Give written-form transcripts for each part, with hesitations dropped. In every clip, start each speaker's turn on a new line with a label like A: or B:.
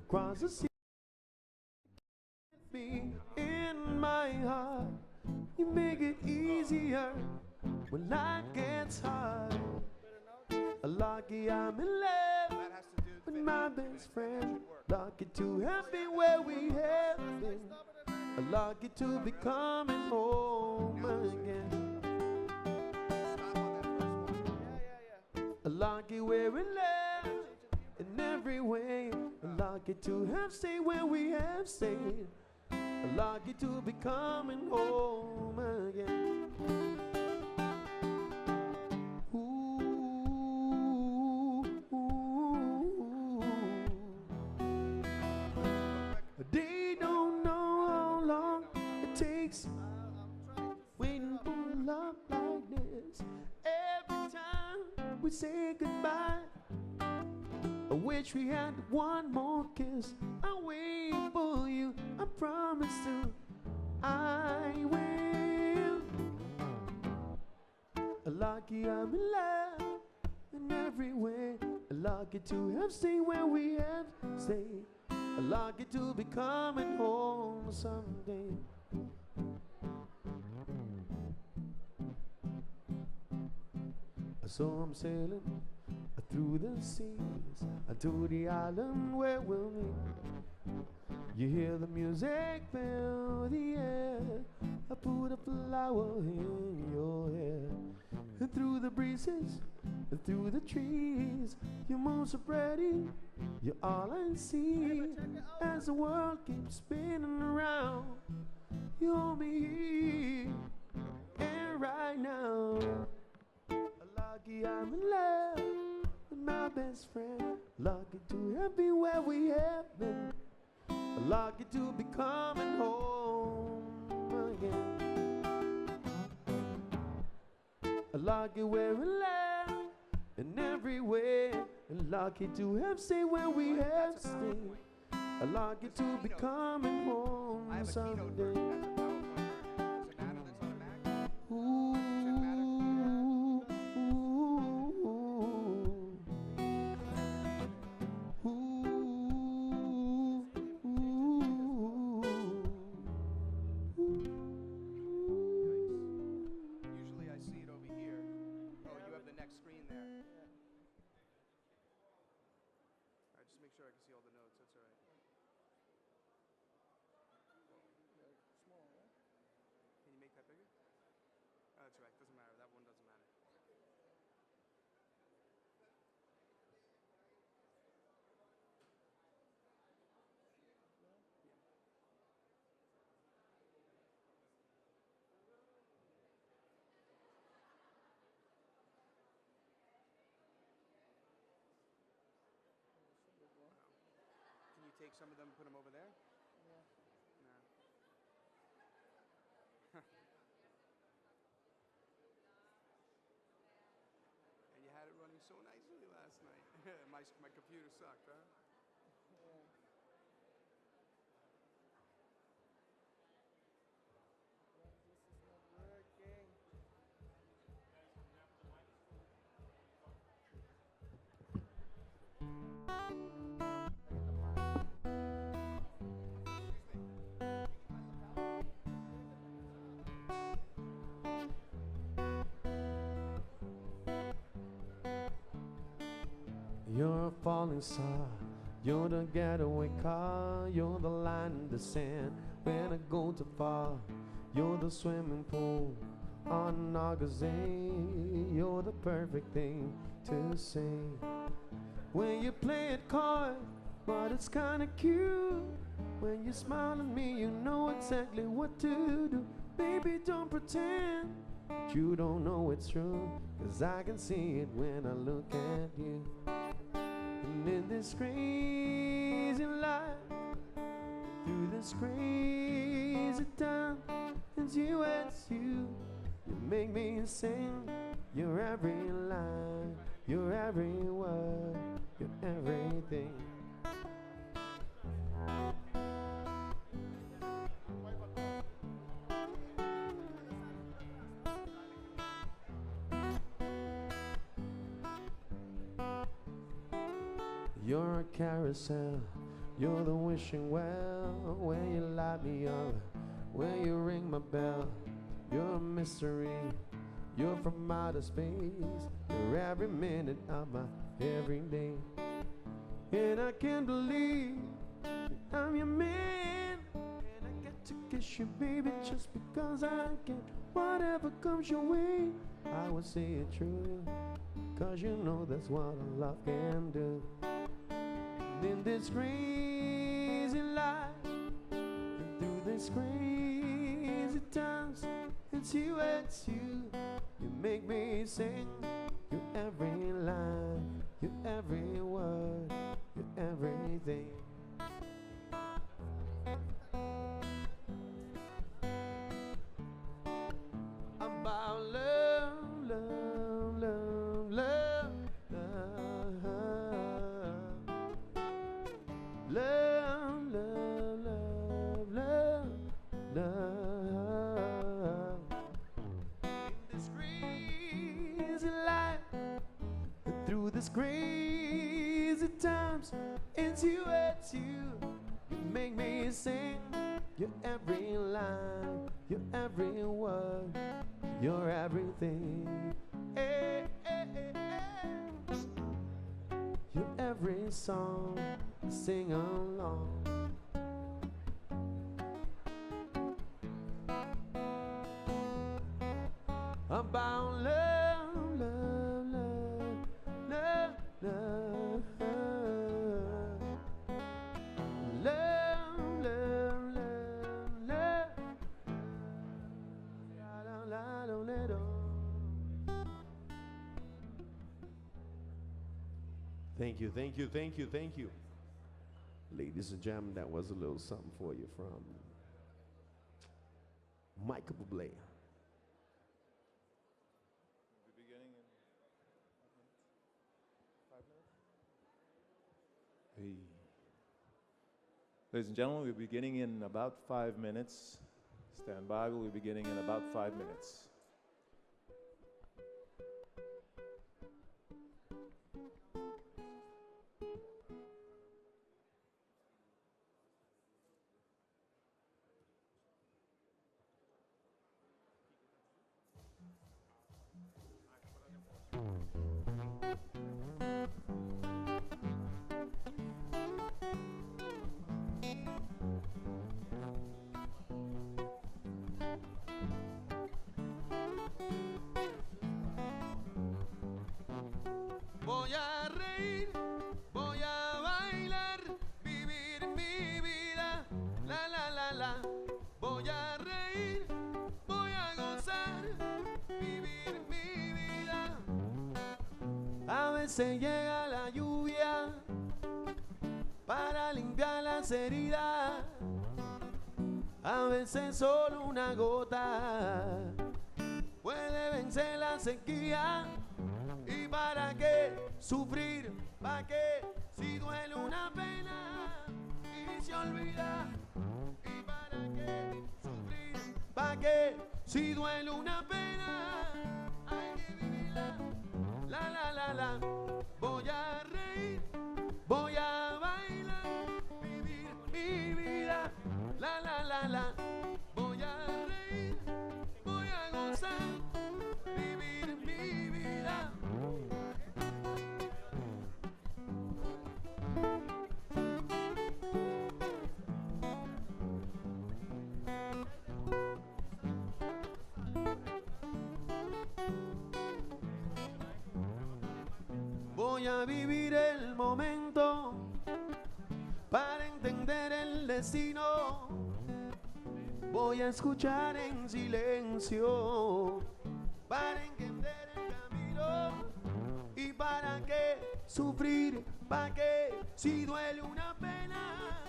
A: Cross the sea, me in my heart. You make it easier when life gets hard. Lucky I'm in love with my best friend. Lucky to have been where we have been. Lucky to be coming home again. Lucky we're in love in every way. Lucky to have stayed where we have stayed. Lucky to be coming home again. Ooh, ooh. They don't know how long it takes waiting for love like this. Every time we say goodbye, I wish we had one more kiss. I'll wait for you, I promise to. I will. Lucky I'm in love in every way. Lucky to have stayed where we have stayed. Lucky to be coming home someday. So I'm sailing through the seas to the island where we'll meet. You hear the music, fill the air. I put a flower in your hair. And through the breezes, and through the trees, you're most so pretty. You're all I see as the world keeps spinning around. You hold me here and right now. Lucky I'm in love with my best friend. Lucky to have been where we have been. Lucky to be coming home again. Lucky we're in love in every way. Lucky to have stayed where we have stayed. Lucky to be coming home someday. Ooh.
B: Take some of them and put them over there? Yeah. Nah. And you had it running so nicely last night. my computer sucked, huh? Yeah. This is not working.
A: You're a falling star, you're the getaway car, you're the line in the sand when I go too far. You're the swimming pool on an August day, you're the perfect thing to say. When you play it coy, but it's kinda cute. When you smile at me, you know exactly what to do. Baby, don't pretend that you don't know it's true, 'cause I can see it when I look at you. And in this crazy life, through this crazy time, it's you, you make me sing. You're every line, you're every word, you're everything. You're a carousel You're the wishing well when you light me up, when you ring my bell. You're a mystery. You're from outer space. You're every minute of my every day. And I can't believe that I'm your man. And I get to kiss you, baby, just because I can. Whatever comes your way, I will say it true, 'cause you know that's what a love can do. And in this crazy life, and through this crazy times, it's you, it's you. You make me sing your every line, your every word, your everything. About love, love, love, love, love, love, love, love, love, love. In this crazy life, through this crazy times, it's you, it's you. You make me sing your every line, your every word, your everything. Hey, hey, hey, hey. Your every song, sing along. About love, love, love, love, love, love, love, love, love. La, la, la, la, la. Thank you, thank you, thank you, thank you. Ladies and gentlemen, that was a little something for you from Michael Bublé.
C: Hey. Ladies and gentlemen, we'll be beginning in about 5 minutes. Stand by, we'll be beginning in about 5 minutes.
A: Voy a reír, voy a bailar, vivir mi vida, la la la la. Voy a reír, voy a gozar, vivir mi vida. A veces llega la lluvia para limpiar las heridas. A veces solo una gota puede vencer la sequía. ¿Y para qué sufrir? ¿Para qué si duele una pena y se olvida? ¿Y para qué sufrir? ¿Para qué si duele una pena? Hay que vivirla, la la la la. Voy a reír, voy a bailar, vivir mi vida, la la la la. Voy a reír, voy a gozar, vivir mi vida. Voy a vivir el momento para entender el destino. Voy a escuchar en silencio para entender el camino. ¿Y para qué sufrir? ¿Para qué si duele una pena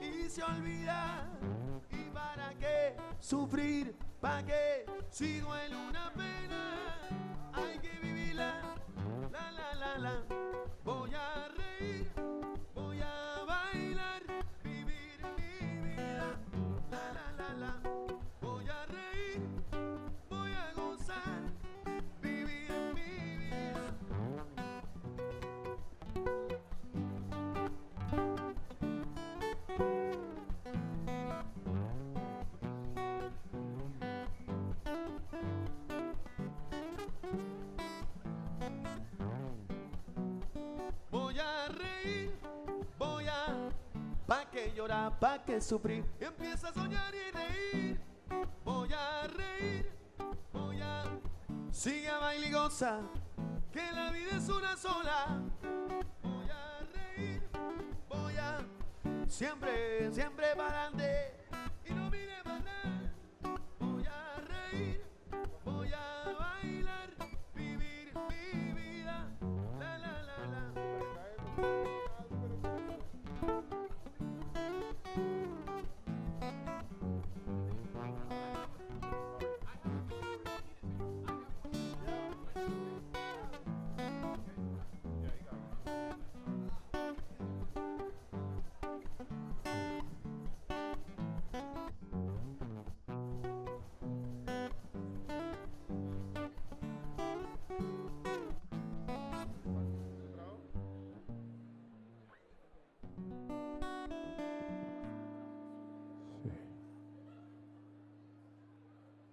A: y se olvida? ¿Y para qué sufrir? ¿Para qué si duele una pena? Hay que vivirla, la la la la. Voy a reír, voy a bailar, vivir mi vida, la la la la. Voy a reír, voy a gozar, vivir mi vida. llorar, ¿pa' qué sufrir? Empieza a soñar y reír. Voy a reír, voy a... Sigue, baila y goza, que la vida es una sola. Voy a reír, voy a... Siempre, siempre para adelante y no mire más nada. Voy a reír, voy a bailar, vivir mi vida. La, la, la, la.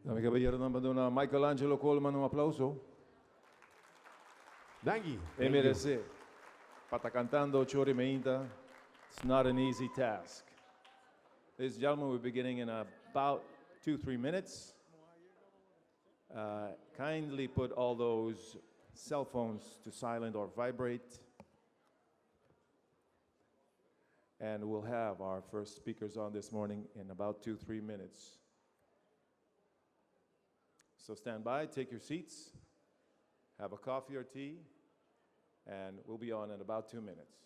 C: Dame caballero, naman doon na Michelangelo Coleman ng aplauso.
A: Dangi.
C: E merece. Patakantando Chori Meinta. It's not an easy task. Ladies and gentlemen, we're beginning in about 2-3 minutes. Kindly put all those cell phones to silent or vibrate. And we'll have our first speakers on this morning in about 2-3 minutes. So stand by, take your seats, have a coffee or tea, and we'll be on in about 2 minutes.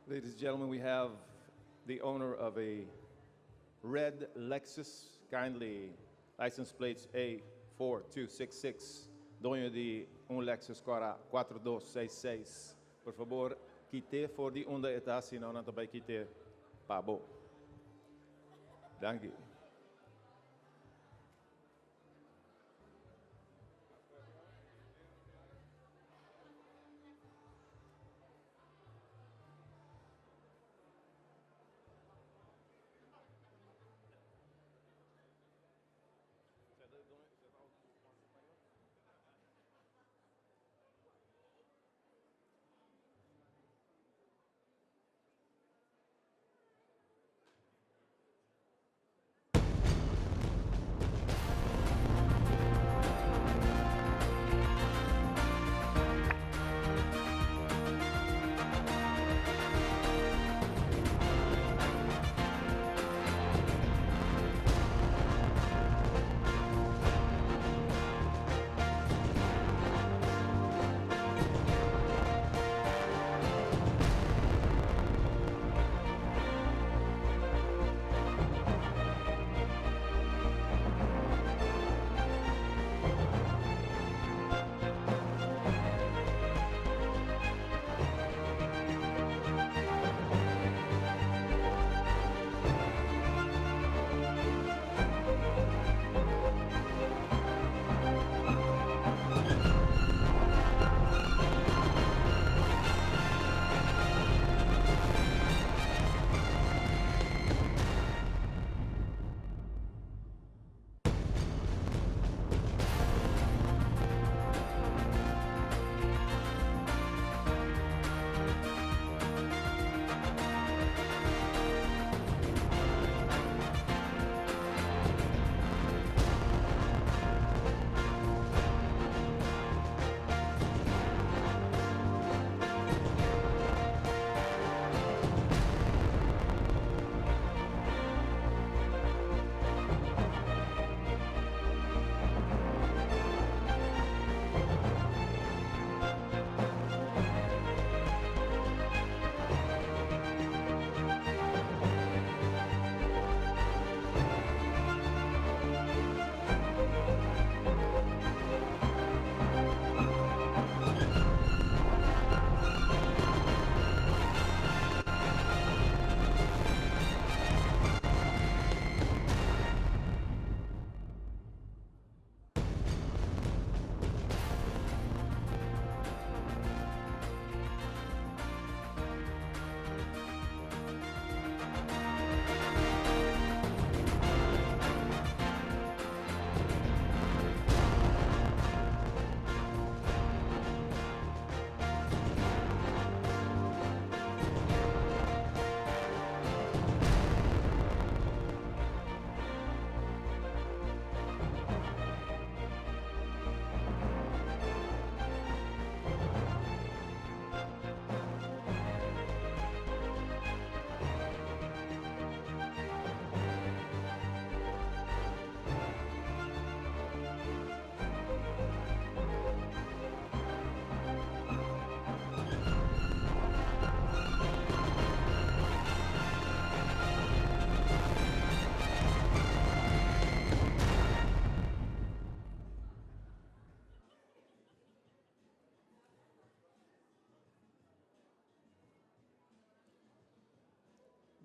C: Ladies and gentlemen, we have the owner of a red Lexus, kindly license plates A4266, dueño de un Lexus 4266. Por favor, quite for die onder etas, senão não também quite pabo. Dank u.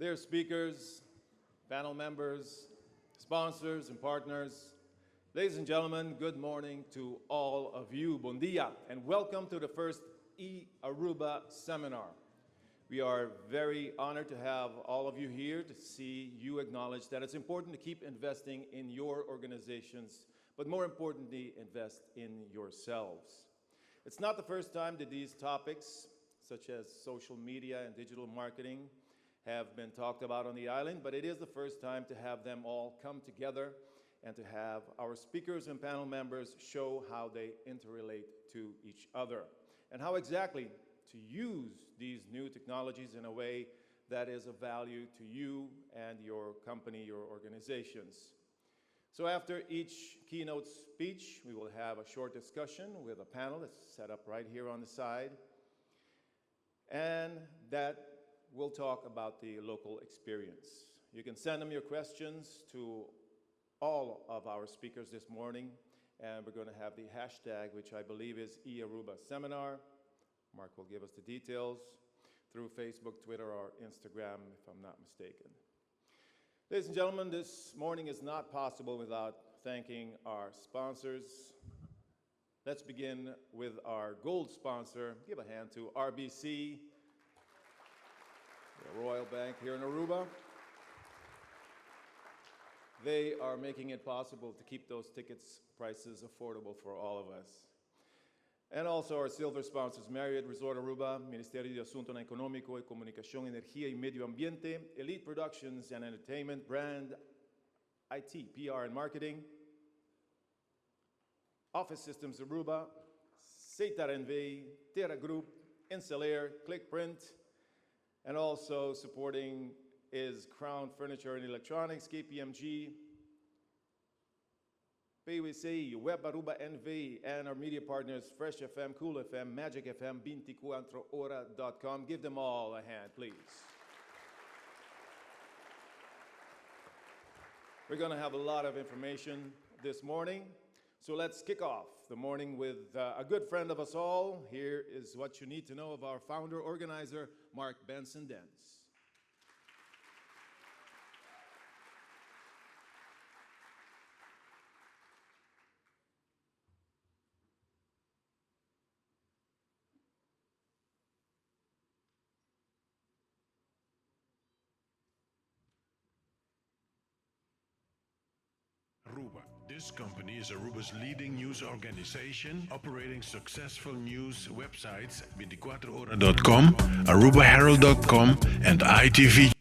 C: Dear speakers, panel members, sponsors, and partners, ladies and gentlemen, good morning to all of you. Bon dia, and welcome to the first Aruba seminar. We are very honored to have all of you here to see you acknowledge that it's important to keep investing in your organizations, but more importantly, invest in yourselves. It's not the first time that these topics, such as social media and digital marketing, have been talked about on the island, but it is the first time to have them all come together and to have our speakers and panel members show how they interrelate to each other and how exactly to use these new technologies in a way that is of value to you and your company, your organizations. So after each keynote speech, we will have a short discussion with a panel that's set up right here on the side. and that will talk about the local experience. You can send them your questions to all of our speakers this morning, and we're going to have the hashtag, which I believe is eAruba Seminar. Mark will give us the details through Facebook, Twitter, or Instagram, if I'm not mistaken. Ladies and gentlemen, this morning is not possible without thanking our sponsors. Let's begin with our gold sponsor. Give a hand to RBC, the Royal Bank here in Aruba. They are making it possible to keep those tickets prices affordable for all of us. And also our silver sponsors, Marriott Resort Aruba, Ministerio de Asuntos Económico y Comunicación, Energía y Medio Ambiente, Elite Productions and Entertainment, Brand, IT, PR and Marketing, Office Systems Aruba, Seitar NV, Terra Group, Insular, Clickprint, and also supporting is Crown Furniture and Electronics, KPMG, PwC, Web Aruba NV, and our media partners, Fresh FM, Cool FM, Magic FM, 24hora.com. Give them all a hand, please. We're going to have a lot of information this morning, so let's kick off the morning with a good friend of us all. Here is what you need to know of our founder, organizer, Mark Benson-Dens.
D: Aruba. This company is Aruba's leading news organization, operating successful news websites, 24hora.com, arubaherald.com, and ITV.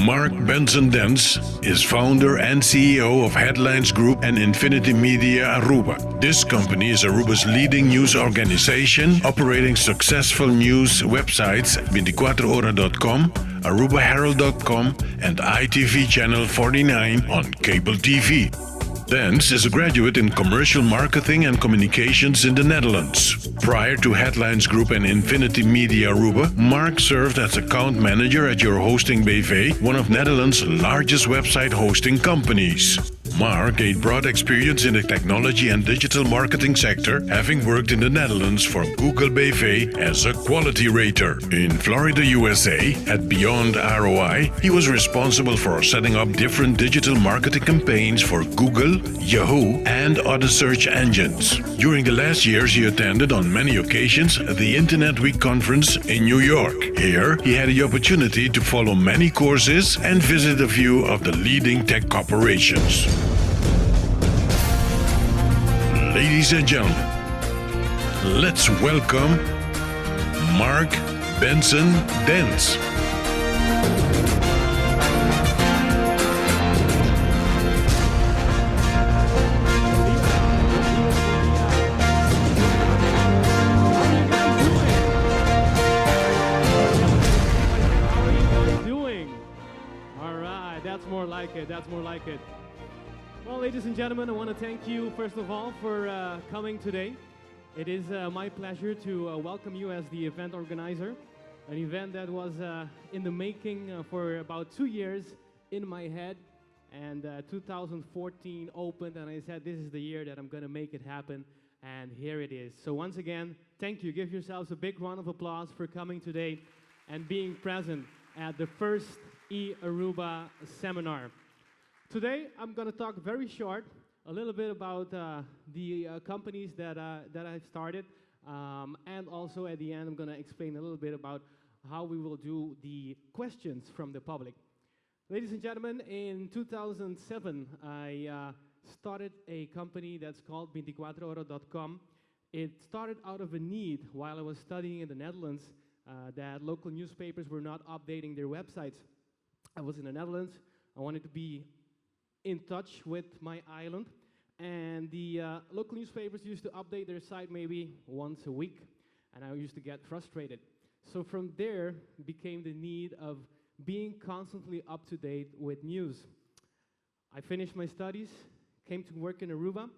D: Mark Benson-Dens is founder and CEO of Headlines Group and Infinity Media Aruba. This company is Aruba's leading news organization, operating successful news websites, 24hora.com, arubaherald.com, and ITV Channel 49 on cable TV. Dens is a graduate in commercial marketing and communications in the Netherlands. Prior to Headlines Group and Infinity Media Aruba, Mark served as account manager at Your Hosting BV, one of Netherlands' largest website hosting companies. Mark gained broad experience in the technology and digital marketing sector, having worked in the Netherlands for Google BV as a quality rater. In Florida, USA, at Beyond ROI, he was responsible for setting up different digital marketing campaigns for Google, Yahoo, and other search engines. During the last years, he attended on many occasions the Internet Week conference in New York. Here, he had the opportunity to follow many courses and visit a few of the leading tech corporations. Ladies and gentlemen, let's welcome Mark Benson-Dens.
E: That's more like it. Well, ladies and gentlemen, I want to thank you, first of all, for coming today. It is my pleasure to welcome you as the event organizer, an event that was in the making for about 2 years in my head, and 2014 opened, and I said, this is the year that I'm going to make it happen, and here it is. So once again, thank you. Give yourselves a big round of applause for coming today and being present at the first eAruba seminar. Today, I'm going to talk very short, a little bit about the companies that I've started, and also at the end, I'm going to explain a little bit about how we will do the questions from the public. Ladies and gentlemen, in 2007, I started a company that's called 24hora.com. It started out of a need while I was studying in the Netherlands that local newspapers were not updating their websites. I was in the Netherlands. I wanted to be in touch with my island, and the local newspapers used to update their site maybe once a week, and I used to get frustrated. So from there became the need of being constantly up to date with news. I finished my studies, came to work in Aruba,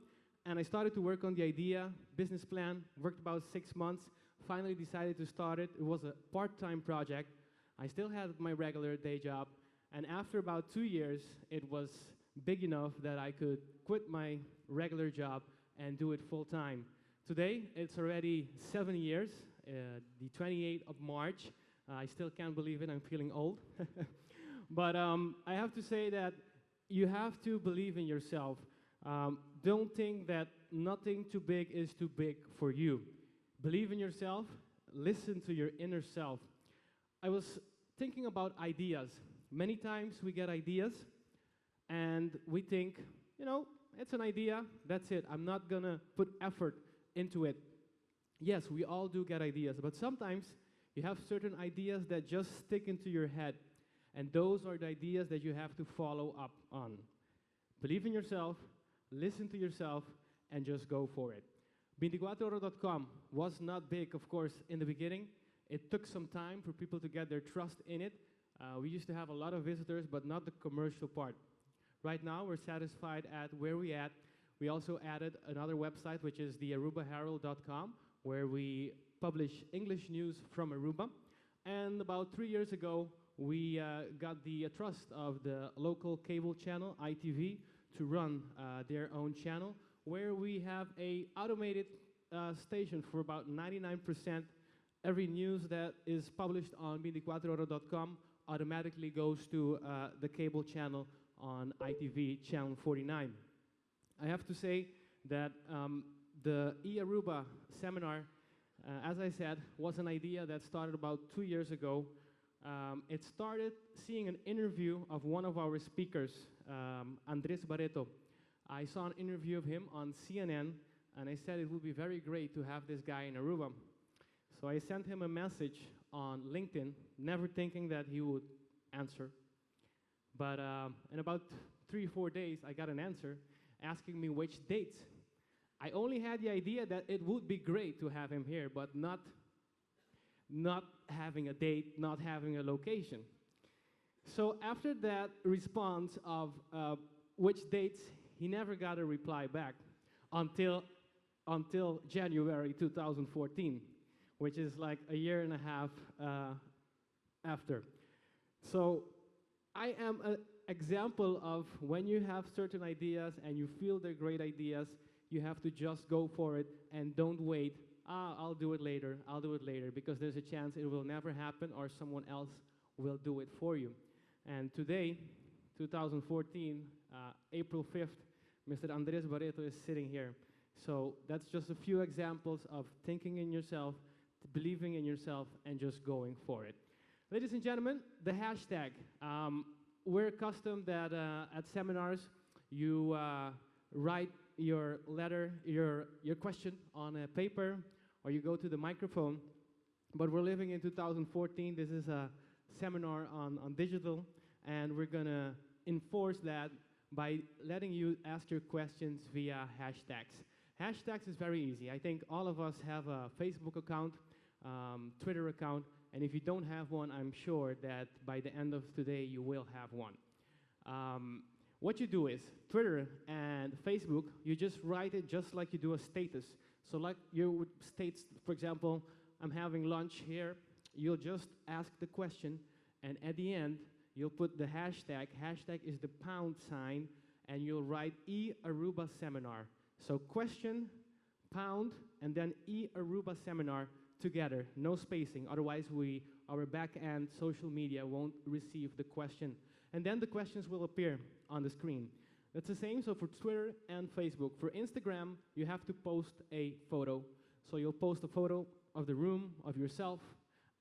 E: and I started to work on the idea, business plan, worked about 6 months, finally decided to start it. It was a part-time project. I still had my regular day job, and after about 2 years, it was big enough that I could quit my regular job and do it full-time. Today, it's already 7 years, the 28th of March. I still can't believe it, I'm feeling old. But I have to say that you have to believe in yourself. Don't think that nothing too big is too big for you. Believe in yourself, listen to your inner self. I was thinking about ideas. Many times we get ideas and we think, you know, it's an idea, that's it. I'm not gonna put effort into it. Yes, we all do get ideas, but sometimes you have certain ideas that just stick into your head, and those are the ideas that you have to follow up on. Believe in yourself, listen to yourself, and just go for it. 24oro.com was not big, of course, in the beginning. It took some time for people to get their trust in it. We used to have a lot of visitors, but not the commercial part. Right now, we're satisfied at where we're at. We also added another website, which is the arubaherald.com, where we publish English news from Aruba. And about 3 years ago, we got the trust of the local cable channel, ITV, to run their own channel, where we have a automated station for about 99%. Every news that is published on 24oro.com automatically goes to the cable channel on ITV channel 49. I have to say that the eAruba seminar, as I said, was an idea that started about 2 years ago. It started seeing an interview of one of our speakers, Andres Barreto. I saw an interview of him on CNN, and I said it would be very great to have this guy in Aruba. So I sent him a message on LinkedIn, never thinking that he would answer. But in about 3 or 4 days, I got an answer asking me which dates. I only had the idea that it would be great to have him here, but not having a date, not having a location. So after that response of which dates, he never got a reply back until January 2014, which is like a year and a half after. So I am an example of when you have certain ideas and you feel they're great ideas, you have to just go for it and don't wait. I'll do it later, because there's a chance it will never happen or someone else will do it for you. And today, 2014, April 5th, Mr. Andres Barreto is sitting here. So that's just a few examples of thinking in yourself, believing in yourself, and just going for it. Ladies and gentlemen, the hashtag. We're accustomed that at seminars, you write your letter, your question on a paper, or you go to the microphone. But we're living in 2014. This is a seminar on digital, and we're going to enforce that by letting you ask your questions via hashtags. Hashtags is very easy. I think all of us have a Facebook account, Twitter account, and if you don't have one, I'm sure that by the end of today, you will have one. What you do is, Twitter and Facebook, you just write it just like you do a status. So like you would state, for example, I'm having lunch here. You'll just ask the question, and at the end, you'll put the hashtag. Hashtag is the £, and you'll write eAruba Seminar. So question, pound, and then eAruba Seminar together, no spacing. Otherwise, our back-end social media won't receive the question. And then the questions will appear on the screen. It's the same so for Twitter and Facebook. For Instagram, you have to post a photo. So you'll post a photo of the room, of yourself,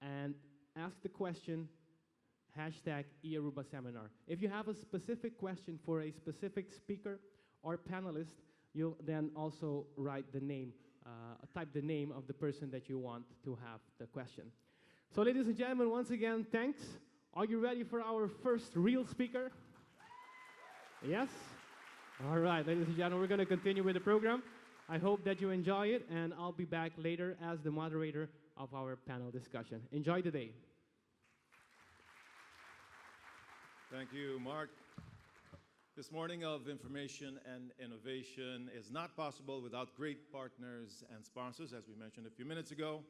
E: and ask the question, hashtag eAruba Seminar. If you have a specific question for a specific speaker or panelist, you'll then also write the name, type the name of the person that you want to have the question. So ladies and gentlemen, once again, thanks. Are you ready for our first real speaker? Yes? All right, ladies and gentlemen, we're going to continue with the program. I hope that you enjoy it, and I'll be back later as the moderator of our panel discussion. Enjoy the day.
C: Thank you, Mark. This morning of information and innovation is not possible without great partners and sponsors, as we mentioned a few minutes ago.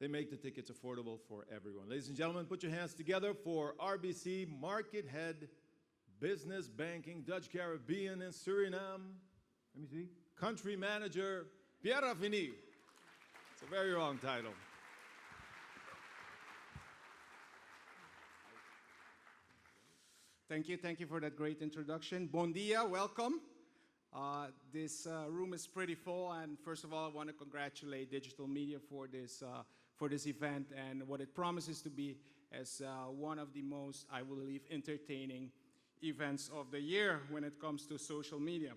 C: They make the tickets affordable for everyone. Ladies and gentlemen, put your hands together for RBC Market Head Business Banking Dutch Caribbean and Suriname. Let me see. Country Manager Pierre Raffini. It's a very long title.
B: Thank you for that great introduction. Bon dia, welcome. This room is pretty full, and first of all, I want to congratulate Digital Media for this event and what it promises to be as one of the most, I believe, entertaining events of the year when it comes to social media.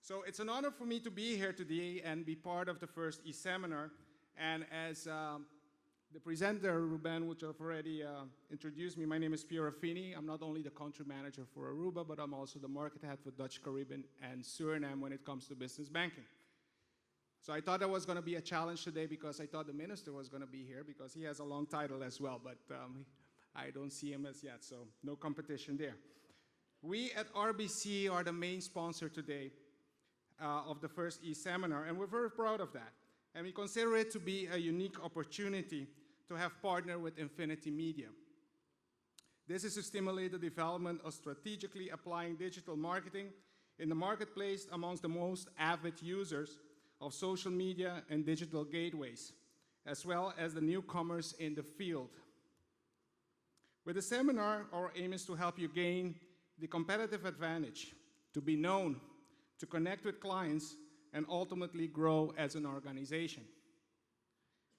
B: So it's an honor for me to be here today and be part of the first e-seminar. And as the presenter, Ruben, which have already introduced me, my name is Pierre Raffini. I'm not only the country manager for Aruba, but I'm also the market head for Dutch Caribbean and Suriname when it comes to business banking. So I thought that was going to be a challenge today because I thought the minister was going to be here because he has a long title as well, but I don't see him as yet, so no competition there. We at RBC are the main sponsor today of the first e-seminar, and we're very proud of that. And we consider it to be a unique opportunity to have partnered with Infinity Media. This is to stimulate the development of strategically applying digital marketing in the marketplace amongst the most avid users of social media and digital gateways, as well as the newcomers in the field. With the seminar, our aim is to help you gain the competitive advantage, to be known, to connect with clients, and ultimately grow as an organization.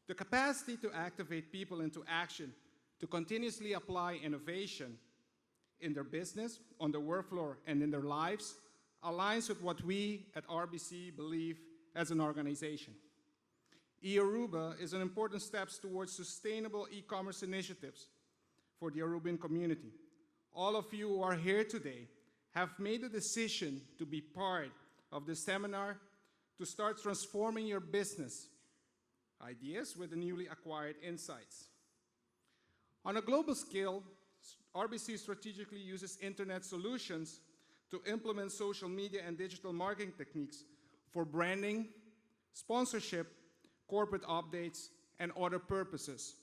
B: The capacity to activate people into action, to continuously apply innovation in their business, on their work floor, and in their lives, aligns with what we at RBC believe as an organization. Aruba is an important step towards sustainable e-commerce initiatives for the Aruban community. All of you who are here today have made the decision to be part of this seminar to start transforming your business ideas with the newly acquired insights. On a global scale, RBC strategically uses internet solutions to implement social media and digital marketing techniques for branding, sponsorship, corporate updates, and other purposes.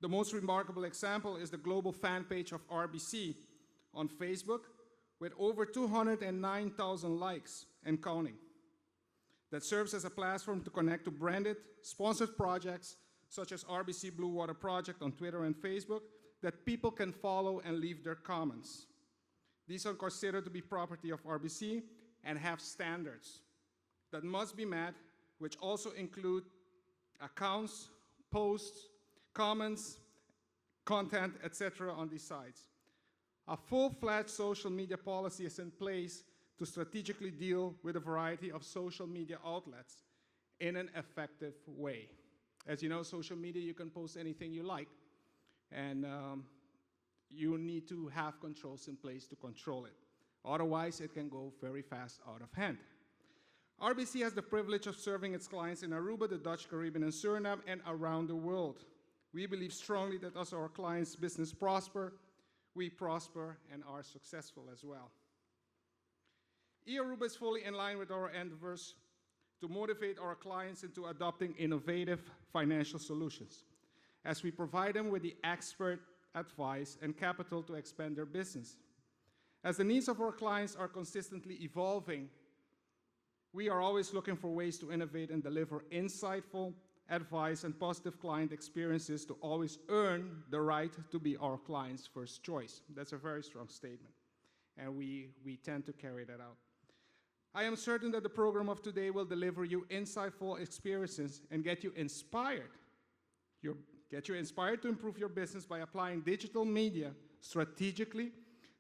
B: The most remarkable example is the global fan page of RBC on Facebook with over 209,000 likes and counting. That serves as a platform to connect to branded, sponsored projects such as RBC Blue Water Project on Twitter and Facebook that people can follow and leave their comments. These are considered to be property of RBC and have standards that must be met, which also include accounts, posts, comments, content, etc. on these sites. A full-fledged social media policy is in place to strategically deal with a variety of social media outlets in an effective way. As you know, social media, you can post anything you like, and you need to have controls in place to control it. Otherwise, it can go very fast out of hand. RBC has the privilege of serving its clients in Aruba, the Dutch Caribbean, and Suriname, and around the world. We believe strongly that as our clients' business prosper, we prosper and are successful as well. Aruba is fully in line with our endeavors to motivate our clients into adopting innovative financial solutions, as we provide them with the expert advice and capital to expand their business. As the needs of our clients are consistently evolving, we are always looking for ways to innovate and deliver insightful advice and positive client experiences to always earn the right to be our client's first choice. That's a very strong statement, and we tend to carry that out. I am certain that the program of today will deliver you insightful experiences and get you inspired to improve your business by applying digital media strategically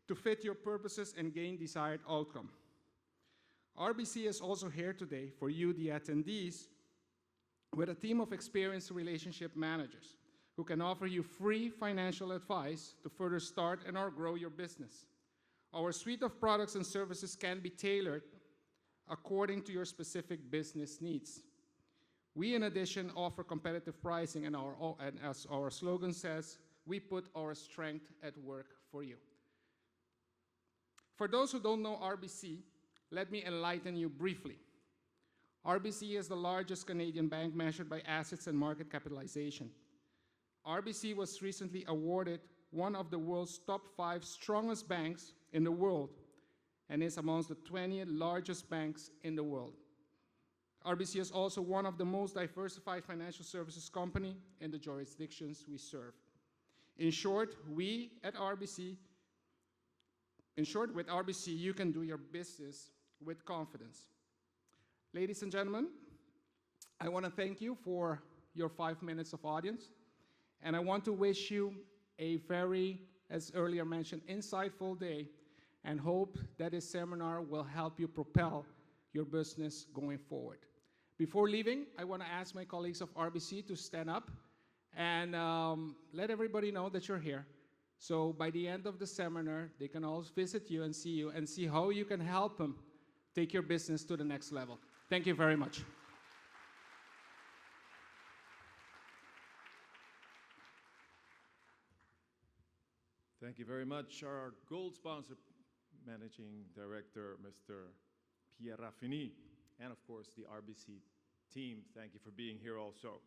B: to fit your purposes and gain desired outcome. RBC is also here today for you, the attendees, with a team of experienced relationship managers who can offer you free financial advice to further start and or grow your business. Our suite of products and services can be tailored according to your specific business needs. We, in addition, offer competitive pricing, and as our slogan says, we put our strength at work for you. For those who don't know RBC, let me enlighten you briefly. RBC is the largest Canadian bank measured by assets and market capitalization. RBC was recently awarded one of the world's top 5 strongest banks in the world and is amongst the 20 largest banks in the world. RBC is also one of the most diversified financial services company in the jurisdictions we serve. In short, with RBC, you can do your business with confidence. Ladies and gentlemen, I want to thank you for your 5 minutes of audience, and I want to wish you a very, as earlier mentioned, insightful day, and hope that this seminar will help you propel your business going forward. Before leaving, I want to ask my colleagues of RBC to stand up and let everybody know that you're here. So by the end of the seminar, they can all visit you and see how you can help them take your business to the next level. Thank you very much.
C: Thank you very much. Our gold sponsor, Managing Director, Mr. Pierre Raffini, and of course the RBC team. Thank you for being here also.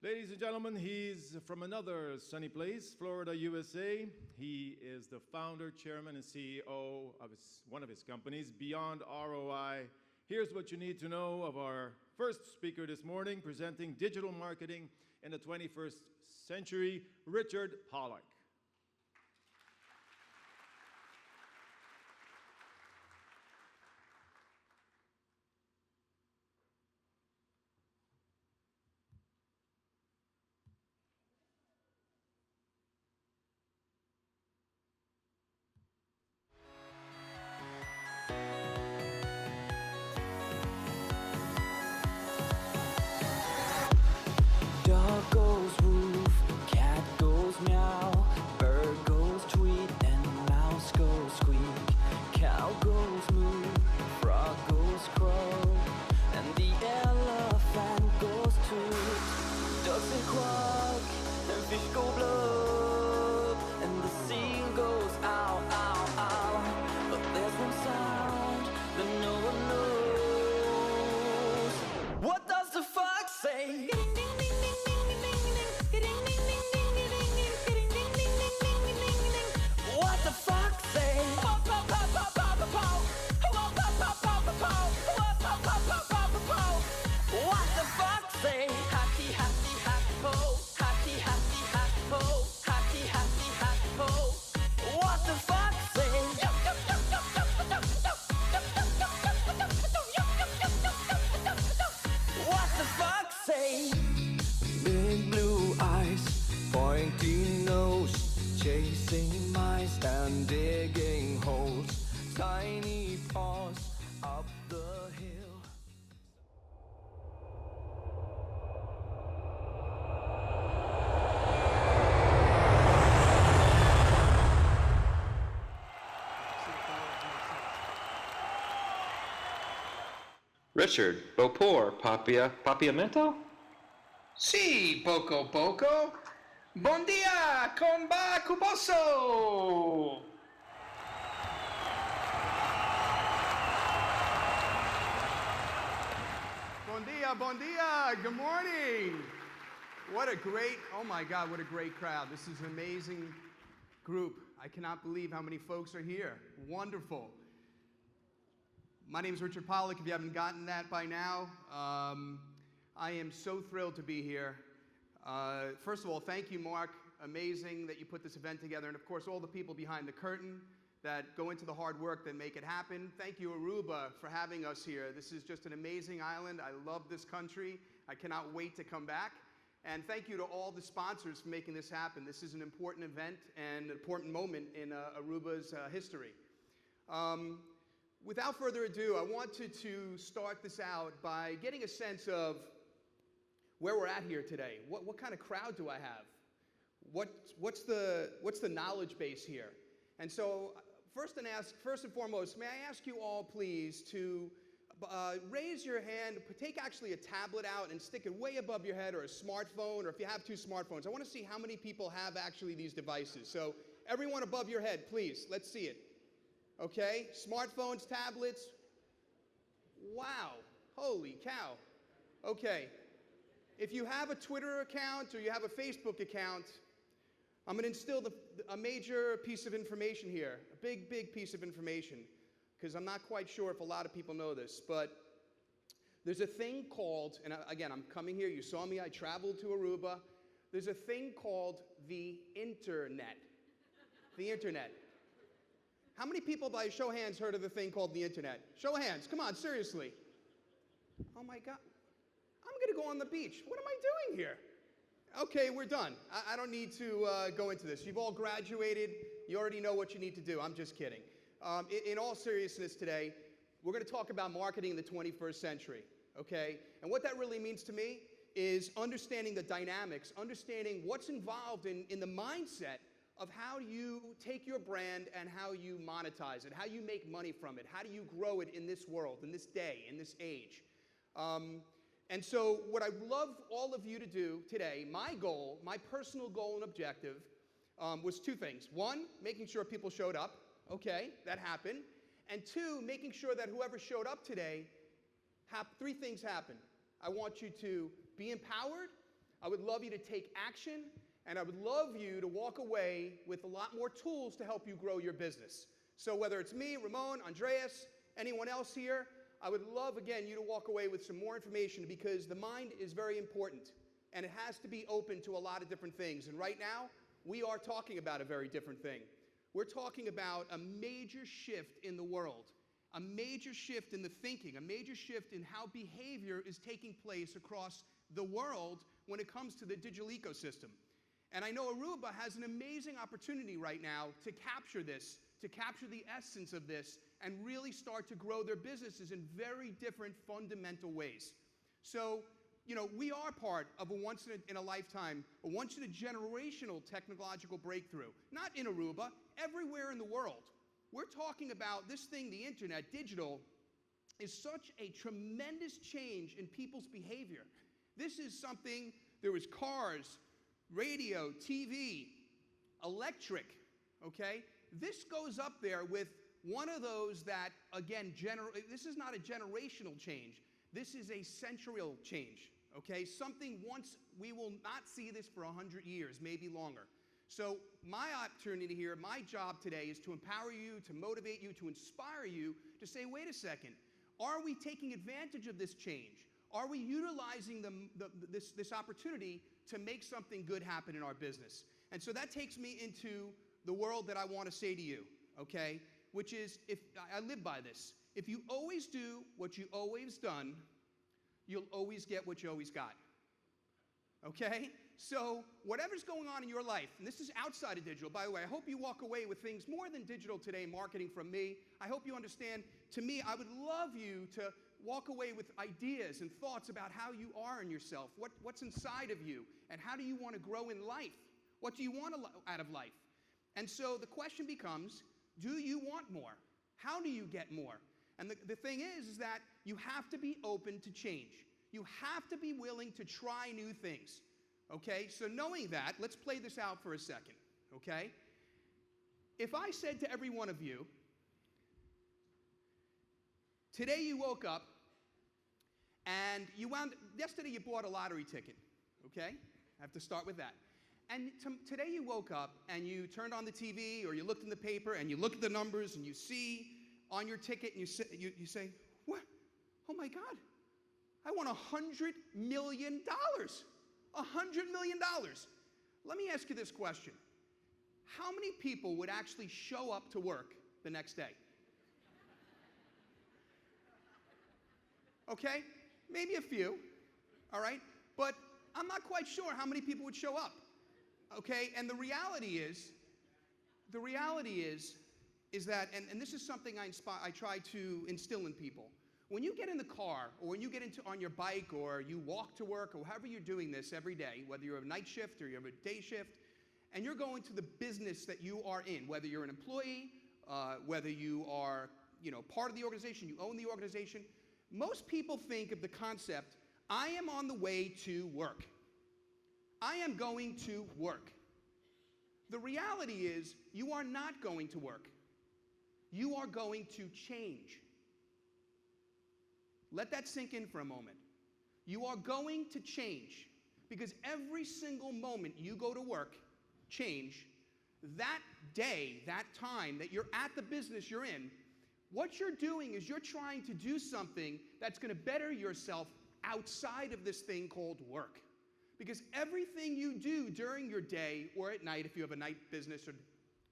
C: Ladies and gentlemen, he's from another sunny place, Florida, USA. He is the founder, chairman, and CEO of one of his companies, Beyond ROI. Here's what you need to know of our first speaker this morning, presenting digital marketing in the 21st century, Richard Pollack.
F: Dog goes woof, cat goes meow, bird goes tweet, and mouse goes squeak. Cow goes moo, frog goes crow, and the elephant goes toot. Ducks and quack, and fish go blub, and the seal goes ow, ow, ow. But there's one sound that no one knows. What does the fox say? What the fuck say? What the fuck say? Happy, happy, happy ho. Happy, happy, happy ho. Happy, happy, happy ho. What the fuck say? What the fuck say? Big blue eyes, pointy nose, chasing mice and digging holes, tiny paws up the hill.
G: Richard, Bopor, Papiamento?
H: Sì, poco poco. Bon dia, comba cuboso.
I: Bon dia, good morning. What a great, oh my God, what a great crowd. This is an amazing group. I cannot believe how many folks are here. Wonderful. My name is Richard Pollack, if you haven't gotten that by now. I am so thrilled to be here. First of all, thank you, Mark. Amazing that you put this event together. And of course, all the people behind the curtain that go into the hard work that make it happen. Thank you, Aruba, for having us here. This is just an amazing island. I love this country. I cannot wait to come back. And thank you to all the sponsors for making this happen. This is an important event and an important moment in Aruba's history. Without further ado, I wanted to start this out by getting a sense of where we're at here today. What kind of crowd do I have? What's the knowledge base here? And so, first and foremost, may I ask you all, please, to raise your hand, take actually a tablet out and stick it way above your head, or a smartphone, or if you have 2 smartphones. I want to see how many people have actually these devices. So, everyone above your head, please, let's see it. Okay? Smartphones, tablets. Wow. Holy cow. Okay. If you have a Twitter account or you have a Facebook account, I'm going to instill a major piece of information here, a big, big piece of information, because I'm not quite sure if a lot of people know this, but there's a thing called, and again, I'm coming here, you saw me, I traveled to Aruba. There's a thing called the internet. The internet. How many people, by show of hands, heard of the thing called the internet? Show of hands, come on, seriously. Oh my God. I'm going to go on the beach. What am I doing here? Okay, we're done. I don't need to go into this. You've all graduated. You already know what you need to do. I'm just kidding. In all seriousness today, we're going to talk about marketing in the 21st century, okay? And what that really means to me is understanding the dynamics, understanding what's involved in the mindset of how you take your brand and how you monetize it, how you make money from it, how do you grow it in this world, in this day, in this age. And so what I'd love all of you to do today, my goal, my personal goal and objective, was two things. One, making sure people showed up. Okay, that happened. And two, making sure that whoever showed up today, three things happen. I want you to be empowered. I would love you to take action. And I would love you to walk away with a lot more tools to help you grow your business. So whether it's me, Ramon, Andreas, anyone else here, I would love, again, you to walk away with some more information because the mind is very important and it has to be open to a lot of different things. And right now, we are talking about a very different thing. We're talking about a major shift in the world, a major shift in the thinking, a major shift in how behavior is taking place across the world when it comes to the digital ecosystem. And I know Aruba has an amazing opportunity right now to capture this, to capture the essence of this, and really start to grow their businesses in very different fundamental ways. So, you know, we are part of a once-in-a-lifetime, a once-in-a-generational technological breakthrough. Not in Aruba, everywhere in the world. We're talking about this thing, the internet, digital, is such a tremendous change in people's behavior. This is something, there was cars, radio, TV, electric, okay? This goes up there with one of those that, again, this is not a generational change. This is a centurial change, okay? Something once, we will not see this for 100 years, maybe longer. So my opportunity here, my job today is to empower you, to motivate you, to inspire you, to say, wait a second, are we taking advantage of this change? Are we utilizing this opportunity to make something good happen in our business? And so that takes me into the world that I want to say to you, okay? Which is, if I live by this, if you always do what you always done, you'll always get what you always got. Okay? So whatever's going on in your life, and this is outside of digital, by the way, I hope you walk away with things more than digital today, marketing from me. I hope you understand, to me, I would love you to walk away with ideas and thoughts about how you are in yourself, what's inside of you, and how do you want to grow in life? What do you want out of life? And so the question becomes, do you want more? How do you get more? And the thing is that you have to be open to change. You have to be willing to try new things, okay? So knowing that, let's play this out for a second, okay? If I said to every one of you, today you woke up and yesterday you bought a lottery ticket, okay? I have to start with that. And today you woke up and you turned on the TV or you looked in the paper and you look at the numbers and you see on your ticket and you say, what? Oh my God, I won $100 million. $100 million. Let me ask you this question. How many people would actually show up to work the next day? Okay, maybe a few, all right? But I'm not quite sure how many people would show up. Okay, and the reality is that, and this is something I try to instill in people. When you get in the car, or when you get on your bike, or you walk to work, or however you're doing this every day, whether you're a night shift or you have a day shift, and you're going to the business that you are in, whether you're an employee, whether you are, part of the organization, you own the organization, most people think of the concept, I am on the way to work. I am going to work. The reality is, you are not going to work. you are going to change. Let that sink in for a moment. You are going to change because every single moment you go to work, change, that day, that time that you're at the business you're in, what you're doing is you're trying to do something that's going to better yourself outside of this thing called work. Because everything you do during your day or at night, if you have a night business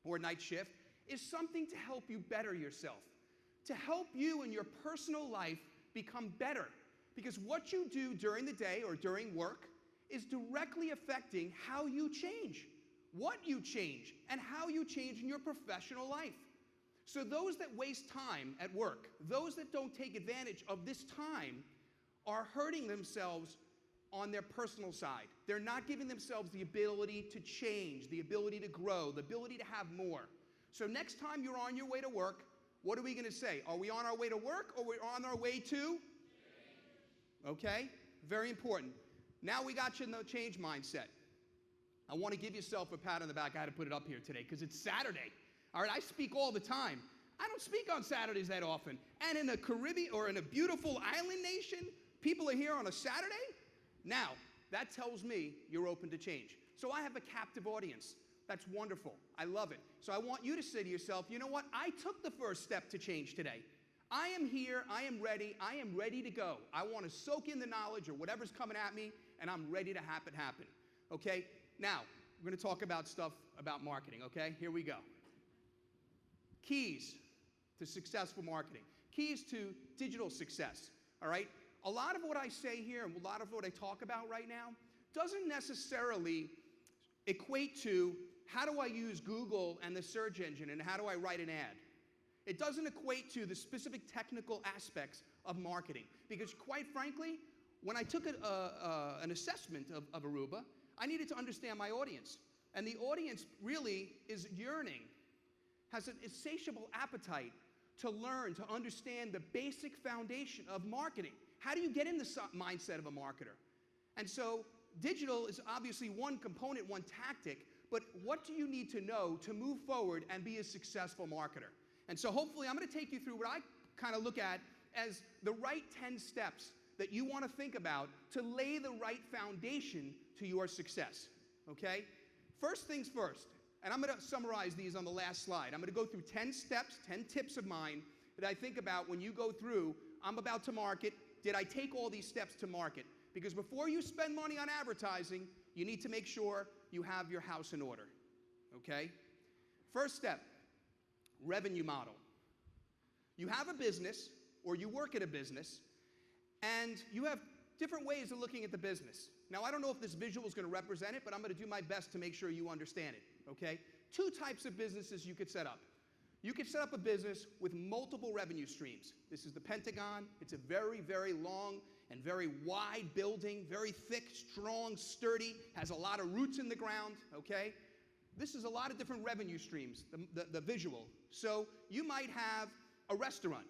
I: or a night shift, is something to help you better yourself, to help you in your personal life become better. Because what you do during the day or during work is directly affecting how you change, what you change, and how you change in your professional life. So those that waste time at work, those that don't take advantage of this time, are hurting themselves on their personal side. They're not giving themselves the ability to change, the ability to grow, the ability to have more. So next time you're on your way to work, what are we going to say? Are we on our way to work or we're on our way to? Okay? Very important. Now we got you in the change mindset. I want to give yourself a pat on the back. I had to put it up here today because it's Saturday. All right, I speak all the time. I don't speak on Saturdays that often. And in the Caribbean or in a beautiful island nation, people are here on a Saturday? Now, that tells me you're open to change. So I have a captive audience. That's wonderful. I love it. So I want you to say to yourself, you know what? I took the first step to change today. I am here. I am ready to go. I want to soak in the knowledge or whatever's coming at me, and I'm ready to have it happen. Okay? Now, we're going to talk about stuff about marketing, okay? Here we go. Keys to successful marketing. Keys to digital success, all right? A lot of what I say here and a lot of what I talk about right now doesn't necessarily equate to how do I use Google and the search engine and how do I write an ad. It doesn't equate to the specific technical aspects of marketing because quite frankly, when I took an assessment of Aruba, I needed to understand my audience. And the audience really is yearning, has an insatiable appetite to learn, to understand the basic foundation of marketing. How do you get in the mindset of a marketer? And so digital is obviously one component, one tactic, but what do you need to know to move forward and be a successful marketer? And so hopefully I'm going to take you through what I kind of look at as the right 10 steps that you want to think about to lay the right foundation to your success, okay? First things first, and I'm going to summarize these on the last slide. I'm going to go through 10 steps, 10 tips of mine that I think about when you go through, I'm about to market, did I take all these steps to market? Because before you spend money on advertising, you need to make sure you have your house in order, okay? First step, revenue model. You have a business, or you work at a business, and you have different ways of looking at the business. Now, I don't know if this visual is going to represent it, but I'm going to do my best to make sure you understand it, okay? Two types of businesses you could set up. You could set up a business with multiple revenue streams. This is the Pentagon. It's a very, very long and very wide building, very thick, strong, sturdy, has a lot of roots in the ground, okay? This is a lot of different revenue streams, the visual. So you might have a restaurant.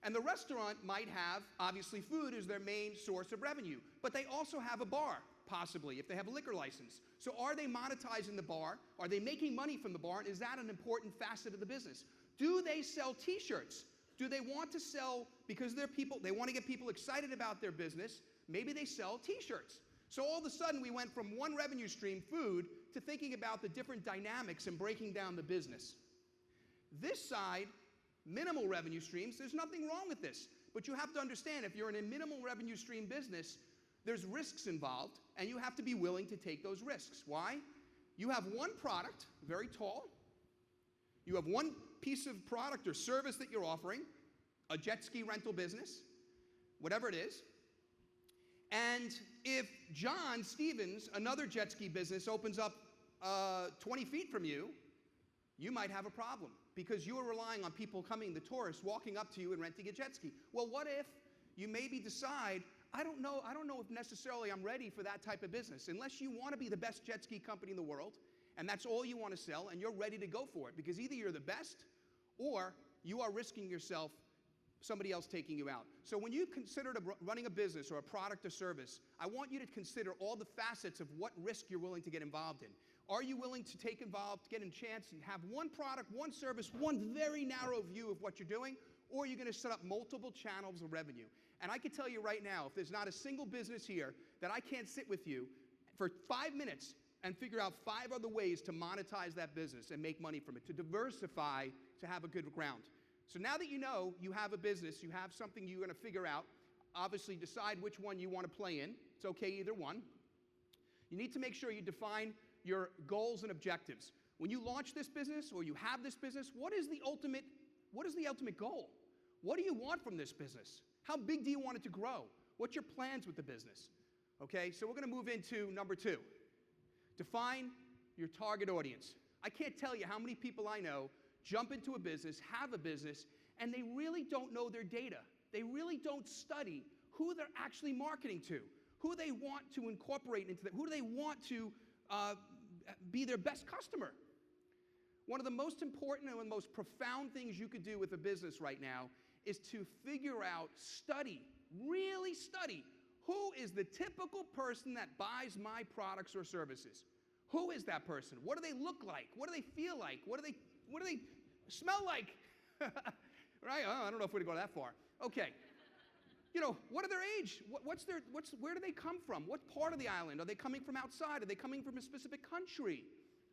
I: And the restaurant might have, obviously, food as their main source of revenue. But they also have a bar, possibly, if they have a liquor license. So are they monetizing the bar? Are they making money from the bar? And is that an important facet of the business? Do they sell T-shirts? Do they want to sell, because they're people, they want to get people excited about their business, maybe they sell T-shirts. So all of a sudden, we went from one revenue stream, food, to thinking about the different dynamics and breaking down the business. This side, minimal revenue streams, there's nothing wrong with this. But you have to understand, if you're in a minimal revenue stream business, there's risks involved, and you have to be willing to take those risks. Why? You have one product, very tall. You have one piece of product or service that you're offering, a jet ski rental business, whatever it is. And if John Stevens, another jet ski business, opens up 20 feet from you, you might have a problem because you are relying on people coming, the tourists, walking up to you and renting a jet ski. Well, what if you maybe decide, I don't know if necessarily I'm ready for that type of business, unless you want to be the best jet ski company in the world, and that's all you want to sell, and you're ready to go for it, because either you're the best, or you are risking yourself, somebody else taking you out. So when you consider running a business or a product or service, I want you to consider all the facets of what risk you're willing to get involved in. Are you willing to take involved, get a chance, and have one product, one service, one very narrow view of what you're doing? Or are you going to set up multiple channels of revenue? And I can tell you right now, if there's not a single business here that I can't sit with you for 5 minutes and figure out 5 other ways to monetize that business and make money from it, to diversify, to have a good ground. So now that you know you have a business, you have something you're going to figure out, obviously decide which one you want to play in. It's okay, either one. You need to make sure you define your goals and objectives. When you launch this business or you have this business, what is the ultimate goal? What do you want from this business? How big do you want it to grow? What's your plans with the business? Okay, so we're going to move into number 2. Define your target audience. I can't tell you how many people I know jump into a business, have a business, and they really don't know their data. They really don't study who they're actually marketing to, who they want to incorporate into that, who do they want to be their best customer. One of the most important and most profound things you could do with a business right now is to figure out, really study, who is the typical person that buys my products or services? Who is that person? What do they look like? What do they feel like? What do they smell like? Right? Oh, I don't know if we're going to go that far. Okay. You know, what are their age? Where do they come from? What part of the island? Are they coming from outside? Are they coming from a specific country?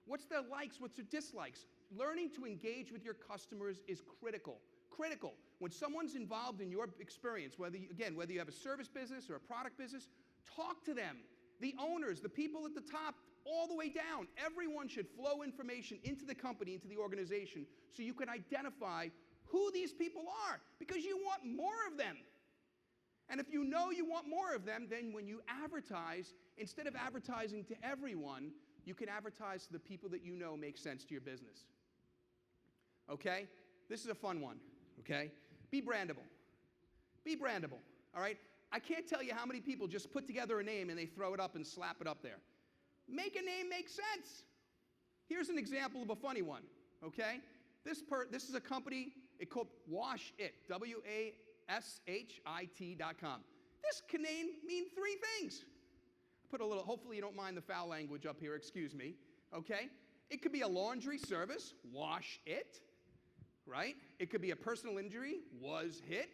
I: What's their likes? What's their dislikes? Learning to engage with your customers is critical. Critical. When someone's involved in your experience, whether you have a service business or a product business, talk to them. The owners, the people at the top, all the way down. Everyone should flow information into the company, into the organization, so you can identify who these people are, because you want more of them. And if you know you want more of them, then when you advertise, instead of advertising to everyone, you can advertise to the people that you know make sense to your business. Okay? This is a fun one, okay? Be brandable. Be brandable, all right? I can't tell you how many people just put together a name and they throw it up and slap it up there. Make a name make sense. Here's an example of a funny one, okay? This is a company, it's called Wash It, WASHIT.com. This can mean 3 things. Put a little, hopefully you don't mind the foul language up here, excuse me, okay? It could be a laundry service, Wash It, right? It could be a personal injury, Was Hit,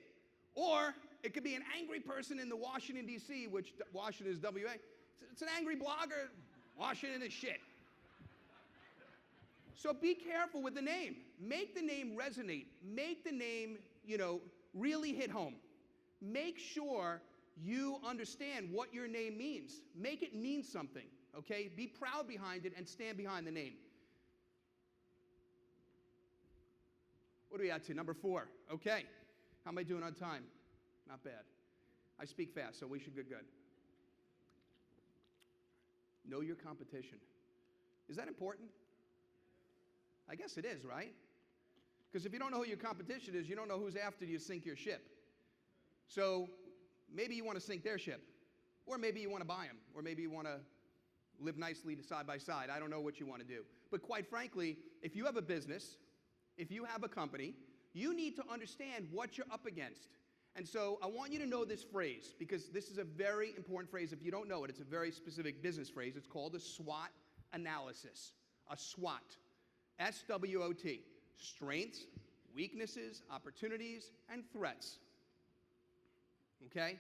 I: or it could be an angry person in the Washington, D.C., which Washington is W.A. It's an angry blogger, Washington is shit. So be careful with the name. Make the name resonate. Make the name, really hit home. Make sure you understand what your name means. Make it mean something, okay? Be proud behind it and stand behind the name. What are we at to? Number 4. Okay. How am I doing on time? Not bad. I speak fast, so we should get good. Know your competition. Is that important? I guess it is, right? Because if you don't know who your competition is, you don't know who's after you to sink your ship. So maybe you want to sink their ship, or maybe you want to buy them, or maybe you want to live nicely side by side. I don't know what you want to do. But quite frankly, if you have a business, if you have a company, you need to understand what you're up against. And so I want you to know this phrase, because this is a very important phrase. If you don't know it, it's a very specific business phrase. It's called a SWOT analysis. A SWOT. SWOT. Strengths, weaknesses, opportunities, and threats. Okay?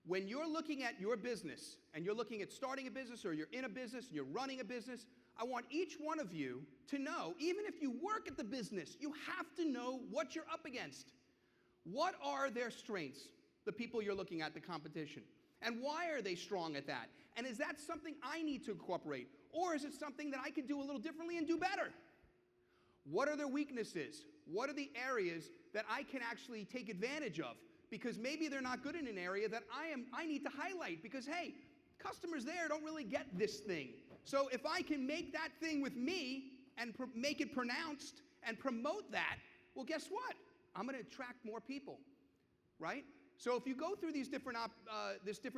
I: When you're looking at your business, and you're looking at starting a business, or you're in a business, and you're running a business, I want each one of you to know, even if you work at the business, you have to know what you're up against. What are their strengths, the people you're looking at, the competition? And why are they strong at that? And is that something I need to incorporate? Or is it something that I could do a little differently and do better? What are their weaknesses? What are the areas that I can actually take advantage of? Because maybe they're not good in an area that I need to highlight, because hey, customers there don't really get this thing. So if I can make that thing with me and make it pronounced and promote that, well, guess what? I'm going to attract more people, right? So if you go through these different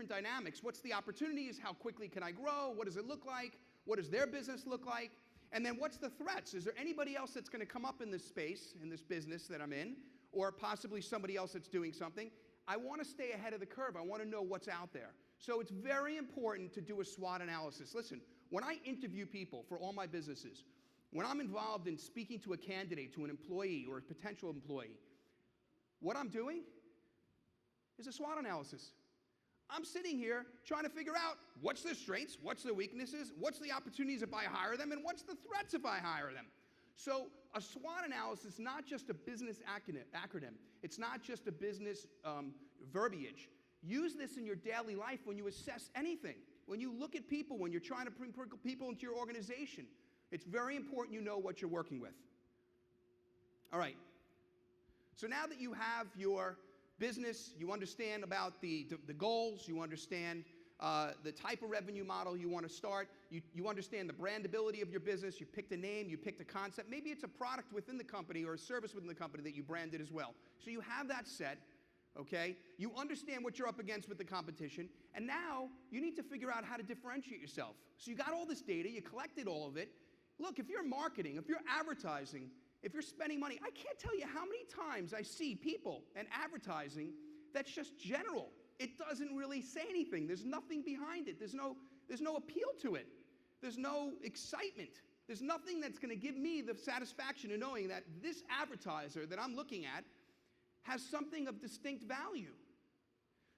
I: dynamics, what's the opportunities? How quickly can I grow? What does it look like? What does their business look like? And then what's the threats? Is there anybody else that's going to come up in this space, in this business that I'm in, or possibly somebody else that's doing something? I want to stay ahead of the curve. I want to know what's out there. So it's very important to do a SWOT analysis. Listen, When I interview people for all my businesses, when I'm involved in speaking to a candidate, to an employee or a potential employee, what I'm doing is a SWOT analysis. I'm sitting here trying to figure out what's their strengths, what's their weaknesses, what's the opportunities if I hire them, and what's the threats if I hire them. So a SWOT analysis is not just a business acronym. It's not just a business verbiage. Use this in your daily life when you assess anything. When you look at people, when you're trying to bring people into your organization, it's very important you know what you're working with. All right. So now that you have your business, you understand about the goals, you understand the type of revenue model you want to start, you understand the brandability of your business, you picked a name, you picked a concept, maybe it's a product within the company or a service within the company that you branded as well. So you have that set, okay? You understand what you're up against with the competition, and now you need to figure out how to differentiate yourself. So you got all this data, you collected all of it. Look, if you're marketing, if you're advertising, if you're spending money, I can't tell you how many times I see people and advertising that's just general. It doesn't really say anything. There's nothing behind it. There's no appeal to it. There's no excitement. There's nothing that's going to give me the satisfaction of knowing that this advertiser that I'm looking at has something of distinct value.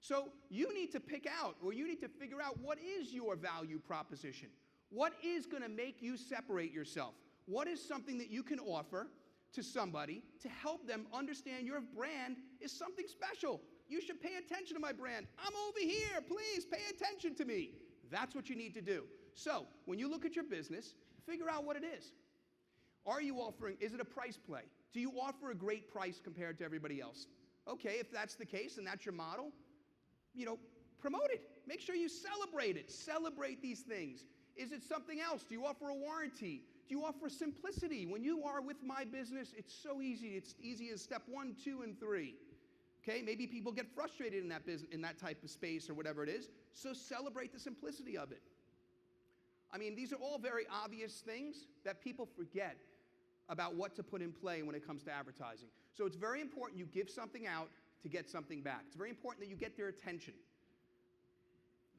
I: So you need to pick out, or you need to figure out, what is your value proposition? What is going to make you separate yourself? What is something that you can offer to somebody to help them understand your brand is something special? You should pay attention to my brand. I'm over here. Please pay attention to me. That's what you need to do. So when you look at your business, figure out what it is. Are you offering, is it a price play? Do you offer a great price compared to everybody else? Okay, if that's the case and that's your model, promote it. Make sure you celebrate it. Celebrate these things. Is it something else? Do you offer a warranty? Do you offer simplicity? When you are with my business, it's so easy. It's easy as step 1, 2, and 3. Okay, maybe people get frustrated in that business, in that type of space or whatever it is. So celebrate the simplicity of it. I mean, these are all very obvious things that people forget about what to put in play when it comes to advertising. So it's very important you give something out to get something back. It's very important that you get their attention.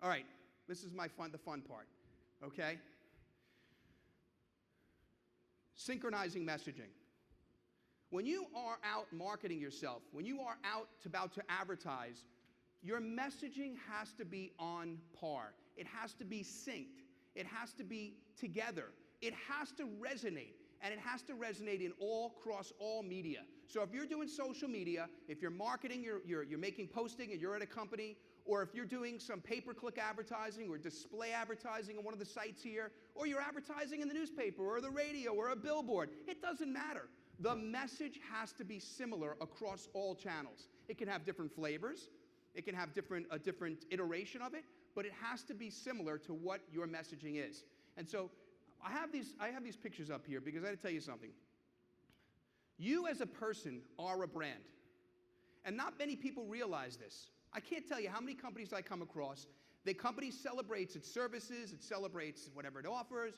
I: All right, this is the fun part. Okay? Synchronizing messaging. When you are out marketing yourself, when you are about to advertise, your messaging has to be on par. It has to be synced. It has to be together. It has to resonate, and it has to resonate across all media. So if you're doing social media, if you're marketing, you're making posting and you're at a company, or if you're doing some pay-per-click advertising or display advertising on one of the sites here, or you're advertising in the newspaper or the radio or a billboard, it doesn't matter. The message has to be similar across all channels. It can have different flavors. It can have a different iteration of it, but it has to be similar to what your messaging is. And so I have these pictures up here because I got to tell you something. You as a person are a brand, and not many people realize this. I can't tell you how many companies I come across. The company celebrates its services, it celebrates whatever it offers,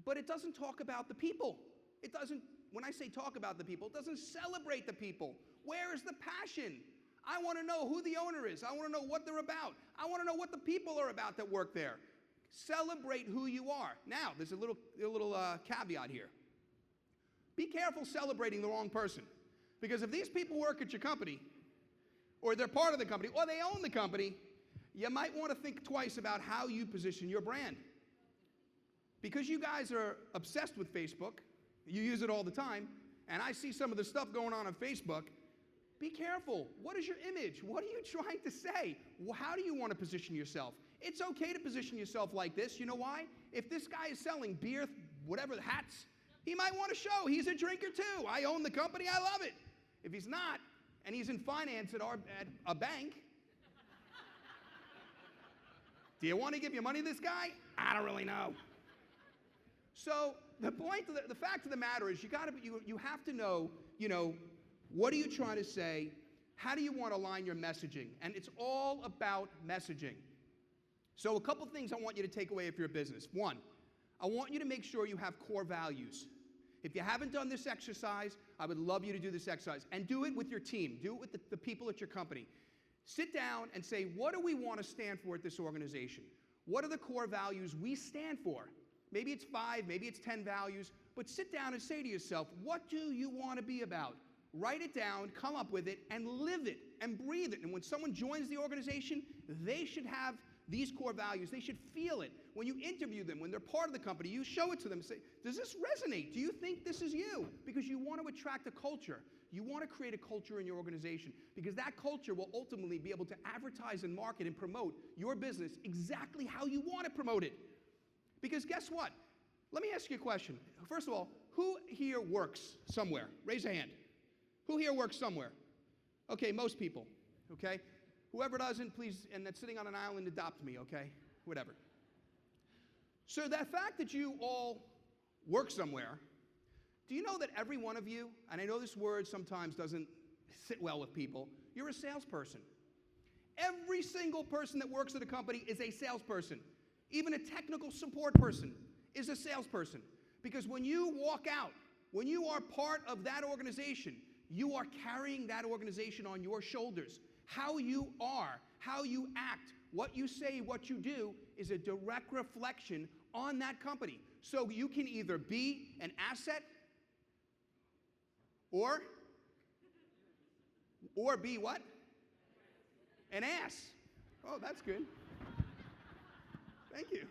I: but it doesn't talk about the people. It doesn't, when I say talk about the people, it doesn't celebrate the people. Where is the passion? I want to know who the owner is. I want to know what they're about. I want to know what the people are about that work there. Celebrate who you are. Now, there's a little caveat here. Be careful celebrating the wrong person, because if these people work at your company, or they're part of the company, or they own the company, you might want to think twice about how you position your brand. Because you guys are obsessed with Facebook, you use it all the time, and I see some of the stuff going on Facebook, be careful. What is your image? What are you trying to say? How do you want to position yourself? It's okay to position yourself like this. You know why? If this guy is selling beer, whatever, hats, he might want to show he's a drinker too. I own the company, I love it. If he's not, and he's in finance at a bank, do you want to give your money to this guy? I don't really know. So the fact of the matter is, you have to know, what are you trying to say? How do you want to align your messaging? And it's all about messaging. So a couple things I want you to take away if you're a business. One, I want you to make sure you have core values. If you haven't done this exercise, I would love you to do this exercise. And do it with your team. Do it with the people at your company. Sit down and say, what do we want to stand for at this organization? What are the core values we stand for? Maybe it's 5, maybe it's 10 values, but sit down and say to yourself, what do you want to be about? Write it down, come up with it, and live it, and breathe it. And when someone joins the organization, they should have these core values. They should feel it. When you interview them, when they're part of the company, you show it to them. Say, does this resonate? Do you think this is you? Because you want to attract a culture. You want to create a culture in your organization, because that culture will ultimately be able to advertise and market and promote your business exactly how you want to promote it. Because guess what? Let me ask you a question. First of all, who here works somewhere? Raise a hand. Who here works somewhere? Okay, most people, okay? Whoever doesn't, please, and that's sitting on an island, adopt me, okay? Whatever. So that fact that you all work somewhere, do you know that every one of you, and I know this word sometimes doesn't sit well with people, you're a salesperson. Every single person that works at a company is a salesperson. Even a technical support person is a salesperson. Because when you walk out, when you are part of that organization, you are carrying that organization on your shoulders. How you are, how you act, what you say, what you do is a direct reflection on that company. So you can either be an asset or be what? An ass. Oh, that's good. Thank you.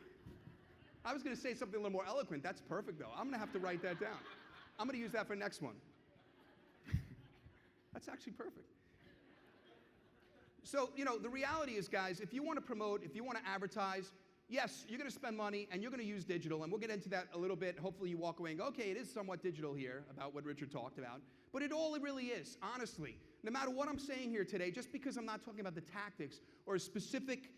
I: I was going to say something a little more eloquent. That's perfect, though. I'm going to have to write that down. I'm going to use that for next one. That's actually perfect. So, the reality is, guys, if you want to promote, if you want to advertise, yes, you're going to spend money and you're going to use digital, and we'll get into that a little bit. Hopefully you walk away and go, okay, it is somewhat digital here about what Richard talked about, but it really is, honestly. No matter what I'm saying here today, just because I'm not talking about the tactics or a specific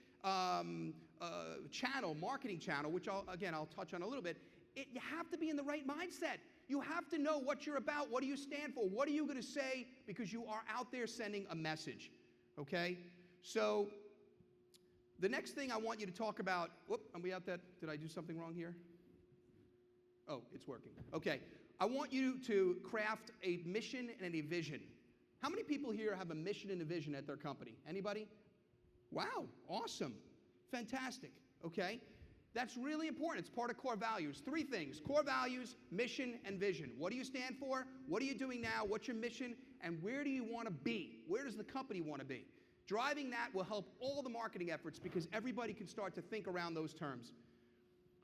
I: channel, marketing channel, which I'll touch on a little bit, you have to be in the right mindset. You have to know what you're about, what do you stand for, what are you going to say, because you are out there sending a message, okay? So the next thing I want you to talk about, are we out that? Did I do something wrong here? Oh, it's working. Okay. I want you to craft a mission and a vision. How many people here have a mission and a vision at their company? Anybody? Wow, awesome. Fantastic. Okay. That's really important. It's part of core values. 3 things: core values, mission, and vision. What do you stand for? What are you doing now? What's your mission? And where do you want to be? Where does the company want to be? Driving that will help all the marketing efforts, because everybody can start to think around those terms.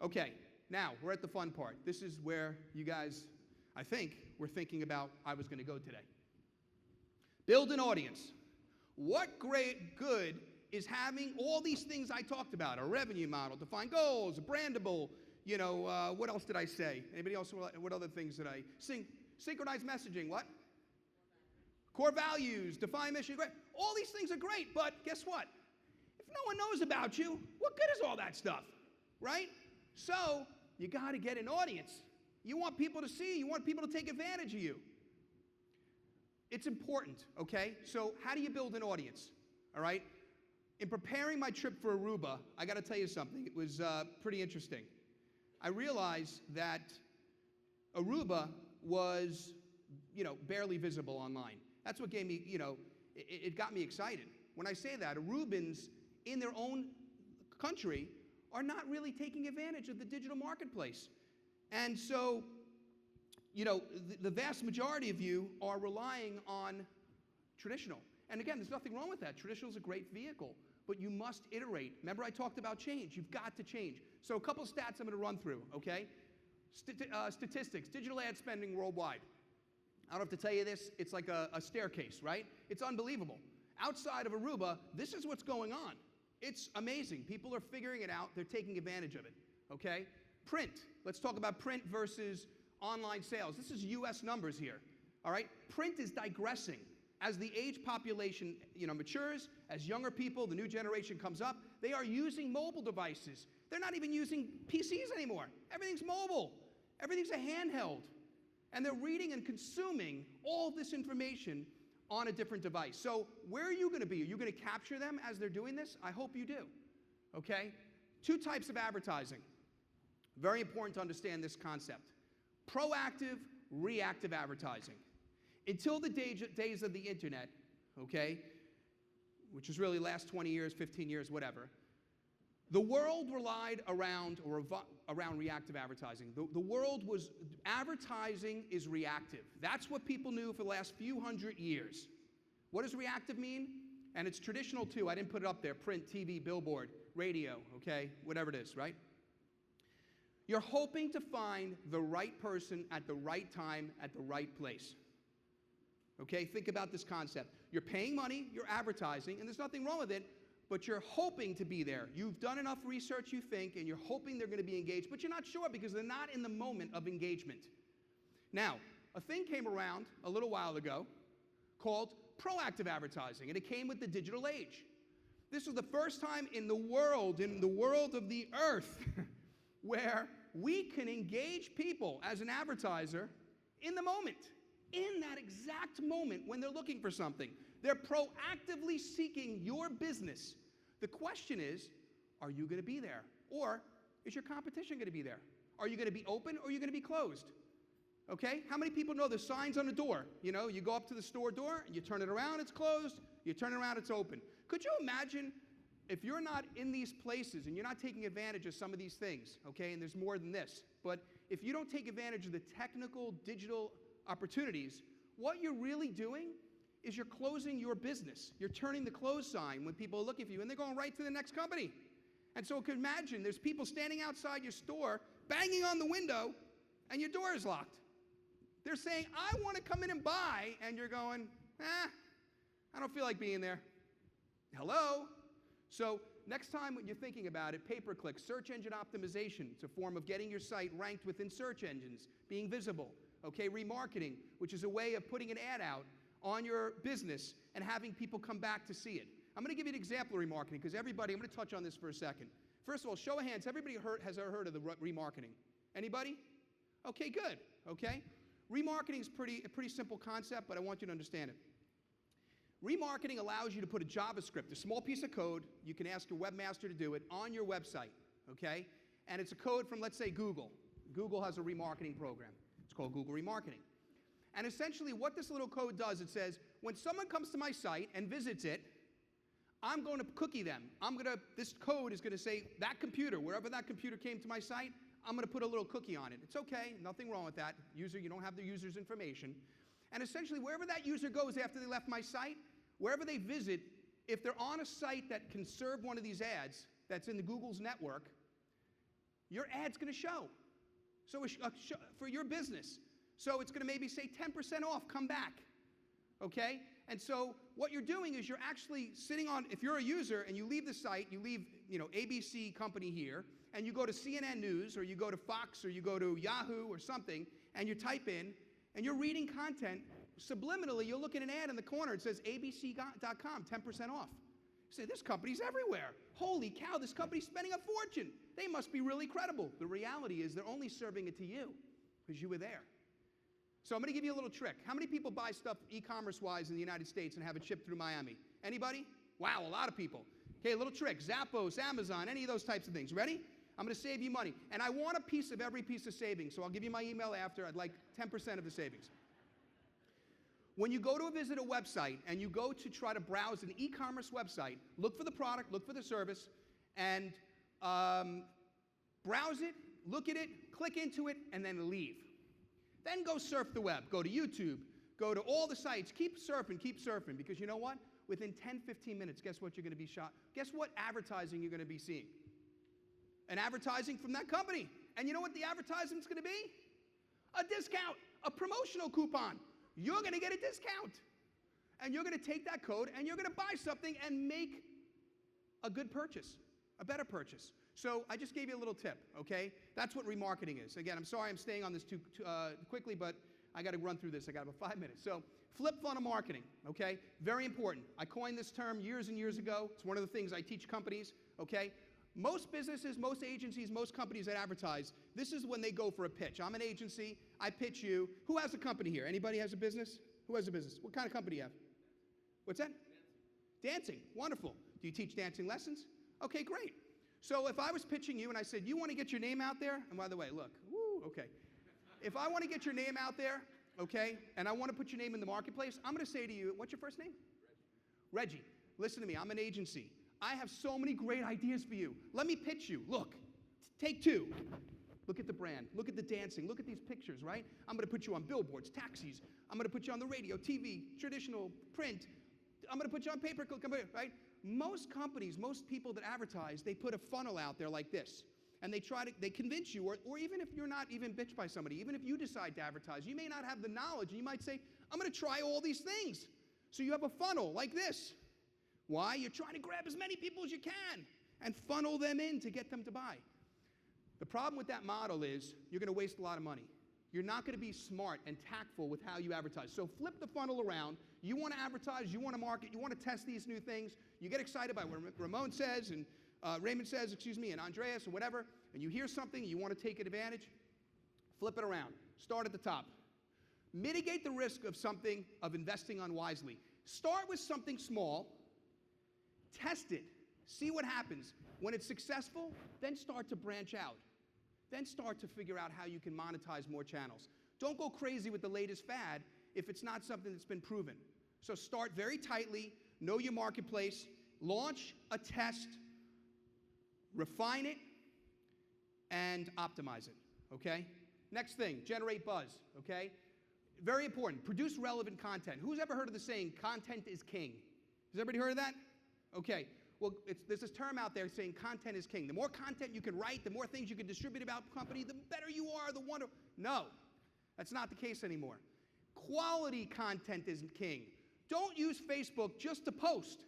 I: Okay, now we're at the fun part. This is where you guys, I think, were thinking about I was going to go today. Build an audience. What great good is having all these things I talked about: a revenue model, define goals, brandable, what else did I say? Anybody else, what other things did I sing? Synchronized messaging, what? Core values, define mission, great. All these things are great, but guess what? If no one knows about you, what good is all that stuff, right? So you got to get an audience. You want people to see, you want people to take advantage of you. It's important, okay? So how do you build an audience, all right? In preparing my trip for Aruba, I got to tell you something. It was pretty interesting. I realized that Aruba was, barely visible online. That's what gave me, it got me excited. When I say that, Arubans in their own country are not really taking advantage of the digital marketplace. And so, the vast majority of you are relying on traditional. And again, there's nothing wrong with that. Traditional is a great vehicle, but you must iterate. Remember, I talked about change. You've got to change. So a couple of stats I'm going to run through, okay? Statistics, digital ad spending worldwide. I don't have to tell you this. It's like a staircase, right? It's unbelievable. Outside of Aruba, this is what's going on. It's amazing. People are figuring it out. They're taking advantage of it, okay? Print. Let's talk about print versus online sales. This is U.S. numbers here, all right? Print is digressing. As the age population, matures, as younger people, the new generation comes up, they are using mobile devices. They're not even using PCs anymore. Everything's mobile. Everything's a handheld. And they're reading and consuming all this information on a different device. So where are you going to be? Are you going to capture them as they're doing this? I hope you do, okay? 2 types of advertising. Very important to understand this concept. Proactive, reactive advertising. Until the days of the internet, okay, which is really last 20 years, 15 years, whatever, The world relied around reactive advertising. The world was, advertising is reactive. That's what people knew for the last few hundred years. What does reactive mean? And it's traditional too. I didn't put it up there. Print, TV, billboard, radio, okay? Whatever it is, right? You're hoping to find the right person at the right time at the right place. Okay, think about this concept. You're paying money, you're advertising, and there's nothing wrong with it, but you're hoping to be there. You've done enough research, you think, and you're hoping they're going to be engaged, but you're not sure because they're not in the moment of engagement. Now, a thing came around a little while ago called proactive advertising, and it came with the digital age. This was the first time in the world of the earth, where we can engage people as an advertiser in the moment, in that exact moment when they're looking for something. They're proactively seeking your business. The question is, are you going to be there? Or is your competition going to be there? Are you going to be open or are you going to be closed? Okay? How many people know there's signs on the door? You know, you go up to the store door, and you turn it around, it's closed. You turn it around, it's open. Could you imagine if you're not in these places and you're not taking advantage of some of these things, okay, and there's more than this, but if you don't take advantage of the technical digital opportunities, what you're really doing is you're closing your business. You're turning the close sign when people are looking for you, and they're going right to the next company. And so imagine there's people standing outside your store, banging on the window, and your door is locked. They're saying, I want to come in and buy, and you're going, I don't feel like being there. Hello? So next time when you're thinking about it, pay-per-click, search engine optimization. It's a form of getting your site ranked within search engines, being visible. Okay, remarketing, which is a way of putting an ad out on your business and having people come back to see it. I'm going to give you an example of remarketing because everybody, I'm going to touch on this for a second. First of all, show of hands, everybody has ever heard of the remarketing? Anybody? Okay, good. Okay? Remarketing is a pretty simple concept, but I want you to understand it. Remarketing allows you to put a JavaScript, a small piece of code, you can ask your webmaster to do it, on your website, okay? And it's a code from, let's say, Google. Google has a remarketing program. It's called Google Remarketing. And essentially what this little code does, it says, when someone comes to my site and visits it, I'm going to cookie them. This code is going to say, that computer, wherever that computer came to my site, I'm going to put a little cookie on it. It's okay, nothing wrong with that. User, you don't have the user's information. And essentially, wherever that user goes after they left my site, wherever they visit, if they're on a site that can serve one of these ads that's in the Google's network, your ad's going to show. So for your business. So it's going to maybe say 10% off, come back. Okay? And so what you're doing is you're actually sitting on, if you're a user and you leave the site, you leave, ABC company here, and you go to CNN News, or you go to Fox, or you go to Yahoo or something, and you type in, and you're reading content, subliminally, you'll look at an ad in the corner, it says abc.com, 10% off. You say, this company's everywhere. Holy cow, this company's spending a fortune. They must be really credible. The reality is they're only serving it to you because you were there. So I'm going to give you a little trick. How many people buy stuff e-commerce-wise in the United States and have it shipped through Miami? Anybody? Wow, a lot of people. Okay, a little trick. Zappos, Amazon, any of those types of things. Ready? I'm going to save you money. And I want a piece of every piece of savings, so I'll give you my email after. I'd like 10% of the savings. When you go to visit a website and you go to try to browse an e-commerce website, look for the product, look for the service, and browse it, look at it, click into it, and then leave. Then go surf the web. Go to YouTube. Go to all the sites. Keep surfing, because you know what? Within 10, 15 minutes, guess what you're going to be shot? Guess what advertising you're going to be seeing? An advertising from that company. And you know what the advertisement's going to be? A discount, a promotional coupon. You're going to get a discount. And you're going to take that code and you're going to buy something and make a good purchase, a better purchase. So I just gave you a little tip, okay? That's what remarketing is. Again, I'm sorry I'm staying on this too quickly, but I got to run through this. I got about 5 minutes. So flip funnel marketing, okay? Very important. I coined this term years and years ago. It's one of the things I teach companies, okay? Most businesses, most agencies, most companies that advertise, this is when they go for a pitch. I'm an agency. I pitch you. Who has a company here? Anybody has a business? Who has a business? What kind of company do you have? What's that? Dancing. Wonderful. Do you teach dancing lessons? Okay, great. So if I was pitching you and I said, you want to get your name out there? And by the way, look, woo, okay. If I want to get your name out there, okay, and I want to put your name in the marketplace, I'm going to say to you, what's your first name? Reggie. Listen to me. I'm an agency. I have so many great ideas for you. Let me pitch you. Look, take two. Look at the brand. Look at the dancing. Look at these pictures, right? I'm going to put you on billboards, taxis. I'm going to put you on the radio, TV, traditional, print. I'm going to put you on pay-per-click, right? Most companies, most people that advertise, they put a funnel out there like this. And they convince you, or even if you're not even bitched by somebody, even if you decide to advertise, you may not have the knowledge, and you might say, I'm going to try all these things. So you have a funnel like this. Why? You're trying to grab as many people as you can and funnel them in to get them to buy. The problem with that model is you're going to waste a lot of money. You're not going to be smart and tactful with how you advertise. So flip the funnel around. You want to advertise, you want to market, you want to test these new things. You get excited by what Ramon says and Raymond says, and Andreas or whatever, and you hear something, you want to take advantage, flip it around. Start at the top. Mitigate the risk of investing unwisely. Start with something small, test it, see what happens. When it's successful, then start to branch out. Then start to figure out how you can monetize more channels. Don't go crazy with the latest fad if it's not something that's been proven. So start very tightly, know your marketplace, launch a test, refine it, and optimize it, okay? Next thing, generate buzz, okay? Very important, produce relevant content. Who's ever heard of the saying, content is king? Has everybody heard of that? Okay, well, there's this term out there saying content is king. The more content you can write, the more things you can distribute about the company, the better you are, the wonder. No, that's not the case anymore. Quality content is king. Don't use Facebook just to post.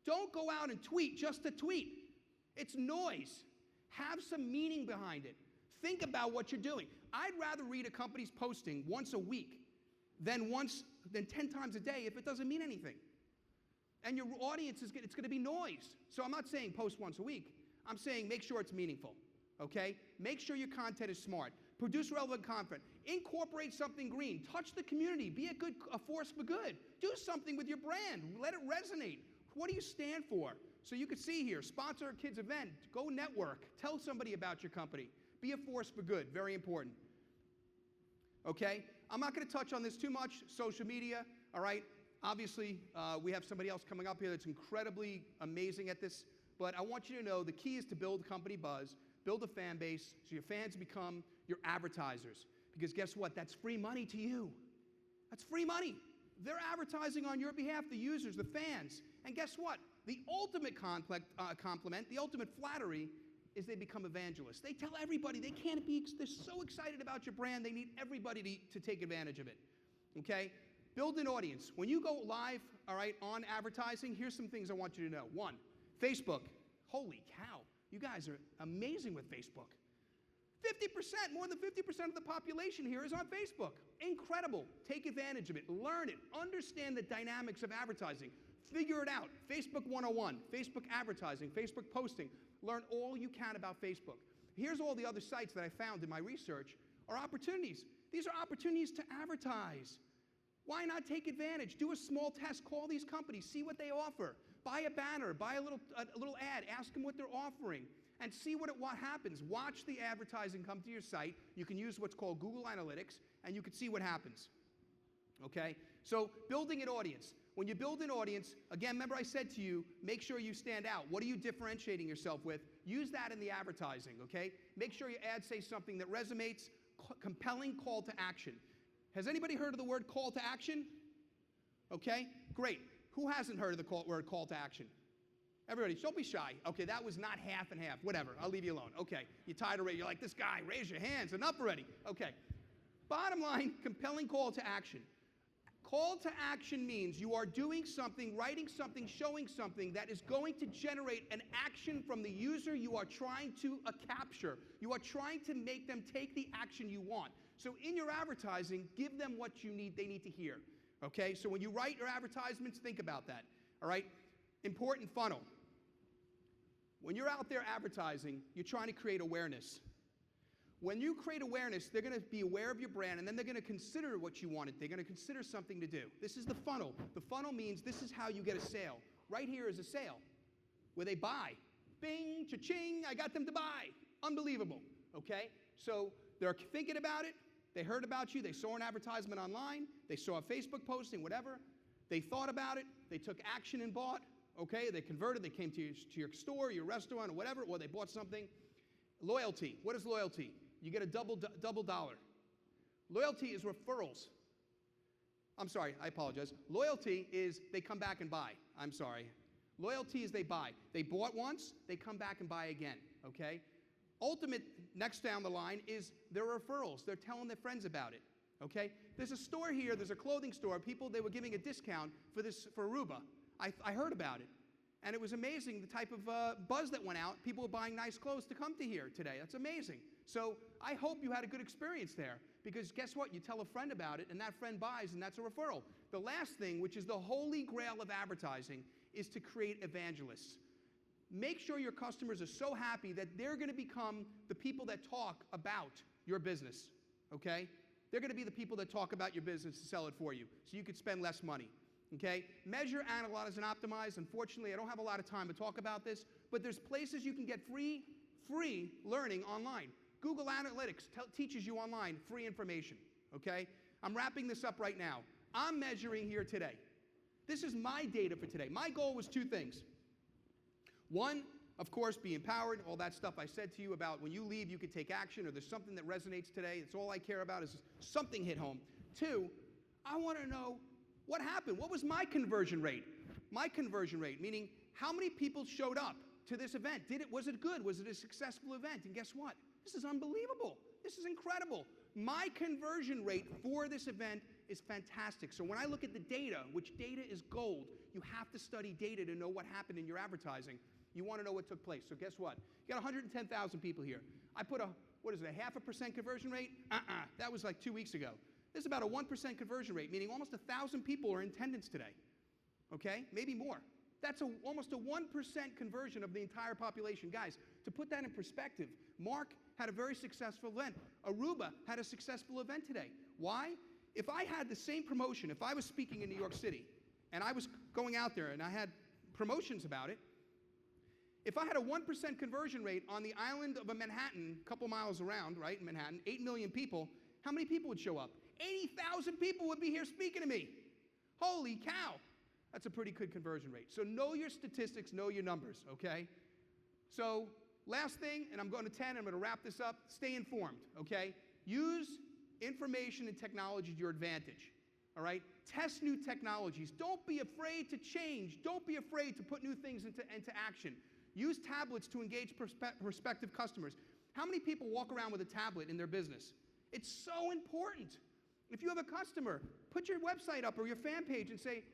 I: Don't go out and tweet just to tweet. It's noise. Have some meaning behind it. Think about what you're doing. I'd rather read a company's posting once a week than 10 times a day if it doesn't mean anything. And your audience it's going to be noise. So I'm not saying post once a week. I'm saying make sure it's meaningful, okay? Make sure your content is smart. Produce relevant content. Incorporate something green. Touch the community. Be a force for good. Do something with your brand. Let it resonate. What do you stand for? So you can see here, sponsor a kid's event. Go network. Tell somebody about your company. Be a force for good. Very important. Okay? I'm not going to touch on this too much. Social media, all right? Obviously, we have somebody else coming up here that's incredibly amazing at this. But I want you to know the key is to build company buzz, build a fan base, so your fans become your advertisers. Because guess what? That's free money to you. That's free money. They're advertising on your behalf, the users, the fans. And guess what? The ultimate compliment, the ultimate flattery is they become evangelists. They tell everybody they're so excited about your brand, they need everybody to take advantage of it. Okay? Build an audience. When you go live, all right, on advertising, here's some things I want you to know. One, Facebook. Holy cow. You guys are amazing with Facebook. 50%, more than 50% of the population here is on Facebook. Incredible. Take advantage of it. Learn it. Understand the dynamics of advertising. Figure it out. Facebook 101, Facebook advertising, Facebook posting. Learn all you can about Facebook. Here's all the other sites that I found in my research are opportunities. These are opportunities to advertise. Why not take advantage? Do a small test. Call these companies. See what they offer. Buy a banner. Buy a little ad. Ask them what they're offering. And see what happens. Watch the advertising come to your site. You can use what's called Google Analytics, and you can see what happens. Okay? So building an audience. When you build an audience, again, remember I said to you, make sure you stand out. What are you differentiating yourself with? Use that in the advertising, okay? Make sure your ad says something that resonates, compelling call to action. Has anybody heard of the word call to action? Okay, great. Who hasn't heard of the word call to action? Everybody, don't be shy. Okay, that was not half and half. Whatever, I'll leave you alone. Okay, you're tired already. You're like, this guy, raise your hands. Enough already. Okay. Bottom line, compelling call to action. Call to action means you are doing something, writing something, showing something that is going to generate an action from the user you are trying to capture. You are trying to make them take the action you want. So in your advertising, give them what they need to hear. Okay, so when you write your advertisements, think about that. All right, important funnel. When you're out there advertising, you're trying to create awareness. When you create awareness, they're going to be aware of your brand, and then they're going to consider what you wanted. They're going to consider something to do. This is the funnel. The funnel means this is how you get a sale. Right here is a sale where they buy. Bing, cha-ching, I got them to buy. Unbelievable, okay? So they're thinking about it. They heard about you. They saw an advertisement online. They saw a Facebook posting, whatever. They thought about it. They took action and bought, okay? They converted, they came to your store, your restaurant, or whatever, or they bought something. Loyalty. What is loyalty? You get a double dollar. Loyalty is referrals. I'm sorry, I apologize. Loyalty is they come back and buy. I'm sorry. Loyalty is they buy. They bought once, they come back and buy again, okay? Ultimate, next down the line, is their referrals. They're telling their friends about it, okay? There's a store here, there's a clothing store. People, they were giving a discount for Aruba. I heard about it. And it was amazing the type of buzz that went out. People were buying nice clothes to come to here today. That's amazing. So I hope you had a good experience there, because guess what? You tell a friend about it, and that friend buys, and that's a referral. The last thing, which is the holy grail of advertising, is to create evangelists. Make sure your customers are so happy that they're going to become the people that talk about your business, okay? They're going to be the people that talk about your business and sell it for you, so you could spend less money. Okay? Measure, analyze, and optimize. Unfortunately, I don't have a lot of time to talk about this, but there's places you can get free learning online. Google Analytics teaches you online free information. Okay? I'm wrapping this up right now. I'm measuring here today. This is my data for today. My goal was two things. One, of course, be empowered, all that stuff I said to you about when you leave, you could take action, or there's something that resonates today. It's all I care about is something hit home. Two, I want to know what happened? What was my conversion rate? My conversion rate, meaning how many people showed up to this event? Was it good? Was it a successful event? And guess what? This is unbelievable. This is incredible. My conversion rate for this event is fantastic. So when I look at the data, which data is gold, you have to study data to know what happened in your advertising. You want to know what took place. So guess what? You got 110,000 people here. I put a 0.5% conversion rate? That was like 2 weeks ago. This is about a 1% conversion rate, meaning almost 1,000 people are in attendance today, okay? Maybe more. That's almost a 1% conversion of the entire population. Guys, to put that in perspective, Mark had a very successful event. Aruba had a successful event today. Why? If I had the same promotion, if I was speaking in New York City, and I was going out there and I had promotions about it, if I had a 1% conversion rate on the island of Manhattan, a couple miles around, right, in Manhattan, 8 million people, how many people would show up? 80,000 people would be here speaking to me. Holy cow. That's a pretty good conversion rate. So know your statistics, know your numbers, okay? So last thing, and I'm going to 10, I'm going to wrap this up, stay informed, okay? Use information and technology to your advantage, all right? Test new technologies. Don't be afraid to change. Don't be afraid to put new things into action. Use tablets to engage prospective customers. How many people walk around with a tablet in their business? It's so important. If you have a customer, put your website up or your fan page and say,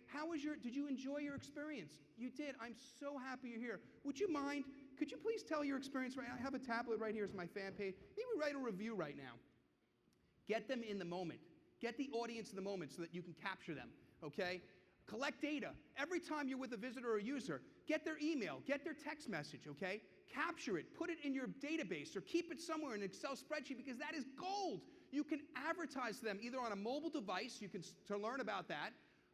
I: did you enjoy your experience? You did. I'm so happy you're here. Would you mind, could you please tell your experience? I have a tablet right here as my fan page. Maybe write a review right now. Get them in the moment. Get the audience in the moment so that you can capture them, okay? Collect data. Every time you're with a visitor or user, get their email, get their text message, okay? Capture it, put it in your database, or keep it somewhere in an Excel spreadsheet, because that is gold. You can advertise to them either on a mobile device, to learn about that,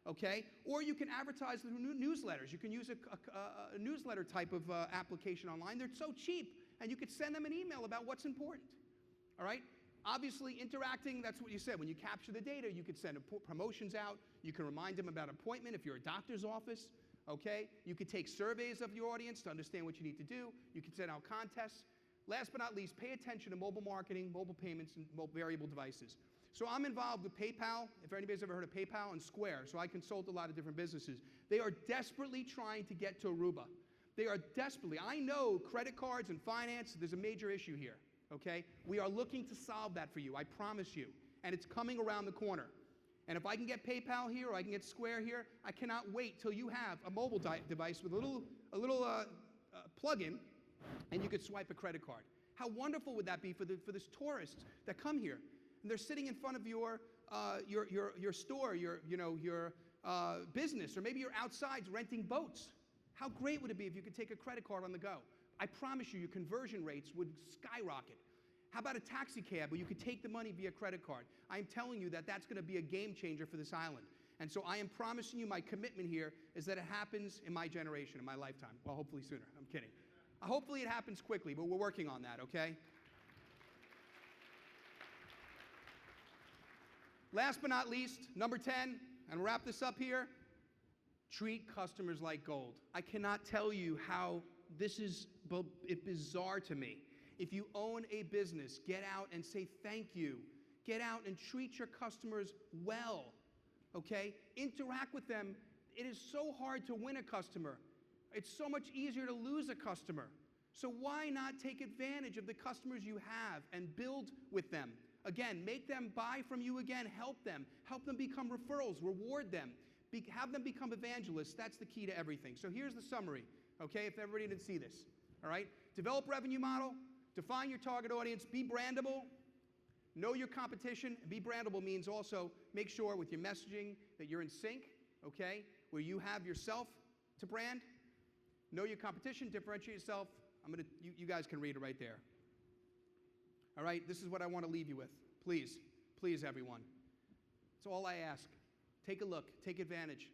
I: okay? Or you can advertise through newsletters. You can use a newsletter type of application online. They're so cheap, and you could send them an email about what's important, all right? Obviously, interacting, that's what you said. When you capture the data, you could send promotions out. You can remind them about an appointment if you're a doctor's office, okay? You could take surveys of your audience to understand what you need to do. You can send out contests. Last but not least, pay attention to mobile marketing, mobile payments, and variable devices. So I'm involved with PayPal, if anybody's ever heard of PayPal, and Square, so I consult a lot of different businesses. They are desperately trying to get to Aruba. They are desperately. I know credit cards and finance, there's a major issue here, okay? We are looking to solve that for you, I promise you, and it's coming around the corner. And if I can get PayPal here or I can get Square here, I cannot wait till you have a mobile device with a little plug-in, and you could swipe a credit card. How wonderful would that be for this tourists that come here, and they're sitting in front of your store, your business, or maybe you're outside renting boats. How great would it be if you could take a credit card on the go? I promise you, your conversion rates would skyrocket. How about a taxi cab where you could take the money via credit card? I'm telling you that that's going to be a game changer for this island. And so I am promising you, my commitment here is that it happens in my generation, in my lifetime. Well, hopefully sooner. I'm kidding. Hopefully it happens quickly, but we're working on that, okay? Last but not least, number 10, and wrap this up here. Treat customers like gold. I cannot tell you how this is bizarre to me. If you own a business, get out and say thank you. Get out and treat your customers well, okay? Interact with them. It is so hard to win a customer. It's so much easier to lose a customer. So why not take advantage of the customers you have and build with them? Again, make them buy from you again, help them become referrals, reward them, have them become evangelists. That's the key to everything. So here's the summary, okay, if everybody didn't see this, all right? Develop revenue model, define your target audience, be brandable, know your competition. Be brandable means also make sure with your messaging that you're in sync, okay, where you have yourself to brand. Know your competition, differentiate yourself. You guys can read it right there. All right, this is what I want to leave you with. Please, please, everyone. That's all I ask. Take a look, take advantage.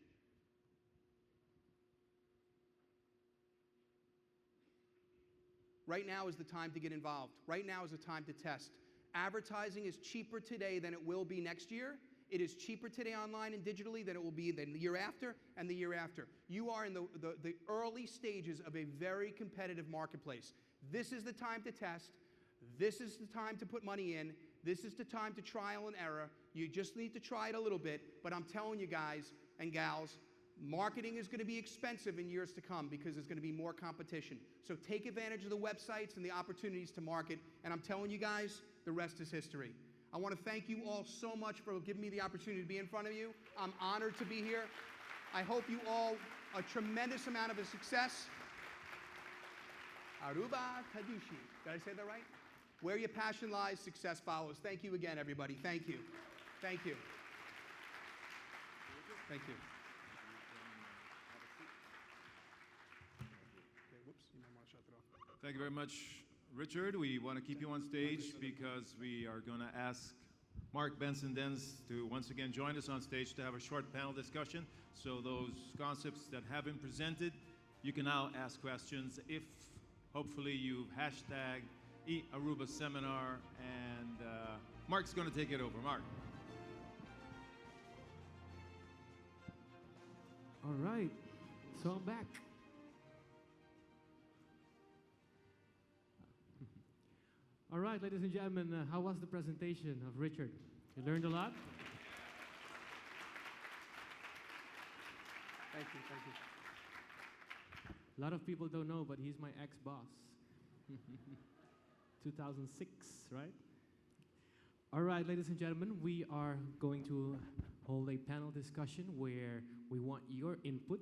I: Right now is the time to get involved. Right now is the time to test. Advertising is cheaper today than it will be next year. It is cheaper today online and digitally than it will be the year after and the year after. You are in the early stages of a very competitive marketplace. This is the time to test. This is the time to put money in. This is the time to trial and error. You just need to try it a little bit, but I'm telling you guys and gals, marketing is going to be expensive in years to come because there's going to be more competition. So take advantage of the websites and the opportunities to market, and I'm telling you guys, the rest is history. I want to thank you all so much for giving me the opportunity to be in front of you. I'm honored to be here. I hope you all a tremendous amount of success. Aruba Tadushi. Did I say that right? Where your passion lies, success follows. Thank you again, everybody. Thank you. Thank you. Thank you. Okay, whoops, you might want to shut it off.
C: Thank you very much, Richard. We want to keep you on stage because we are going to ask Mark Benson-Dens to once again join us on stage to have a short panel discussion. So those concepts that have been presented, you can now ask questions if hopefully you've hashtagged Aruba Seminar, and Mark's going to take it over. Mark.
E: All right, so I'm back. All right, ladies and gentlemen, how was the presentation of Richard? You learned a lot?
I: Thank you, thank you.
E: A lot of people don't know, but he's my ex-boss. 2006, right? All right, ladies and gentlemen, we are going to hold a panel discussion where we want your input.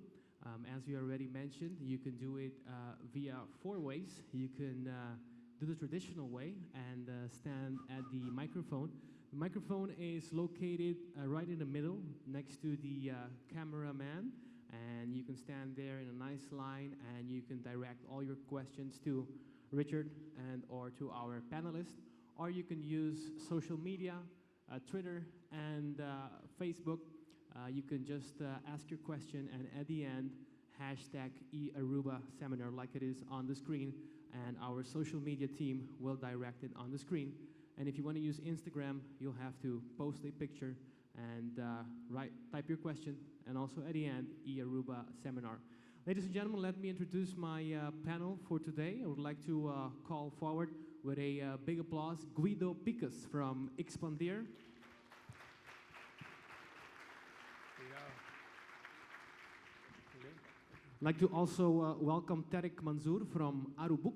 E: As we already mentioned, you can do it via 4 ways. You can do the traditional way and stand at the microphone. The microphone is located right in the middle next to the cameraman, and you can stand there in a nice line and you can direct all your questions to Richard and or to our panelists, or you can use social media, Twitter and Facebook. You can just ask your question and at the end, hashtag eAruba Seminar like it is on the screen, and our social media team will direct it on the screen. And if you want to use Instagram, you'll have to post a picture and type your question, and also at the end, eAruba Seminar. Ladies and gentlemen, let me introduce my panel for today. I would like to call forward with a big applause Guido Picus from Expandir. I'd like to also welcome Tarek Manzour from Aruba.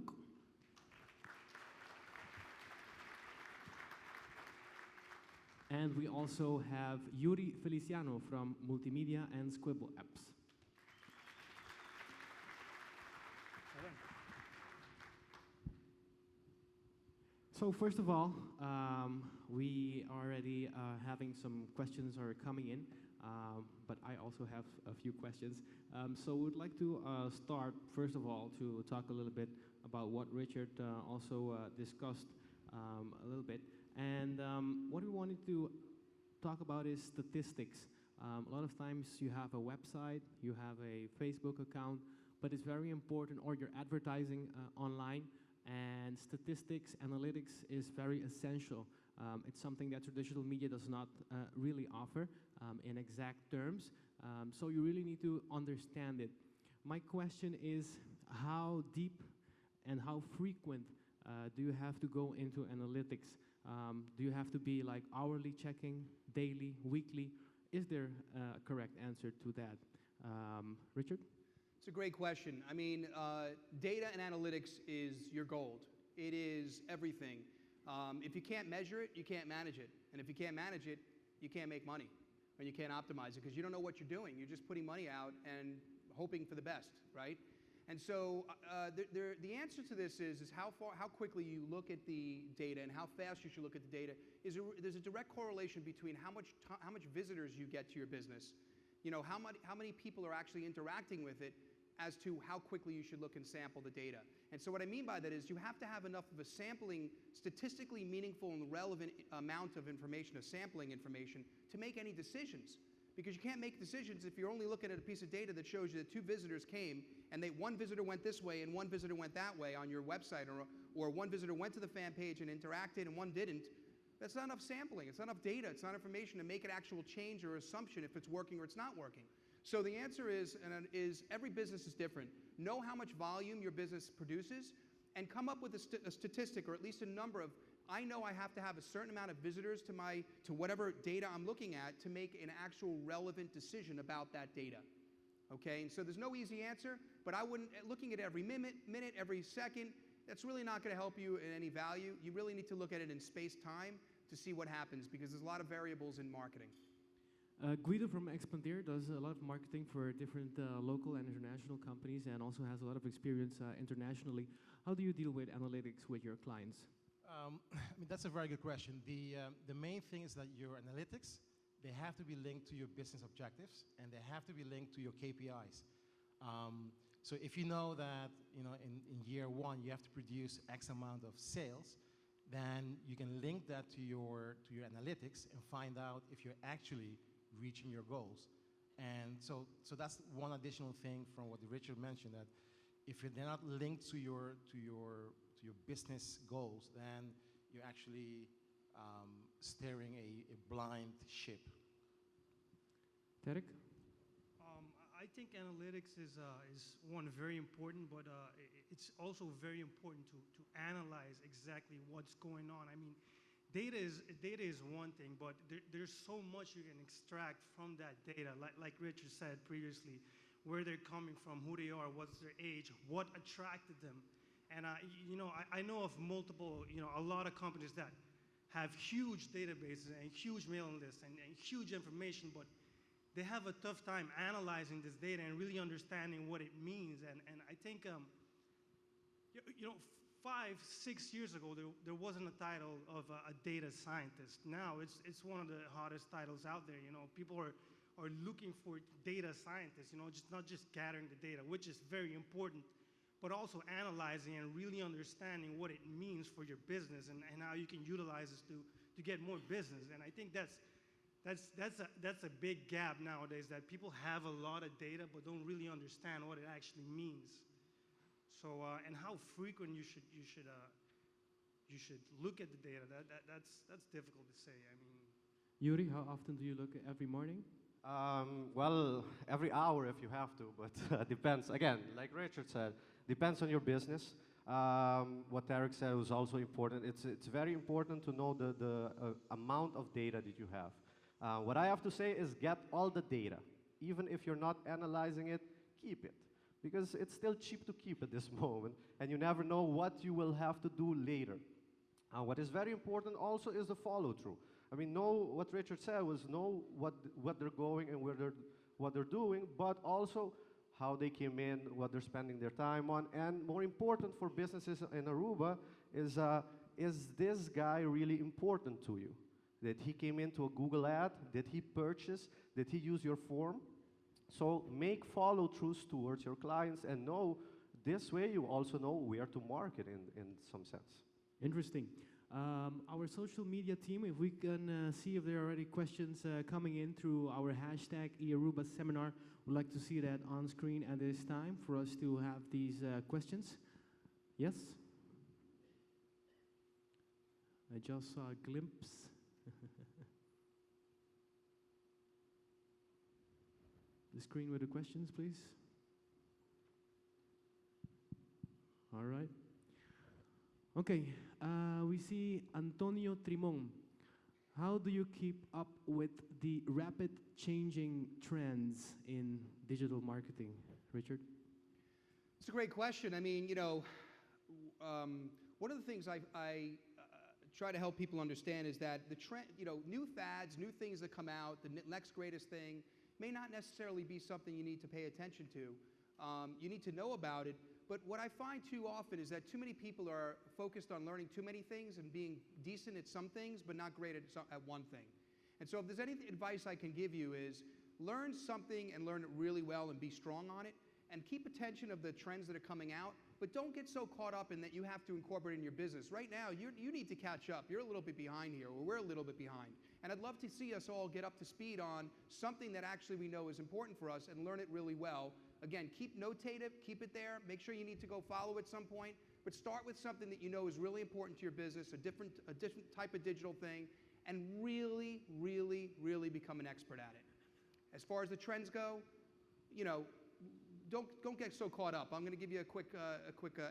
E: And we also have Yuri Feliciano from Multimedia and Squibble Apps. So first of all, we already having some questions are coming in, but I also have a few questions. So we'd like to start, first of all, to talk a little bit about what Richard also discussed a little bit. And what we wanted to talk about is statistics. A lot of times you have a website, you have a Facebook account, but it's very important, or you're advertising online, and statistics, analytics is very essential. It's something that traditional media does not really offer in exact terms. So you really need to understand it. My question is, how deep and how frequent do you have to go into analytics? Do you have to be like hourly checking, daily, weekly? Is there a correct answer to that? Richard?
I: It's a great question. I mean, data and analytics is your gold. It is everything. If you can't measure it, you can't manage it. And if you can't manage it, you can't make money. And you can't optimize it because you don't know what you're doing. You're just putting money out and hoping for the best, right? And so the answer to this is how quickly you look at the data and how fast you should look at the data. There's a direct correlation between how much visitors you get to your business, you know, how many people are actually interacting with it, as to how quickly you should look and sample the data. And so what I mean by that is you have to have enough of a sampling, statistically meaningful and relevant amount of information, of sampling information, to make any decisions. Because you can't make decisions if you're only looking at a piece of data that shows you that 2 visitors came and one visitor went this way and one visitor went that way on your website, or one visitor went to the fan page and interacted and one didn't. That's not enough sampling. It's not enough data. It's not information to make an actual change or assumption if it's working or it's not working. So the answer is every business is different. Know how much volume your business produces and come up with a statistic, or at least a number of, I know I have to have a certain amount of visitors to whatever data I'm looking at to make an actual relevant decision about that data. Okay, and so there's no easy answer, but I wouldn't, looking at every minute, every second, that's really not going to help you in any value. You really need to look at it in space-time to see what happens, because there's a lot of variables in marketing.
E: Guido from Expandir does a lot of marketing for different local and international companies, and also has a lot of experience internationally. How do you deal with analytics with your clients?
J: I mean, that's a very good question. The main thing is that your analytics, they have to be linked to your business objectives, and they have to be linked to your KPIs. So if you know that, you know, in year 1 you have to produce X amount of sales, then you can link that to your analytics and find out if you're actually reaching your goals. And so that's one additional thing from what Richard mentioned, that if they're not linked to your business goals, then you're actually steering a blind ship.
E: Derek?
K: I think analytics is one, very important, but it's also very important to analyze exactly what's going on. I mean, data is one thing, but there's so much you can extract from that data. Like Richard said previously, where they're coming from, who they are, what's their age, what attracted them. And you know, I know of multiple, you know, a lot of companies that have huge databases and huge mailing lists and huge information, but they have a tough time analyzing this data and really understanding what it means. And I think, you know, 5, 6 years ago, there wasn't a title of a data scientist. Now it's one of the hottest titles out there. You know, people are looking for data scientists, you know, not just gathering the data, which is very important, but also analyzing and really understanding what it means for your business and how you can utilize this to get more business. And I think that's a big gap nowadays, that people have a lot of data but don't really understand what it actually means. So and how frequent you should look at the data. That's difficult to say. I mean,
E: Yuri, how often do you look every morning?
A: Well, every hour if you have to, but depends. Again, like Richard said, depends on your business. What Derek said was also important. It's very important to know the amount of data that you have. What I have to say is get all the data. Even if you're not analyzing it, keep it. Because it's still cheap to keep at this moment, and you never know what you will have to do later. What is very important also is the follow-through. I mean, know what Richard said was know what they're going and what they're doing, but also how they came in, what they're spending their time on, and more important for businesses in Aruba is this guy really important to you? Did he came into a Google ad? Did he purchase? Did he use your form? So make follow-throughs towards your clients, and know this way you also know where to market in some sense.
E: Interesting. Our social media team, if we can see if there are already questions coming in through our hashtag eAruba seminar, we'd like to see that on screen at this time for us to have these questions. Yes? I just saw a glimpse. screen with the questions, please. All right. Okay, we see Antonio Trimon. How do you keep up with the rapid changing trends in digital marketing, Richard?
I: It's a great question. I mean, one of the things I try to help people understand is that the trend, new fads, new things that come out, the next greatest thing, may not necessarily be something you need to pay attention to. You need to know about it. But what I find too often is that too many people are focused on learning too many things and being decent at some things, but not great at one thing. And so if there's any advice I can give you is learn something and learn it really well and be strong on it, and keep attention of the trends that are coming out, but don't get so caught up in that you have to incorporate it in your business. Right now, you need to catch up. You're a little bit behind here, or we're a little bit behind. And I'd love to see us all get up to speed on something that actually we know is important for us and learn it really well. Again, notate it, keep it there. Make sure you need to go follow at some point, but start with something that you know is really important to your business, a different type of digital thing, and really, really, really become an expert at it. As far as the trends go, don't get so caught up. I'm going to give you a quick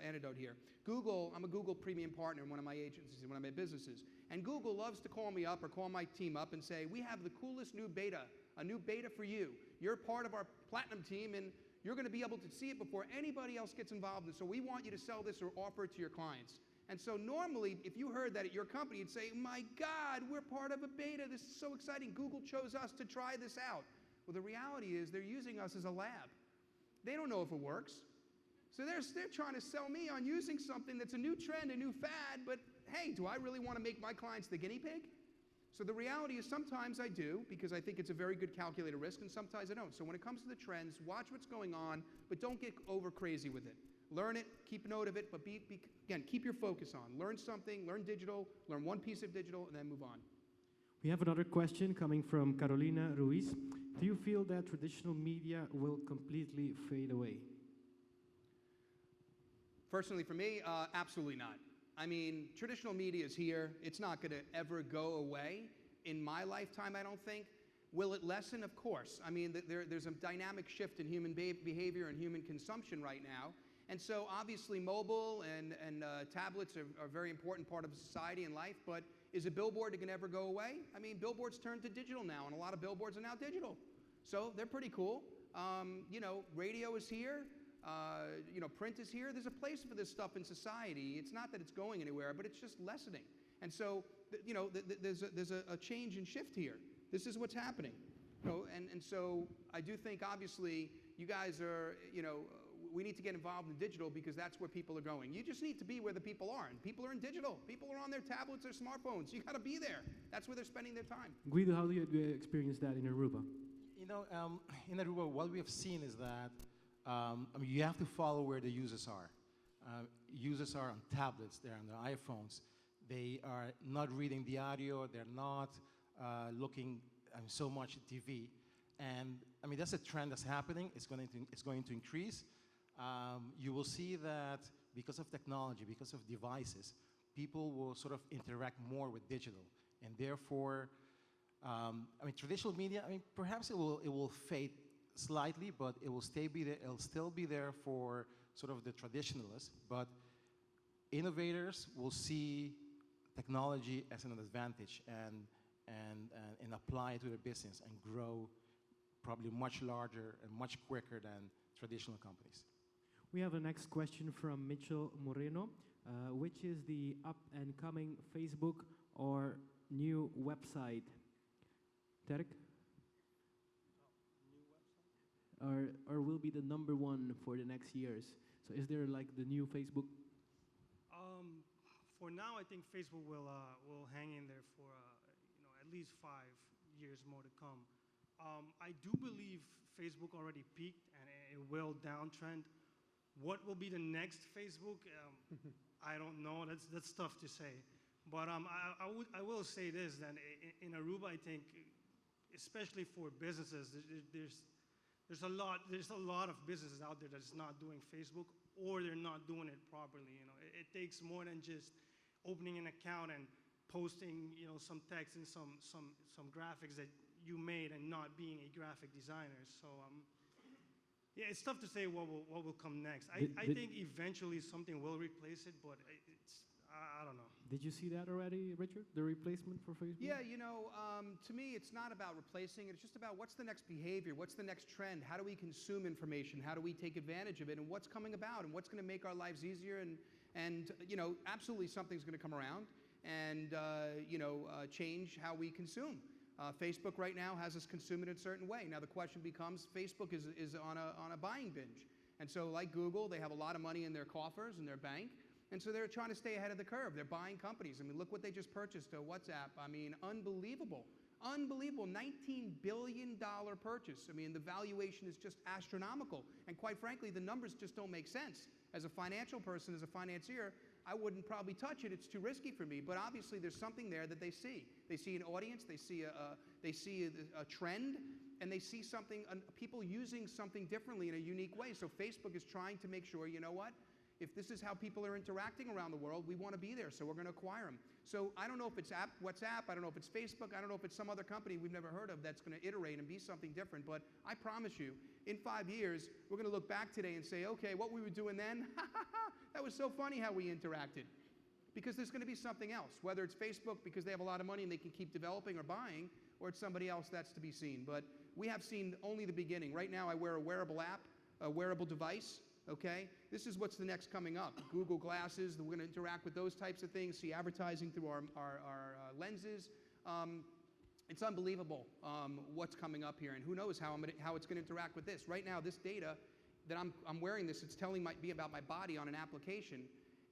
I: anecdote here. Google, I'm a Google premium partner in one of my agencies, in one of my businesses. And Google loves to call me up or call my team up and say, we have the coolest new beta, a new beta for you. You're part of our platinum team and you're going to be able to see it before anybody else gets involved. And so we want you to sell this or offer it to your clients. And so normally, if you heard that at your company, you'd say, my God, we're part of a beta. This is so exciting. Google chose us to try this out. Well, the reality is they're using us as a lab. They don't know if it works. So they're trying to sell me on using something that's a new trend, a new fad, but hey, do I really want to make my clients the guinea pig? So the reality is sometimes I do, because I think it's a very good calculated risk, and sometimes I don't. So when it comes to the trends, watch what's going on, but don't get over crazy with it. Learn it, keep note of it, but again, keep your focus on. Learn something, learn digital, learn one piece of digital, and then move on.
E: We have another question coming from Carolina Ruiz. Do you feel that traditional media will completely fade away?
I: Personally, for me, absolutely not. I mean, traditional media is here. It's not going to ever go away in my lifetime, I don't think. Will it lessen? Of course. I mean, there's a dynamic shift in human behavior and human consumption right now. And so obviously mobile and tablets are a very important part of society and life, but is a billboard going to ever go away? I mean, billboards turned to digital now, and a lot of billboards are now digital. So they're pretty cool. Radio is here. Print is here. There's a place for this stuff in society. It's not that it's going anywhere, but it's just lessening. And so, there's a change and shift here. This is what's happening. And so I do think, obviously, you guys are, we need to get involved in digital because that's where people are going. You just need to be where the people are. And people are in digital. People are on their tablets, their smartphones. You got to be there. That's where they're spending their time.
E: Guido, how do you experience that in Aruba?
J: In Aruba, what we have seen is that you have to follow where the users are. Users are on tablets, they're on their iPhones. They are not reading the audio, they're not looking so much at TV. And that's a trend that's happening. It's going to increase. You will see that because of technology, because of devices, people will sort of interact more with digital. And therefore, traditional media, perhaps it will fade slightly, but it will be there. It'll still be there for sort of the traditionalists, but innovators will see technology as an advantage and apply it to their business and grow probably much larger and much quicker than traditional companies.
E: We have a next question from Mitchell Moreno. Which is the up-and-coming Facebook or new website? Derek? Or will be the number one for the next years? So is there like the new Facebook?
K: For now, I think Facebook will hang in there for at least 5 years more to come. I do believe Facebook already peaked and it will downtrend. What will be the next Facebook? I don't know. That's tough to say. But I will say this: that in Aruba, I think, especially for businesses, there's a lot of businesses out there that's not doing Facebook, or they're not doing it properly. It takes more than just opening an account and posting some text and some graphics that you made and not being a graphic designer. So Yeah, it's tough to say what will come next. I think eventually something will replace it, but I don't know.
E: Did you see that already, Richard? The replacement for Facebook?
I: Yeah, to me, it's not about replacing it. It's just about what's the next behavior, what's the next trend, how do we consume information, how do we take advantage of it, and what's coming about, and what's going to make our lives easier, and absolutely something's going to come around and change how we consume. Facebook right now has us consume it in a certain way. Now the question becomes, Facebook is on a buying binge, and so like Google, they have a lot of money in their coffers and their bank. And so they're trying to stay ahead of the curve. They're buying companies. I mean, look what they just purchased, WhatsApp. I mean, unbelievable. Unbelievable. $19 billion purchase. I mean, the valuation is just astronomical. And quite frankly, the numbers just don't make sense. As a financial person, as a financier, I wouldn't probably touch it. It's too risky for me. But obviously, there's something there that they see. They see an audience. They see a trend. And they see something, people using something differently in a unique way. So Facebook is trying to make sure, you know what? If this is how people are interacting around the world, we want to be there, so we're going to acquire them. So I don't know if it's WhatsApp, I don't know if it's Facebook, I don't know if it's some other company we've never heard of that's going to iterate and be something different, but I promise you, in 5 years, we're going to look back today and say, okay, what we were doing then, that was so funny how we interacted. Because there's going to be something else, whether it's Facebook because they have a lot of money and they can keep developing or buying, or it's somebody else that's to be seen. But we have seen only the beginning. Right now, I wear a wearable app, a wearable device. Okay? This is what's the next coming up. Google Glasses, we're going to interact with those types of things, see advertising through our lenses. It's unbelievable what's coming up here, and who knows how it's going to interact with this. Right now, this data that I'm wearing this, it's telling me about my body on an application,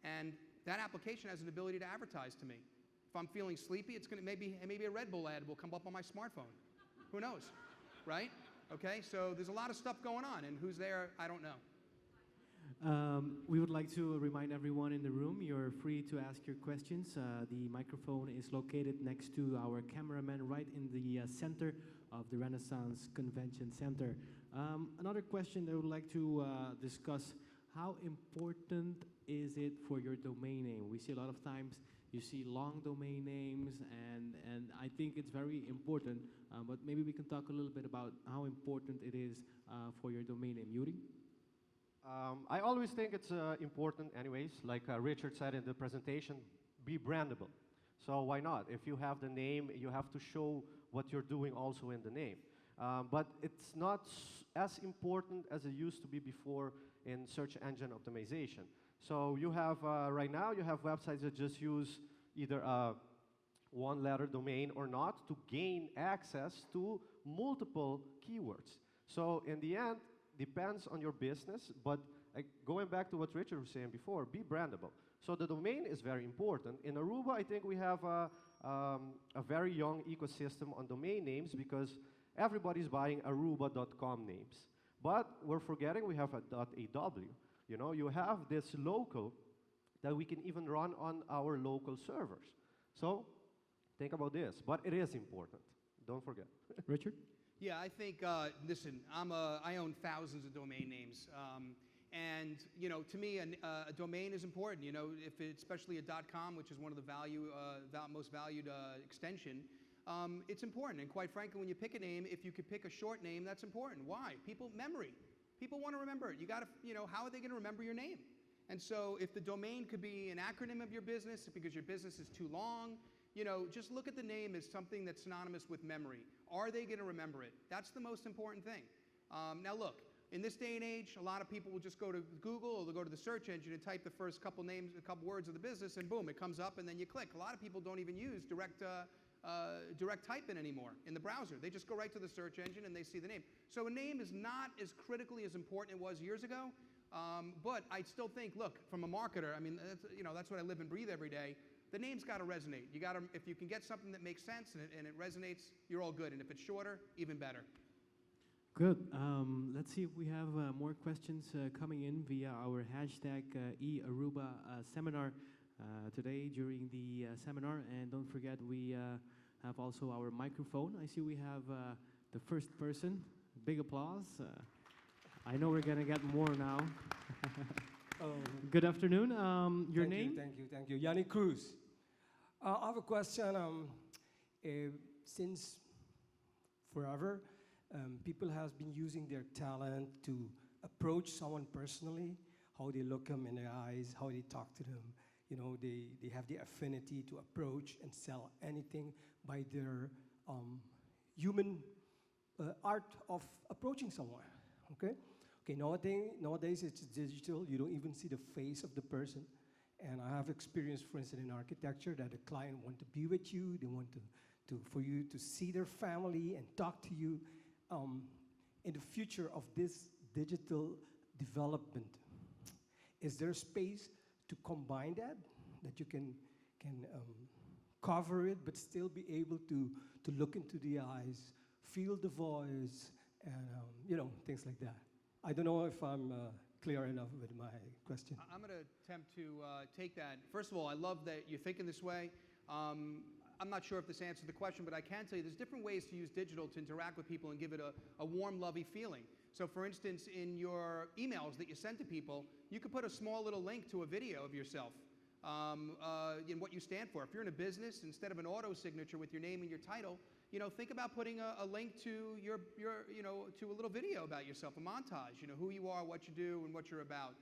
I: and that application has an ability to advertise to me. If I'm feeling sleepy, it's going to maybe a Red Bull ad will come up on my smartphone. Who knows, right? Okay, so there's a lot of stuff going on, and who's there, I don't know.
E: We would like to remind everyone in the room, you're free to ask your questions. The microphone is located next to our cameraman right in the center of the Renaissance Convention Center. Another question that I would like to discuss, how important is it for your domain name? We see a lot of times you see long domain names, and I think it's very important, but maybe we can talk a little bit about how important it is for your domain name. Yuri?
L: I always think it's important anyways, like Richard said in the presentation, be brandable. So why not? If you have the name, you have to show what you're doing also in the name. But it's not as important as it used to be before in search engine optimization. So you have, right now, you have websites that just use either a one-letter domain or not to gain access to multiple keywords. So in the end, depends on your business, but going back to what Richard was saying before, be brandable. So the domain is very important. In Aruba, I think we have a very young ecosystem on domain names because everybody's buying Aruba.com names. But we're forgetting we have a .aw. You know, you have this local that we can even run on our local servers. So think about this, but it is important. Don't forget.
E: Richard?
I: Yeah, I think, listen, I own thousands of domain names. And, to me, a domain is important. If it's especially a .com, which is one of the most valued extension, it's important. And quite frankly, when you pick a name, if you could pick a short name, that's important. Why? Memory. People want to remember it. You got to, how are they going to remember your name? And so if the domain could be an acronym of your business because your business is too long, just look at the name as something that's synonymous with memory. Are they going to remember it? That's the most important thing. Now look, in this day and age, a lot of people will just go to Google or they'll go to the search engine and type the first couple names, a couple words of the business, and boom, it comes up, and then you click. A lot of people don't even use direct typing anymore in the browser. They just go right to the search engine and they see the name. So a name is not as critically as important it was years ago, but I still think, look, from a marketer, I mean, that's what I live and breathe every day. The name's got to resonate. If you can get something that makes sense and it resonates, you're all good. And if it's shorter, even better.
E: Good. Let's see if we have more questions coming in via our hashtag eAruba seminar today during the seminar. And don't forget, we have also our microphone. I see we have the first person. Big applause. I know we're going to get more now. Good afternoon. Your name?
M: Thank you. Yanni Cruz. I have a question. Since forever, people have been using their talent to approach someone personally, how they look them in the eyes, how they talk to them. You know, they have the affinity to approach and sell anything by their human art of approaching someone, okay? Okay, nowadays it's digital. You don't even see the face of the person. And I have experience, for instance, in architecture that a client want to be with you. They want for you to see their family and talk to you. In the future of this digital development, is there space to combine that you can cover it, but still be able to look into the eyes, feel the voice, and you know, things like that? I don't know if I'm clear enough with my question.
I: I'm going to attempt to take that. First of all, I love that you're thinking this way. I'm not sure if this answers the question, but I can tell you there's different ways to use digital to interact with people and give it a warm, lovey feeling. So for instance, in your emails that you send to people, you could put a small little link to a video of yourself in what you stand for. If you're in a business, instead of an auto signature with your name and your title, you know, think about putting a link to your you know, to a little video about yourself, a montage, you know, who you are, what you do, and what you're about.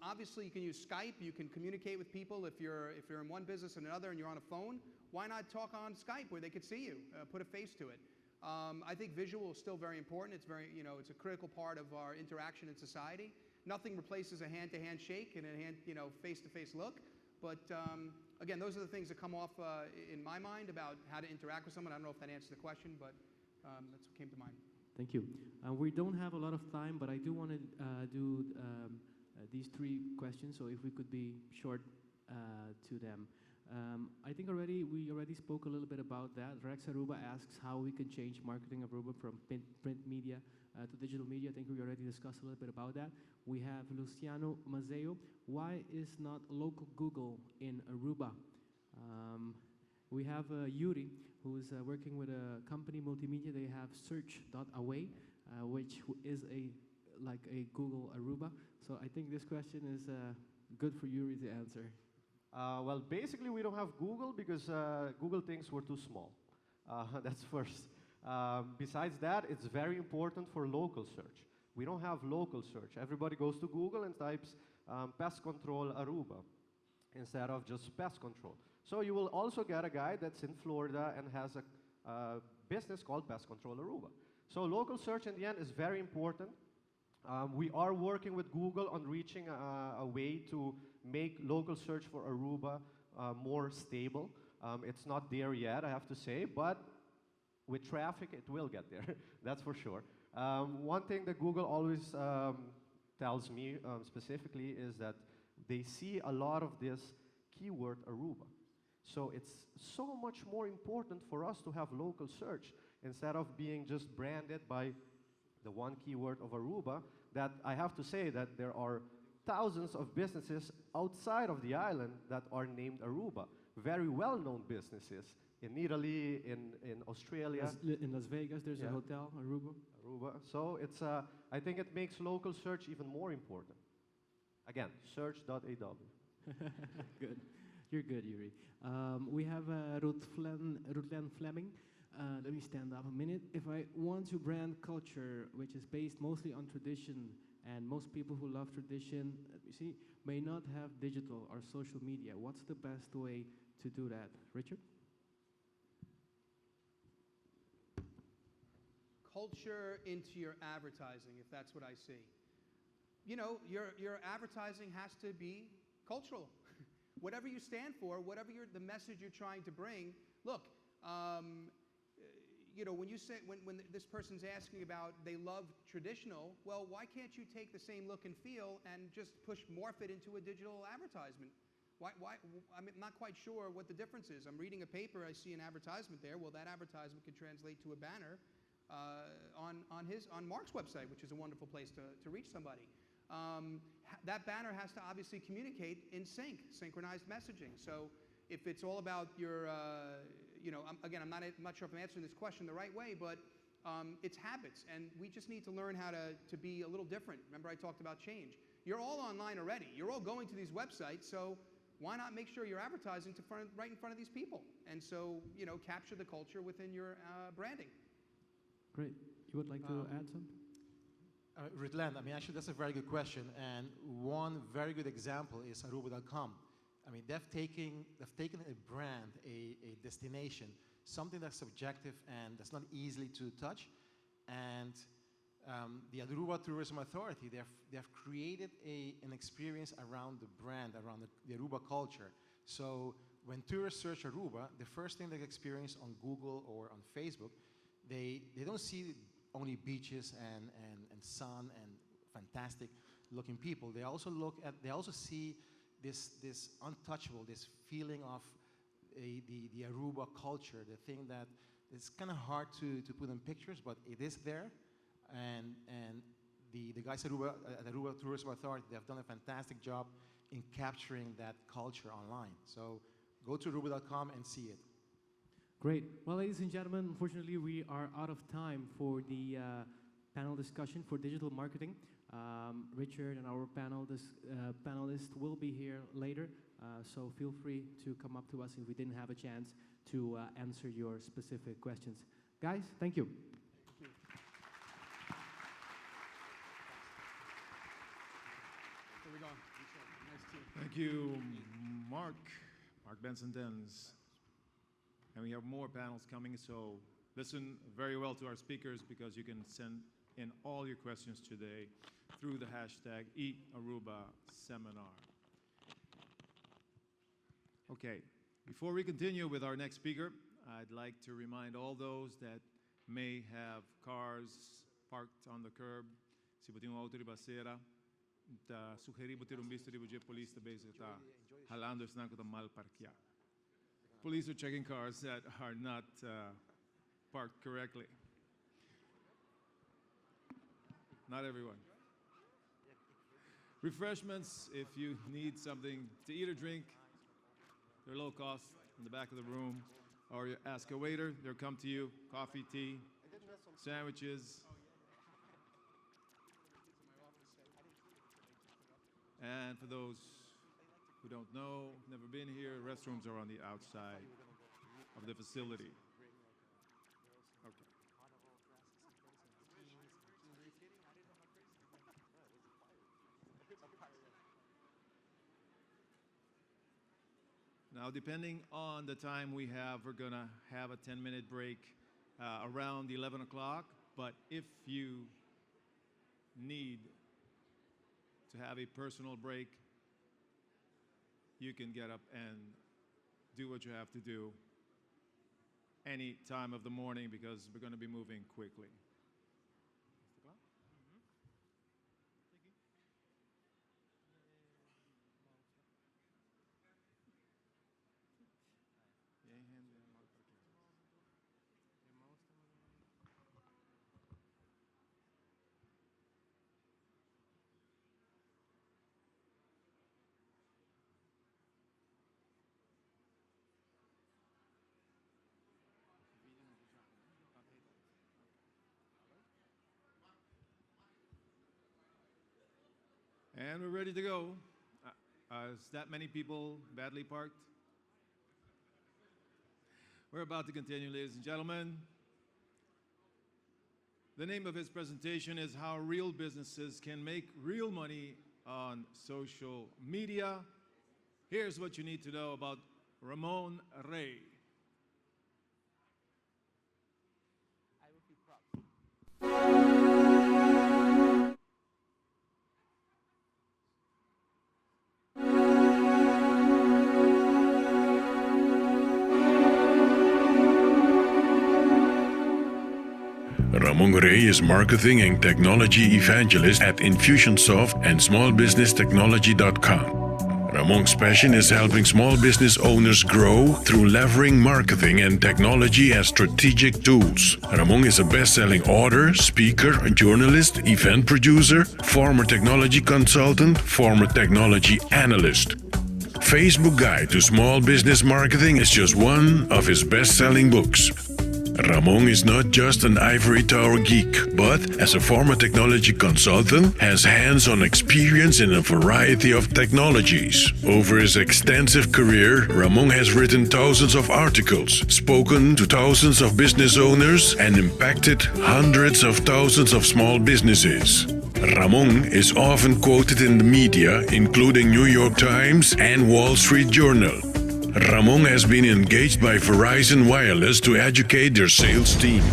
I: Obviously, you can use Skype. You can communicate with people if you're in one business and another and you're on a phone. Why not talk on Skype where they could see you, put a face to it? I think visual is still very important. It's very, you know, it's a critical part of our interaction in society. Nothing replaces a hand-to-hand shake and a face-to-face look. But again, those are the things that come off in my mind about how to interact with someone. I don't know if that answers the question, but that's what came to mind.
E: Thank you. We don't have a lot of time, but I do want to do these three questions, so if we could be short to them. I think we already spoke a little bit about that. Rex Aruba asks how we can change marketing of Aruba from print media to digital media. I think we already discussed a little bit about that. We have Luciano Mazeo. Why is not local Google in Aruba? We have Yuri, who is working with a company, multimedia. They have search.away, which is like a Google Aruba. So I think this question is good for Yuri to answer.
L: Well, basically, we don't have Google because Google thinks we're too small. That's first. Besides that, it's very important for local search. We don't have local search. Everybody goes to Google and types pest control Aruba instead of just pest control. So you will also get a guy that's in Florida and has a business called Pest Control Aruba. So local search in the end is very important. We are working with Google on reaching a way to make local search for Aruba more stable. It's not there yet, I have to say, but with traffic, it will get there. That's for sure. One thing that Google always tells me specifically is that they see a lot of this keyword Aruba. So it's so much more important for us to have local search instead of being just branded by the one keyword of Aruba, that I have to say that there are thousands of businesses outside of the island that are named Aruba. Very well-known businesses in Italy, in Australia.
E: In Las Vegas, there's a hotel, Aruba.
L: Aruba. So it's, I think it makes local search even more important. Again, search.aw.
E: Good. You're good, Yuri. We have Rutlen Fleming. Let me stand up a minute. If I want to brand culture, which is based mostly on tradition, and most people who love tradition, you see, may not have digital or social media, what's the best way to do that? Richard?
I: Culture into your advertising, if that's what I see. You know, your advertising has to be cultural. Whatever you stand for, whatever the message you're trying to bring. Look, you know, when you say when this person's asking about they love traditional, well, why can't you take the same look and feel and just morph it into a digital advertisement? Why? I'm not quite sure what the difference is. I'm reading a paper, I see an advertisement there. Well, that advertisement could translate to a banner on Mark's website, which is a wonderful place to reach somebody. That banner has to obviously communicate in synchronized messaging. So if it's all about your, you know, I'm not sure if I'm answering this question the right way, but it's habits, and we just need to learn how to be a little different. Remember, I talked about change. You're all online already. You're all going to these websites, so why not make sure you're advertising right in front of these people? And so, you know, capture the culture within your branding.
E: Great. You would like to add something?
J: Ritland, I mean, actually, that's a very good question. And one very good example is Aruba.com. I mean, they've taken a brand, a destination, something that's subjective and that's not easily to touch. And the Aruba Tourism Authority, they've created an experience around the brand, around the Aruba culture. So when tourists search Aruba, the first thing they experience on Google or on Facebook, they don't see only beaches and sun and fantastic looking people. They also see this untouchable, this feeling of the Aruba culture, the thing that it's kind of hard to put in pictures, but it is there. And the guys at Aruba Tourism Authority, they've done a fantastic job in capturing that culture online. So go to Aruba.com and see it.
E: Great. Well, ladies and gentlemen, unfortunately, we are out of time for the panel discussion for digital marketing. Richard and our panelists will be here later, so feel free to come up to us if we didn't have a chance to answer your specific questions. Guys, thank you.
C: Thank you, Mark Benson-Dens. And we have more panels coming, so listen very well to our speakers because you can send in all your questions today through the hashtag #eArubaSeminar. Okay, before we continue with our next speaker, I'd like to remind all those that may have cars parked on the curb, se você tem um auto de baseira, sugerimos ter visto de polícia também se está halando esse nanco mal parqueado. Police are checking cars that are not parked correctly. Not everyone. Refreshments, if you need something to eat or drink, they're low cost in the back of the room. Or you ask a waiter, they'll come to you. Coffee, tea, sandwiches. And for those who don't know, never been here, restrooms are on the outside of the facility. Okay. Now, depending on the time we have, we're gonna have a 10-minute break around 11 o'clock, but if you need to have a personal break, you can get up and do what you have to do any time of the morning because we're going to be moving quickly. And we're ready to go. Is that many people badly parked? We're about to continue, ladies and gentlemen. The name of his presentation is How Real Businesses Can Make Real Money on Social Media. Here's what you need to know about Ramon Rey.
D: Ramon Rey is marketing and technology evangelist at Infusionsoft and smallbusinesstechnology.com. Ramon's passion is helping small business owners grow through leveraging marketing and technology as strategic tools. Ramon is a best-selling author, speaker, journalist, event producer, former technology consultant, former technology analyst. Facebook Guide to Small Business Marketing is just one of his best-selling books. Ramon is not just an ivory tower geek, but as a former technology consultant, has hands-on experience in a variety of technologies. Over his extensive career, Ramon has written thousands of articles, spoken to thousands of business owners, and impacted hundreds of thousands of small businesses. Ramon is often quoted in the media, including New York Times and Wall Street Journal. Ramon has been engaged by Verizon Wireless to educate their sales team.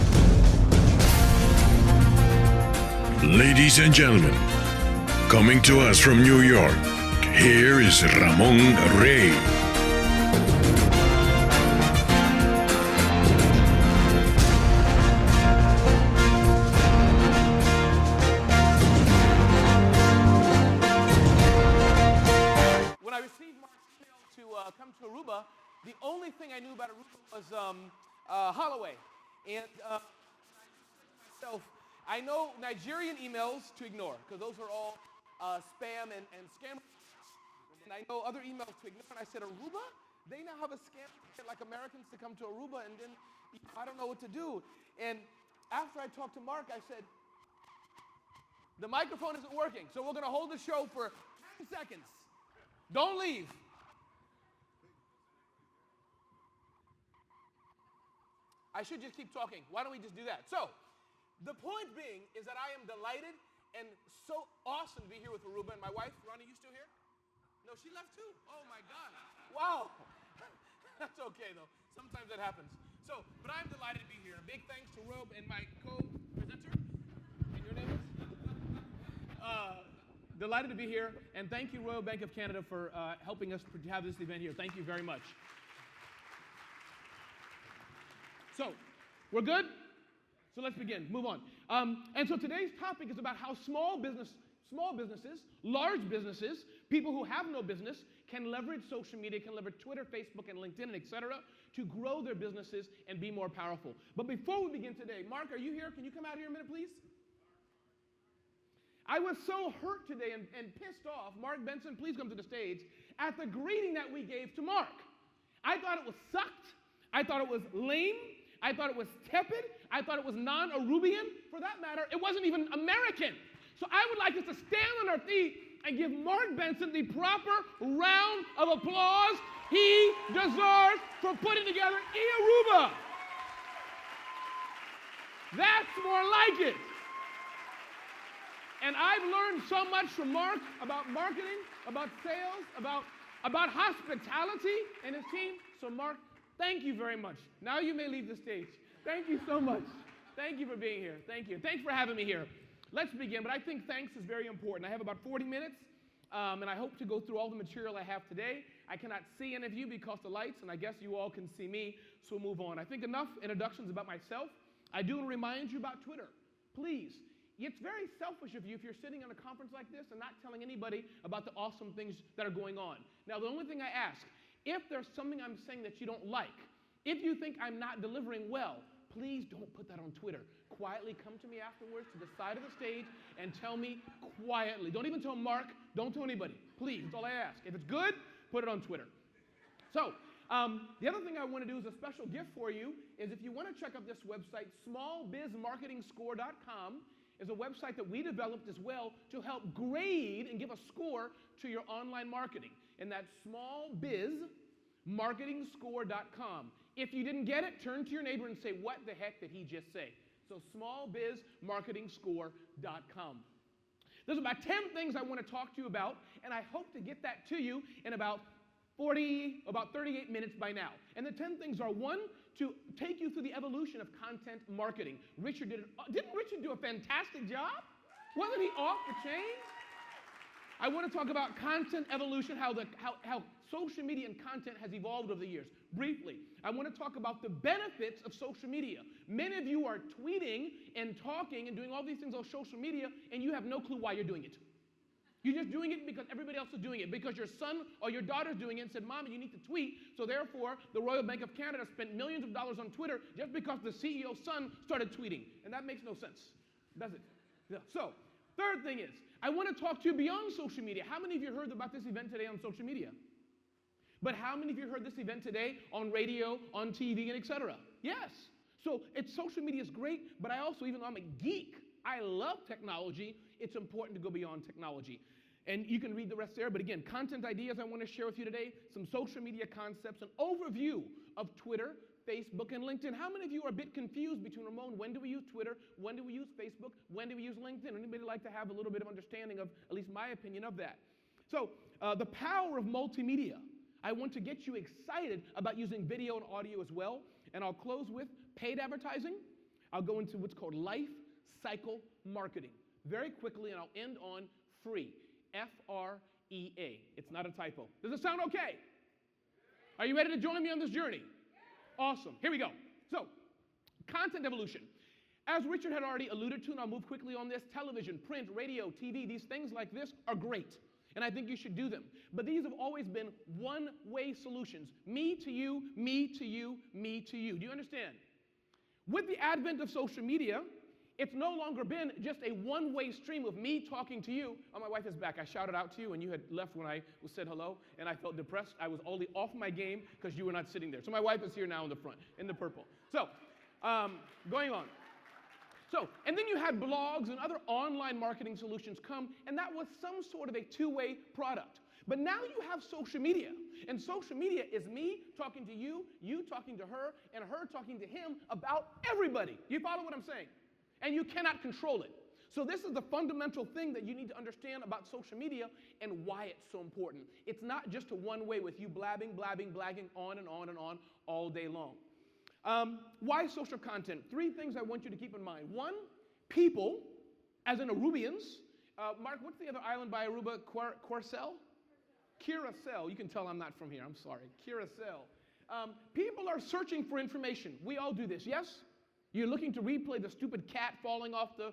D: Ladies and gentlemen, coming to us from New York, here is Ramon Rey.
N: When I received Mark's email to come to Aruba, the only thing I knew about Aruba was Holloway. And I said to myself, I know Nigerian emails to ignore, because those are all spam and scam. And I know other emails to ignore. And I said, Aruba? They now have a scam like Americans to come to Aruba, and then I don't know what to do. And after I talked to Mark, I said, the microphone isn't working, so we're going to hold the show for 10 seconds. Don't leave. I should just keep talking. Why don't we just do that? So, the point being is that I am delighted and so awesome to be here with Aruba. And my wife, Ronnie, you still here? No, she left too. Oh my God. Wow. That's okay though. Sometimes that happens. So, but I'm delighted to be here. A big thanks to Rob and my co-presenter. And your name is? Delighted to be here, and thank you, Royal Bank of Canada, for helping us have this event here. Thank you very much. So, we're good? So let's begin. Move on. And so today's topic is about how small businesses, large businesses, people who have no business, can leverage social media, can leverage Twitter, Facebook, and LinkedIn, and etc., to grow their businesses and be more powerful. But before we begin today, Mark, are you here? Can you come out here a minute, please? I was so hurt today and pissed off, Mark Benson, please come to the stage, at the greeting that we gave to Mark. I thought it was sucked. I thought it was lame. I thought it was tepid. I thought it was non-Arubian. For that matter, it wasn't even American. So I would like us to stand on our feet and give Mark Benson the proper round of applause he deserves for putting together Aruba. That's more like it. And I've learned so much from Mark about marketing, about sales, about hospitality and his team. So Mark, thank you very much. Now you may leave the stage. Thank you so much. Thank you for being here. Thank you. Thanks for having me here. Let's begin, but I think thanks is very important. I have about 40 minutes, and I hope to go through all the material I have today. I cannot see any of you because of the lights, and I guess you all can see me, so we'll move on. I think enough introductions about myself. I do want to remind you about Twitter. Please. It's very selfish of you if you're sitting in a conference like this and not telling anybody about the awesome things that are going on. Now, the only thing I ask, if there's something I'm saying that you don't like, if you think I'm not delivering well, please don't put that on Twitter. Quietly come to me afterwards to the side of the stage and tell me quietly. Don't even tell Mark. Don't tell anybody. Please, that's all I ask. If it's good, put it on Twitter. So, the other thing I want to do is a special gift for you is if you want to check out this website, smallbizmarketingscore.com. is a website that we developed as well to help grade and give a score to your online marketing. And that's smallbizmarketingscore.com. If you didn't get it, turn to your neighbor and say, what the heck did he just say? So smallbizmarketingscore.com. There's about 10 things I want to talk to you about, and I hope to get that to you in about 38 minutes by now. And the 10 things are, one, to take you through the evolution of content marketing. Didn't Richard do a fantastic job? Wasn't he off the chain? I want to talk about content evolution, how social media and content has evolved over the years. Briefly, I want to talk about the benefits of social media. Many of you are tweeting and talking and doing all these things on social media, and you have no clue why you're doing it. You're just doing it because everybody else is doing it, because your son or your daughter's doing it and said, Mommy, you need to tweet. So therefore, the Royal Bank of Canada spent millions of dollars on Twitter just because the CEO's son started tweeting. And that makes no sense, does it? Yeah. So, third thing is, I want to talk to you beyond social media. How many of you heard about this event today on social media? But how many of you heard this event today on radio, on TV, and etc.? Yes. So social media is great, but I also, even though I'm a geek, I love technology, it's important to go beyond technology. And you can read the rest there. But again, content ideas I want to share with you today, some social media concepts, an overview of Twitter, Facebook, and LinkedIn. How many of you are a bit confused between, Ramon, when do we use Twitter? When do we use Facebook? When do we use LinkedIn? Anybody like to have a little bit of understanding of, at least my opinion of that? So the power of multimedia. I want to get you excited about using video and audio as well. And I'll close with paid advertising. I'll go into what's called life cycle marketing very quickly, and I'll end on free. F-R-E-A. It's not a typo. Does it sound okay? Are you ready to join me on this journey? Awesome. Here we go. So, content evolution. As Richard had already alluded to, and I'll move quickly on this, television, print, radio, TV, these things like this are great. And I think you should do them. But these have always been one-way solutions. Me to you, me to you, me to you. Do you understand? With the advent of social media, it's no longer been just a one-way stream of me talking to you. Oh, my wife is back. I shouted out to you, and you had left when I said hello, and I felt depressed. I was only off my game because you were not sitting there. So my wife is here now in the front, in the purple. So, going on. So, and then you had blogs and other online marketing solutions come, and that was some sort of a two-way product. But now you have social media, and social media is me talking to you, you talking to her, and her talking to him about everybody. You follow what I'm saying? And you cannot control it. So this is the fundamental thing that you need to understand about social media and why it's so important. It's not just a one-way with you blabbing on and on and on all day long. Why social content? Three things I want you to keep in mind. One, people, as in Arubians. Mark, what's the other island by Aruba? Curacao? Curacao. You can tell I'm not from here. I'm sorry. Curacao. People are searching for information. We all do this, yes? You're looking to replay the stupid cat falling off the,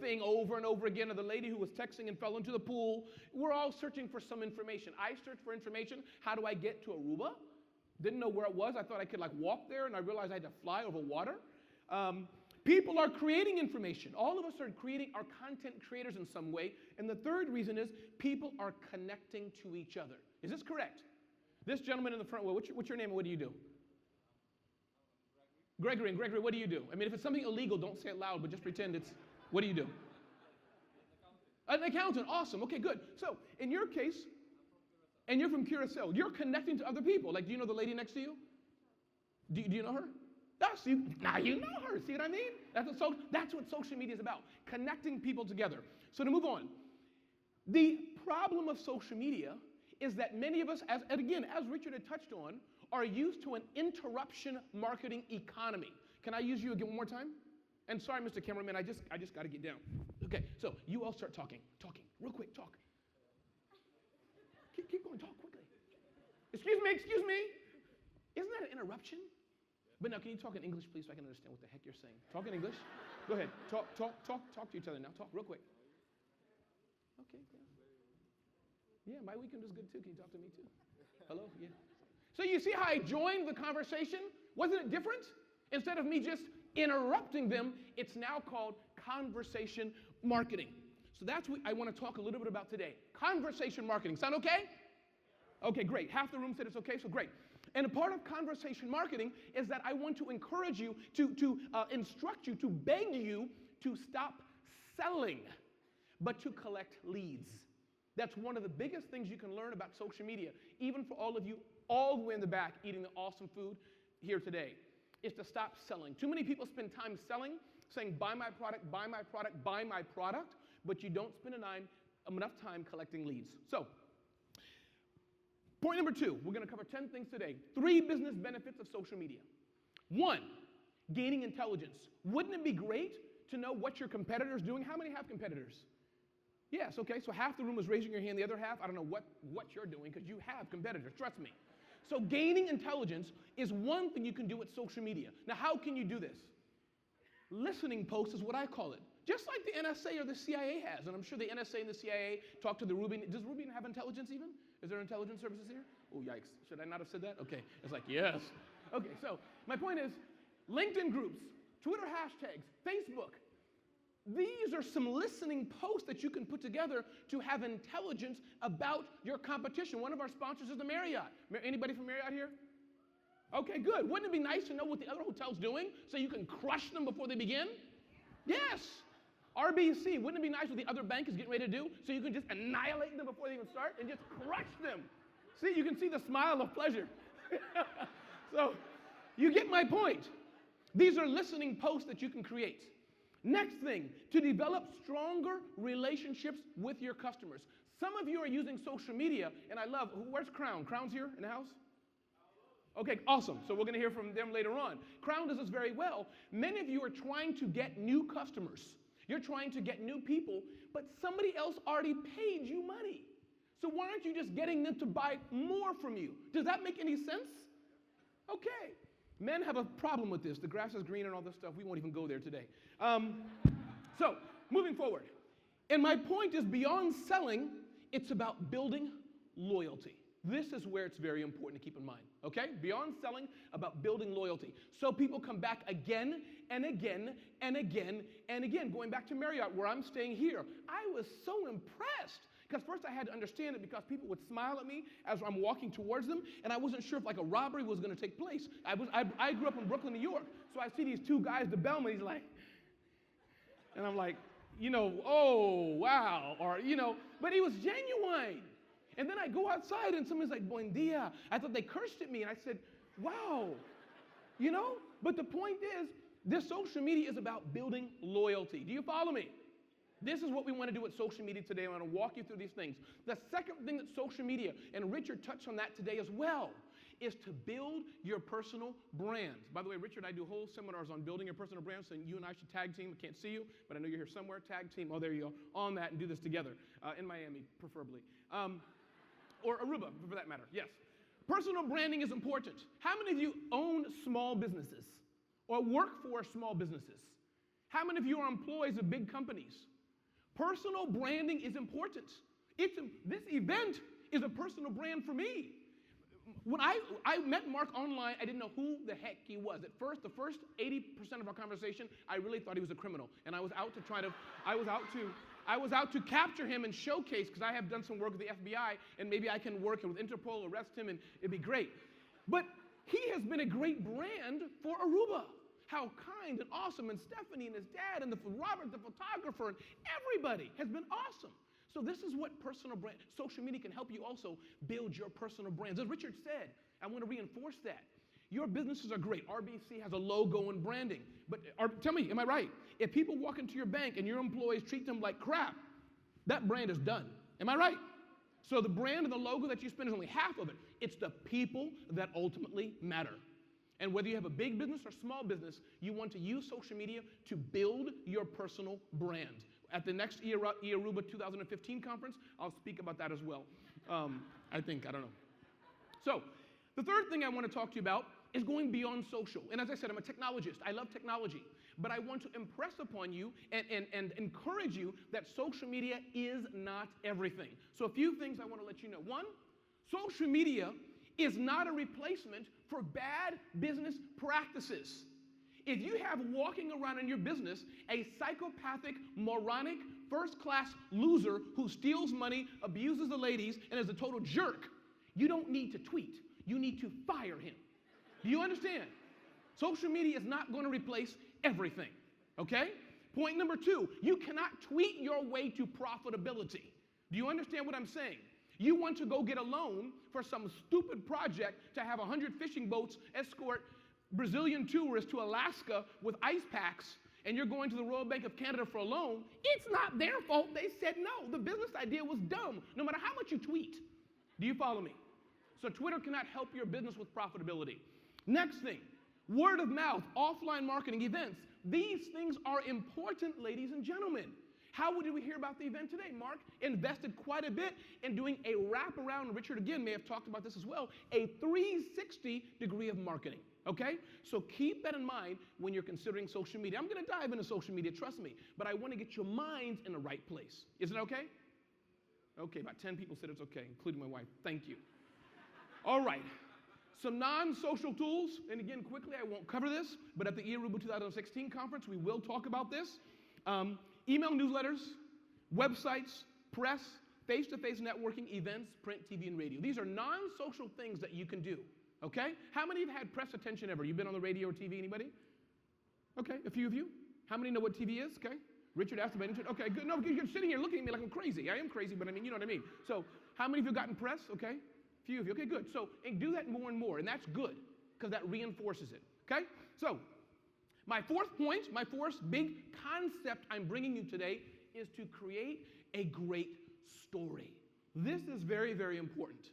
N: thing over and over again, or the lady who was texting and fell into the pool. We're all searching for some information. I searched for information. How do I get to Aruba? Didn't know where it was. I thought I could walk there, and I realized I had to fly over water. People are creating information. All of us are content creators in some way. And the third reason is people are connecting to each other. Is this correct? This gentleman in the front row, what's your name and what do you do? Gregory. And Gregory, what do you do? I mean, if it's something illegal, don't say it loud, but just pretend it's, what do you do? An accountant. Awesome. Okay, good. So, in your case, and you're from Curacao, you're connecting to other people. Like, do you know the lady next to you? Do you know her? Now you know her. See what I mean? That's what social media is about, connecting people together. So to move on, the problem of social media is that many of us, as Richard had touched on, are used to an interruption marketing economy. Can I use you again one more time? And sorry, Mr. Cameraman, I just got to get down. Okay, so you all start talking, real quick, talk. Keep going, talk quickly. Excuse me. Isn't that an interruption? But now, can you talk in English, please, so I can understand what the heck you're saying? Talk in English. Go ahead. Talk to each other now. Talk real quick. Okay. Yeah, my weekend was good too. Can you talk to me too? Hello? Yeah. So you see how I joined the conversation? Wasn't it different? Instead of me just interrupting them, it's now called conversation marketing. So that's what I want to talk a little bit about today. Conversation marketing. Sound okay? Okay, great. Half the room said it's okay, so great. And a part of conversation marketing is that I want to encourage you, to instruct you, to beg you to stop selling, but to collect leads. That's one of the biggest things you can learn about social media, even for all of you all the way in the back eating the awesome food here today, is to stop selling. Too many people spend time selling, saying, buy my product, buy my product, buy my product, but you don't spend enough time collecting leads. So, point number 2, we're going to cover 10 things today. 3 business benefits of social media. 1, gaining intelligence. Wouldn't it be great to know what your competitor's doing? How many have competitors? Yes, okay, so half the room is raising your hand, the other half, I don't know what you're doing because you have competitors, trust me. So gaining intelligence is one thing you can do with social media. Now, how can you do this? Listening posts is what I call it. Just like the NSA or the CIA has, and I'm sure the NSA and the CIA talk to the Ruby. Does Ruby have intelligence even? Is there intelligence services here? Oh, yikes. Should I not have said that? Okay. It's like, yes. Okay, so my point is, LinkedIn groups, Twitter hashtags, Facebook. These are some listening posts that you can put together to have intelligence about your competition. One of our sponsors is the Marriott. Anybody from Marriott here? Okay, good. Wouldn't it be nice to know what the other hotel's doing so you can crush them before they begin? Yes. RBC, wouldn't it be nice what the other bank is getting ready to do so you can just annihilate them before they even start and just crush them? See, you can see the smile of pleasure. So, you get my point. These are listening posts that you can create. Next thing, to develop stronger relationships with your customers. Some of you are using social media, and I love, where's Crown? Crown's here in the house? Okay, awesome. So we're going to hear from them later on. Crown does this very well. Many of you are trying to get new customers. You're trying to get new people, but somebody else already paid you money. So why aren't you just getting them to buy more from you? Does that make any sense? Okay. Men have a problem with this. The grass is green and all this stuff. We won't even go there today. So, moving forward. And my point is, beyond selling, it's about building loyalty. This is where it's very important to keep in mind, okay? Beyond selling, about building loyalty. So people come back again and again and again and again. Going back to Marriott, where I'm staying here, I was so impressed. Because first I had to understand it because people would smile at me as I'm walking towards them, and I wasn't sure if like a robbery was going to take place. I grew up in Brooklyn, New York, so I see these two guys, the bellman, he's like, and I'm like, you know, oh, wow, or, you know, but he was genuine. And then I go outside and somebody's like, buen dia. I thought they cursed at me, and I said, wow, you know? But the point is, this social media is about building loyalty. Do you follow me? This is what we want to do with social media today. I want to walk you through these things. The second thing that social media, and Richard touched on that today as well, is to build your personal brand. By the way, Richard, I do whole seminars on building your personal brand, so you and I should tag team. I can't see you, but I know you're here somewhere. Tag team. Oh, there you go. On that and do this together. In Miami, preferably. Or Aruba, for that matter. Yes. Personal branding is important. How many of you own small businesses or work for small businesses? How many of you are employees of big companies? Personal branding is important. This event is a personal brand for me. When I met Mark online, I didn't know who the heck he was. At first, the first 80% of our conversation, I really thought he was a criminal, and I was out to capture him and showcase, because I have done some work with the FBI, and maybe I can work with Interpol, arrest him, and it'd be great. But he has been a great brand for Aruba. How kind and awesome, and Stephanie and his dad, and Robert, the photographer, and everybody has been awesome. So this is what personal brand, social media can help you also build your personal brands. As Richard said, I want to reinforce that. Your businesses are great. RBC has a logo and branding. But tell me, am I right? If people walk into your bank and your employees treat them like crap, that brand is done. Am I right? So the brand and the logo that you spend is only half of it. It's the people that ultimately matter. And whether you have a big business or small business, you want to use social media to build your personal brand. At the next Aruba 2015 conference, I'll speak about that as well. I don't know. So, the third thing I want to talk to you about is going beyond social. And as I said, I'm a technologist. I love technology. But I want to impress upon you and encourage you that social media is not everything. So a few things I want to let you know. One, social media is not a replacement for bad business practices. If you have walking around in your business a psychopathic, moronic, first-class loser who steals money, abuses the ladies, and is a total jerk, you don't need to tweet. You need to fire him. Do you understand? Social media is not going to replace everything, okay? Point number two, you cannot tweet your way to profitability. Do you understand what I'm saying? You want to go get a loan for some stupid project to have 100 fishing boats escort Brazilian tourists to Alaska with ice packs, and you're going to the Royal Bank of Canada for a loan. It's not their fault. They said no. The business idea was dumb, no matter how much you tweet. Do you follow me? So Twitter cannot help your business with profitability. Next thing, word of mouth, offline marketing, events. These things are important, ladies and gentlemen. How did we hear about the event today? Mark invested quite a bit in doing a wraparound. Richard, again, may have talked about this as well, a 360 degree of marketing, okay? So keep that in mind when you're considering social media. I'm going to dive into social media, trust me, but I want to get your minds in the right place. Is it okay? Okay, about 10 people said it's okay, including my wife. Thank you. All right. Some non-social tools, and again, quickly, I won't cover this, but at the Aruba 2016 conference, we will talk about this. Email newsletters, websites, press, face-to-face networking, events, print, TV, and radio. These are non-social things that you can do, okay? How many have had press attention ever? You've been on the radio or TV, anybody? Okay, a few of you. How many know what TV is, okay? Richard asked about interest. Okay, good. No, you're sitting here looking at me like I'm crazy. I am crazy, but I mean, you know what I mean. So how many of you gotten press? Okay, few of you. Okay, good. So and do that more and more, and that's good because that reinforces it. Okay, so my fourth point, my fourth big concept I'm bringing you today is to create a great story. This is very, very important.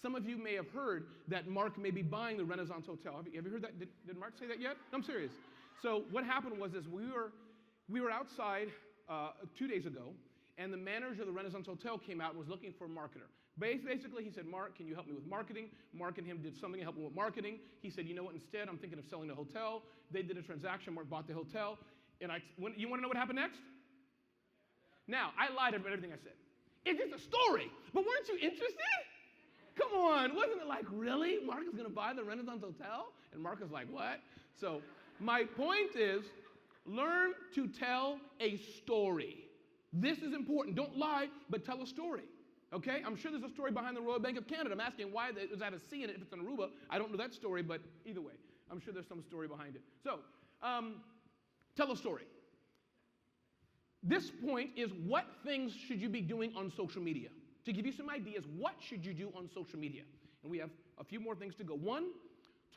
N: Some of you may have heard that Mark may be buying the Renaissance Hotel. Have you heard that? Did Mark say that yet? No, I'm serious. So what happened was this: we were outside 2 days ago, and the manager of the Renaissance Hotel came out and was looking for a marketer. Basically, he said, Mark, can you help me with marketing? Mark and him did something to help him with marketing. He said, you know what, instead, I'm thinking of selling the hotel. They did a transaction. Mark bought the hotel. And you want to know what happened next? Now, I lied about everything I said. It's just a story. But weren't you interested? Come on. Wasn't it like, really? Mark is going to buy the Renaissance Hotel? And Mark is like, what? So my point is, learn to tell a story. This is important. Don't lie, but tell a story. Okay? I'm sure there's a story behind the Royal Bank of Canada. I'm asking why does that have a C in it if it's in Aruba. I don't know that story, but either way, I'm sure there's some story behind it. So, tell a story. This point is, what things should you be doing on social media? To give you some ideas, what should you do on social media? And we have a few more things to go. One,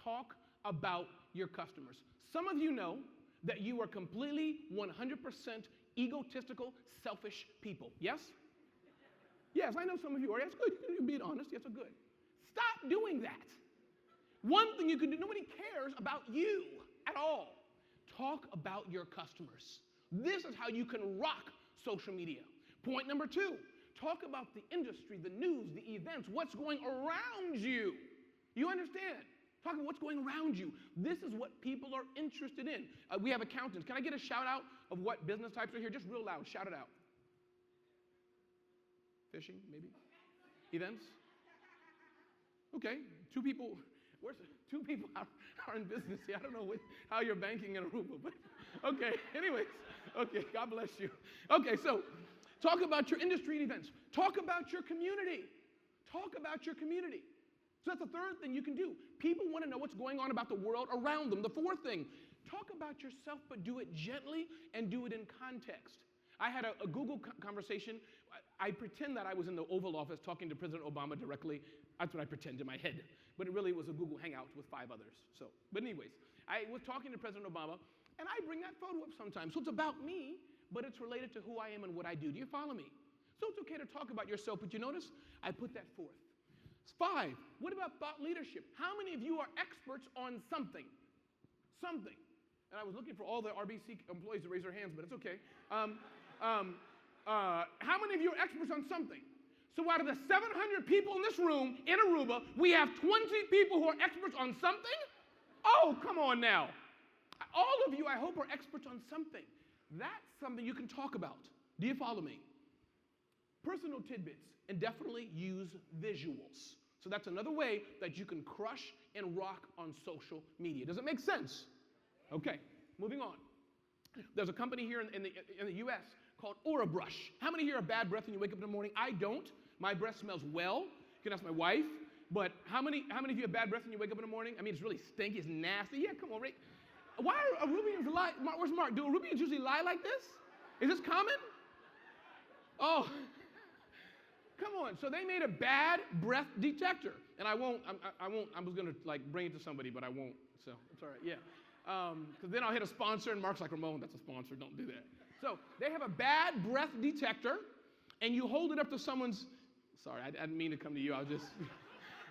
N: talk about your customers. Some of you know that you are completely 100% egotistical, selfish people. Yes? Yes, I know some of you are. That's good. You're being honest. Yes, good. Stop doing that. One thing you can do, nobody cares about you at all. Talk about your customers. This is how you can rock social media. Point number two, talk about the industry, the news, the events, what's going around you. You understand? Talk about what's going around you. This is what people are interested in. We have accountants. Can I get a shout out of what business types are here? Just real loud. Shout it out. Fishing, maybe? Events? Okay, two people are in business here. I don't know how you're banking in Aruba, but okay, anyways. Okay, God bless you. Okay, so talk about your industry and events. Talk about your community. Talk about your community. So that's the third thing you can do. People want to know what's going on about the world around them. The fourth thing, talk about yourself, but do it gently and do it in context. I had a Google conversation. I pretend that I was in the Oval Office talking to President Obama directly. That's what I pretend in my head. But it really was a Google Hangout with 5 others. But anyways, I was talking to President Obama, and I bring that photo up sometimes. So it's about me, but it's related to who I am and what I do. Do you follow me? So it's okay to talk about yourself, but you notice I put that fourth. 5, what about thought leadership? How many of you are experts on something? Something. And I was looking for all the RBC employees to raise their hands, but it's okay. How many of you are experts on something? So out of the 700 people in this room, in Aruba, we have 20 people who are experts on something? Oh, come on now. All of you, I hope, are experts on something. That's something you can talk about. Do you follow me? Personal tidbits, and definitely use visuals. So that's another way that you can crush and rock on social media. Does it make sense? Okay, moving on. There's a company here in the U.S. called Aruba. How many here have bad breath when you wake up in the morning? I don't. My breath smells well. You can ask my wife. But how many of you have bad breath when you wake up in the morning? I mean, it's really stinky. It's nasty. Yeah, come on, Rick. Why are Arubians lie? Where's Mark? Do Arubians usually lie like this? Is this common? Oh, come on. So they made a bad breath detector, and I won't. I was gonna bring it to somebody, but I won't. So it's all right. Yeah. Because then I'll hit a sponsor, and Mark's like, Ramon, that's a sponsor. Don't do that. So they have a bad breath detector, and you hold it up to someone's. Sorry, I didn't mean to come to you.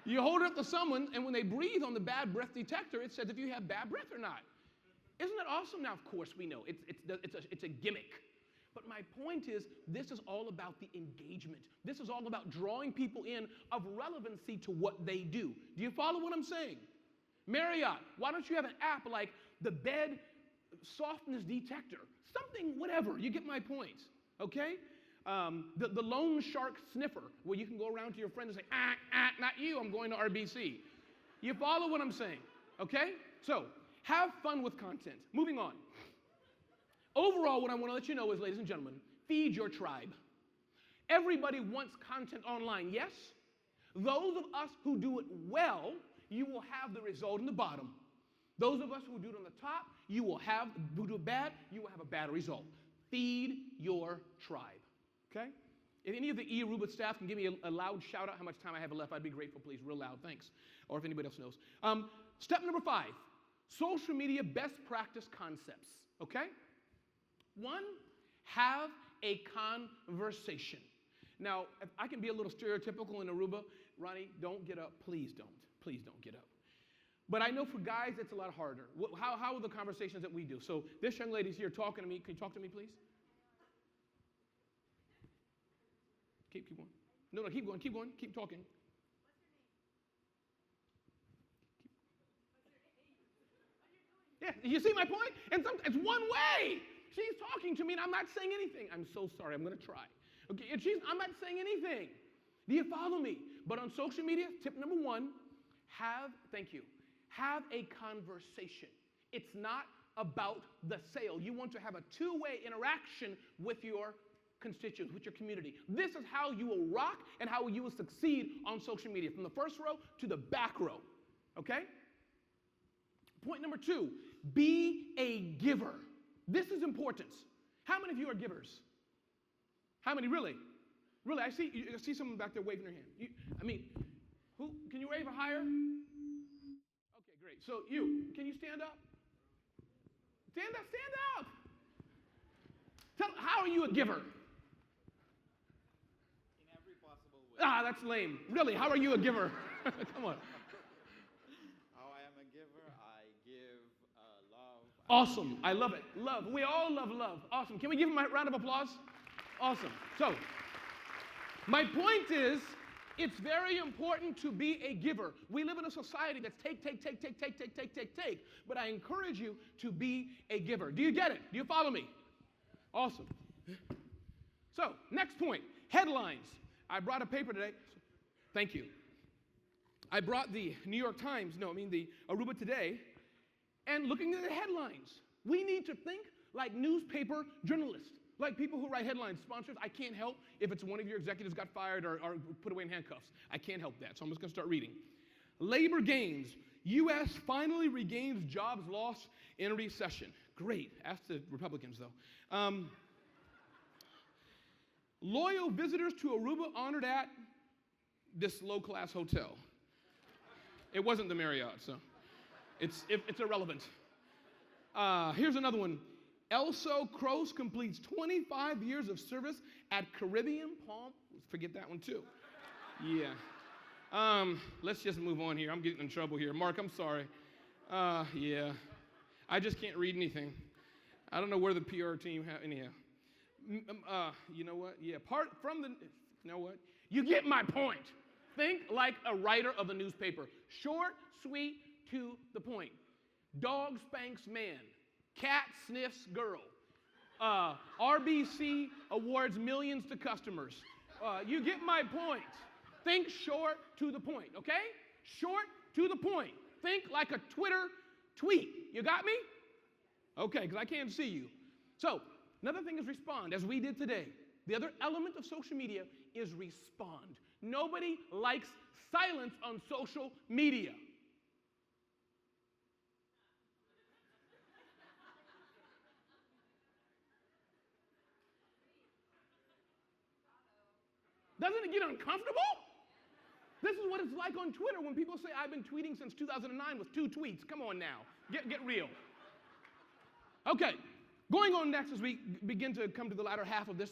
N: You hold it up to someone, and when they breathe on the bad breath detector, it says if you have bad breath or not. Isn't that awesome? Now, of course, we know it's a gimmick. But my point is, this is all about the engagement. This is all about drawing people in of relevancy to what they do. Do you follow what I'm saying? Marriott, why don't you have an app like the bed softness detector? Something, whatever. You get my point, okay? The loan shark sniffer, where you can go around to your friends and say, not you, I'm going to RBC. You follow what I'm saying, okay? So, have fun with content. Moving on. Overall, what I want to let you know is, ladies and gentlemen, feed your tribe. Everybody wants content online, yes? Those of us who do it well, you will have the result in the bottom. Those of us who do it on the top, who do it bad, you will have a bad result. feed your tribe, okay? If any of the Aruba staff can give me a loud shout out how much time I have left, I'd be grateful, please, real loud, thanks. Or if anybody else knows. Step number 5, social media best practice concepts, okay? 1, have a conversation. Now, if I can be a little stereotypical in Aruba. Ronnie, don't get up. Please don't. Please don't get up. But I know for guys, it's a lot harder. How are the conversations that we do? So this young lady's here talking to me. Can you talk to me, please? Keep going. No, keep going. Keep talking. Yeah, you see my point? And it's one way. She's talking to me and I'm not saying anything. I'm so sorry. I'm going to try. Okay, and I'm not saying anything. Do you follow me? But on social media, tip number 1, have a conversation. It's not about the sale. You want to have a two-way interaction with your constituents, with your community. This is how you will rock and how you will succeed on social media, from the first row to the back row, okay? Point number 2, be a giver. This is important. How many of you are givers? How many, really? Really, I see someone back there waving their hand. Who? Can you wave higher? Okay, great. So can you stand up? Stand up. How are you a giver?
O: In every possible way.
N: That's lame. Really, how are you a giver? Come on.
O: How I am a giver, I give love.
N: Awesome. I love it. Love. We all love love. Awesome. Can we give him a round of applause? Awesome. So, my point is, it's very important to be a giver. We live in a society that's take. But I encourage you to be a giver. Do you get it? Do you follow me? Awesome. So, next point, headlines. I brought a paper today. Thank you. I brought the New York Times, the Aruba Today, and looking at the headlines. We need to think like newspaper journalists. Like people who write headlines, sponsors, I can't help if it's one of your executives got fired or put away in handcuffs. I can't help that, so I'm just going to start reading. Labor gains. U.S. finally regains jobs lost in a recession. Great. Ask the Republicans, though. Loyal visitors to Aruba honored at this low-class hotel. It wasn't the Marriott, so it's irrelevant. Here's another one. Elso Croce completes 25 years of service at Caribbean Palm. Forget that one too. Yeah. Let's just move on here. I'm getting in trouble here. Mark, I'm sorry. Yeah. I just can't read anything. I don't know where the PR team, anyhow. You know what? Yeah, you know what? You get my point. Think like a writer of a newspaper. Short, sweet, to the point. Dog spanks man. Cat sniffs girl. RBC awards millions to customers. You get my point. Think short to the point, okay? Short to the point. Think like a Twitter tweet. You got me? Okay, because I can't see you. So, another thing is respond, as we did today. The other element of social media is respond. Nobody likes silence on social media. Doesn't it get uncomfortable? This is what it's like on Twitter when people say, I've been tweeting since 2009 with 2 tweets. Come on now. Get real. Okay. Going on next as we begin to come to the latter half of this.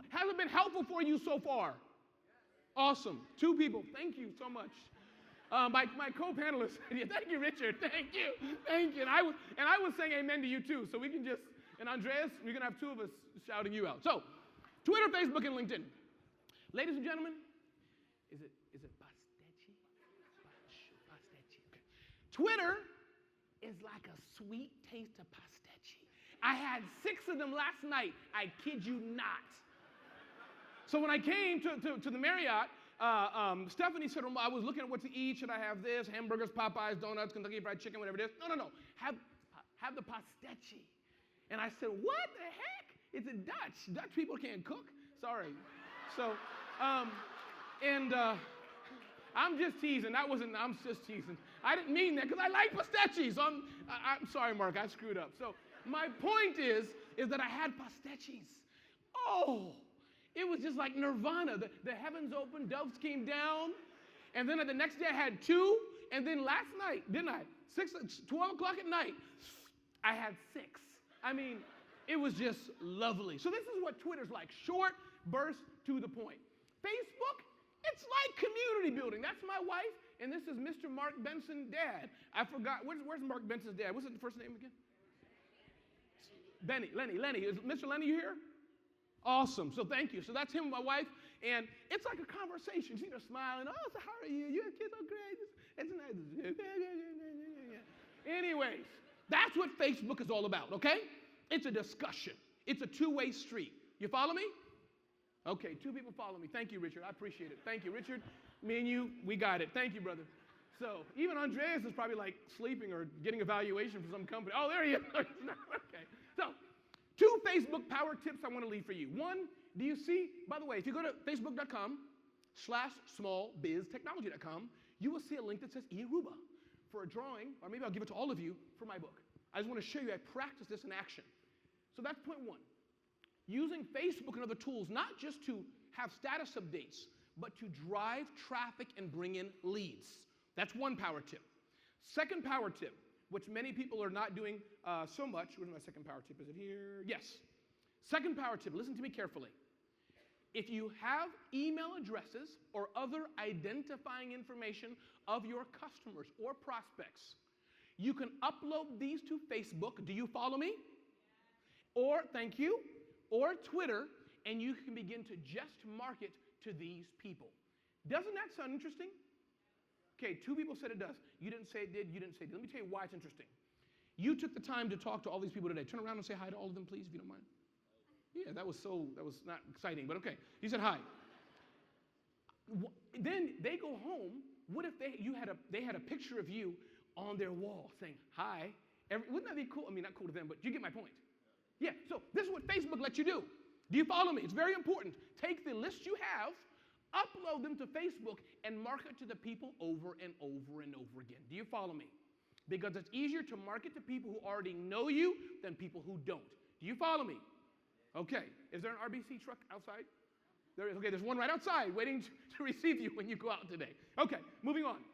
N: Has it been helpful for you so far? Awesome. 2 people. Thank you so much. My co-panelists. Thank you, Richard. Thank you. Thank you. And I was saying amen to you too. So we can just, and Andreas, we're going to have 2 of us shouting you out. So, Twitter, Facebook, and LinkedIn. Ladies and gentlemen, is it pastechi? Pastechi. Okay. Twitter is like a sweet taste of pastechi. I had 6 of them last night. I kid you not. So when I came to the Marriott, Stephanie said, I was looking at what to eat. Should I have this? Hamburgers, Popeyes, donuts, Kentucky Fried Chicken, whatever it is. No. Have the pastechi. And I said, what the heck? It's a Dutch. Dutch people can't cook. Sorry. So, I'm just teasing. I'm just teasing. I didn't mean that because I like pastechi. So I'm sorry, Mark. I screwed up. So My point is that I had pastiches. Oh, it was just like nirvana. The heavens opened, doves came down, and then the next day I had 2, and then last night, didn't I? 12 o'clock at night, I had 6. I mean, it was just lovely. So this is what Twitter's like, short bursts to the point. Facebook, it's like community building. That's my wife, and this is Mr. Mark Benson, dad. I forgot, where's Mark Benson's dad? What's the first name again? Lenny. Is Mr. Lenny here? Awesome. So thank you. So that's him and my wife, and it's like a conversation. See, they're smiling. Oh, so how are you? Your kids are great. It's nice. Anyways, that's what Facebook is all about, okay? It's a discussion. It's a two-way street. You follow me? Okay, 2 people follow me. Thank you, Richard. I appreciate it. Thank you, Richard. Me and you, we got it. Thank you, brother. So even Andreas is probably like sleeping or getting evaluation from some company. Oh, there he is. Okay. So 2 Facebook power tips I want to leave for you. 1, do you see, by the way, if you go to facebook.com/smallbiztechnology.com, you will see a link that says Aruba for a drawing, or maybe I'll give it to all of you for my book. I just want to show you I practice this in action. So that's point 1. Using Facebook and other tools, not just to have status updates, but to drive traffic and bring in leads. That's 1 power tip. Second power tip, which many people are not doing so much. Where's my second power tip? Is it here? Yes. Second power tip, listen to me carefully. If you have email addresses or other identifying information of your customers or prospects, you can upload these to Facebook. Do you follow me? Or, thank you, or Twitter, and you can begin to just market to these people. Doesn't that sound interesting? Okay, 2 people said it does. You didn't say it did, you didn't say it did. Let me tell you why it's interesting. You took the time to talk to all these people today. Turn around and say hi to all of them, please, if you don't mind. Yeah, that was not exciting, but okay. You said hi. Then they go home. What if they had a picture of you on their wall saying hi? Wouldn't that be cool? I mean, not cool to them, but you get my point. Yeah, so this is what Facebook lets you do. Do you follow me? It's very important. Take the list you have, upload them to Facebook, and market to the people over and over and over again. Do you follow me? Because it's easier to market to people who already know you than people who don't. Do you follow me? Okay. Is there an RBC truck outside? There is. Okay, there's one right outside waiting to receive you when you go out today. Okay, moving on.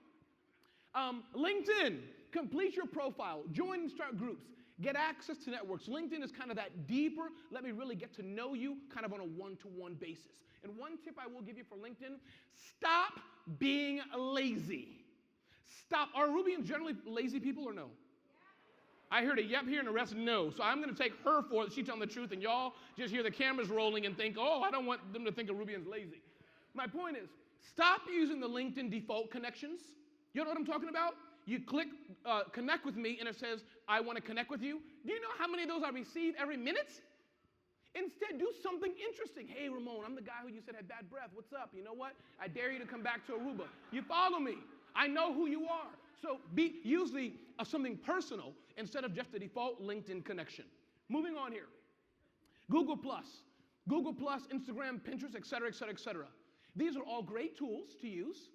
N: LinkedIn. Complete your profile. Join and start groups. Get access to networks. LinkedIn is kind of that deeper, let me really get to know you kind of on a one-to-one basis. And 1 tip I will give you for LinkedIn, stop being lazy. Stop. Are Arubians generally lazy people or no? I heard a yep here and the rest no. So I'm going to take her for it. She's telling the truth, and y'all just hear the cameras rolling and think, oh, I don't want them to think Arubians lazy. My point is, stop using the LinkedIn default connections. You know what I'm talking about? You click connect with me, and it says, I want to connect with you. Do you know how many of those I receive every minute? Instead, do something interesting. Hey, Ramon, I'm the guy who you said had bad breath. What's up? You know what? I dare you to come back to Aruba. You follow me. I know who you are. So use something personal instead of just the default LinkedIn connection. Moving on here. Google+, Instagram, Pinterest, et cetera, et cetera, et cetera. These are all great tools to use.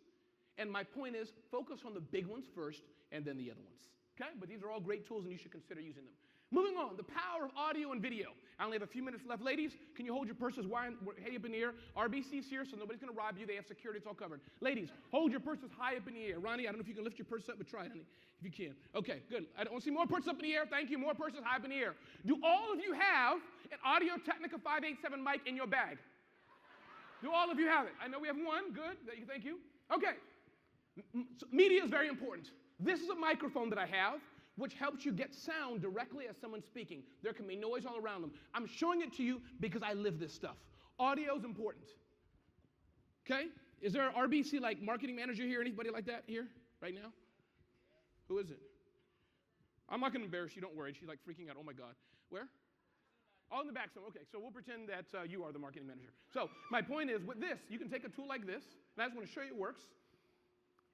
N: And my point is, focus on the big ones first and then the other ones. Okay? But these are all great tools and you should consider using them. Moving on, the power of audio and video. I only have a few minutes left. Ladies, can you hold your purses head up in the air? RBC's here, so nobody's going to rob you. They have security. It's all covered. Ladies, hold your purses high up in the air. Ronnie, I don't know if you can lift your purse up, but try it, honey, if you can. Okay, good. I don't want to see more purses up in the air. Thank you. More purses high up in the air. Do all of you have an Audio Technica 587 mic in your bag? Do all of you have it? I know we have one. Good. Thank you. Okay. Media is very important. This is a microphone that I have, which helps you get sound directly as someone's speaking. There can be noise all around them. I'm showing it to you because I live this stuff. Audio is important. Okay? Is there an RBC like marketing manager here? Anybody like that here right now? Who is it? I'm not going to embarrass you. Don't worry. She's like freaking out. Oh my God. Where? Oh, in the back somewhere. Okay, so we'll pretend that you are the marketing manager. So my point is, with this, you can take a tool like this, and I just want to show you it works.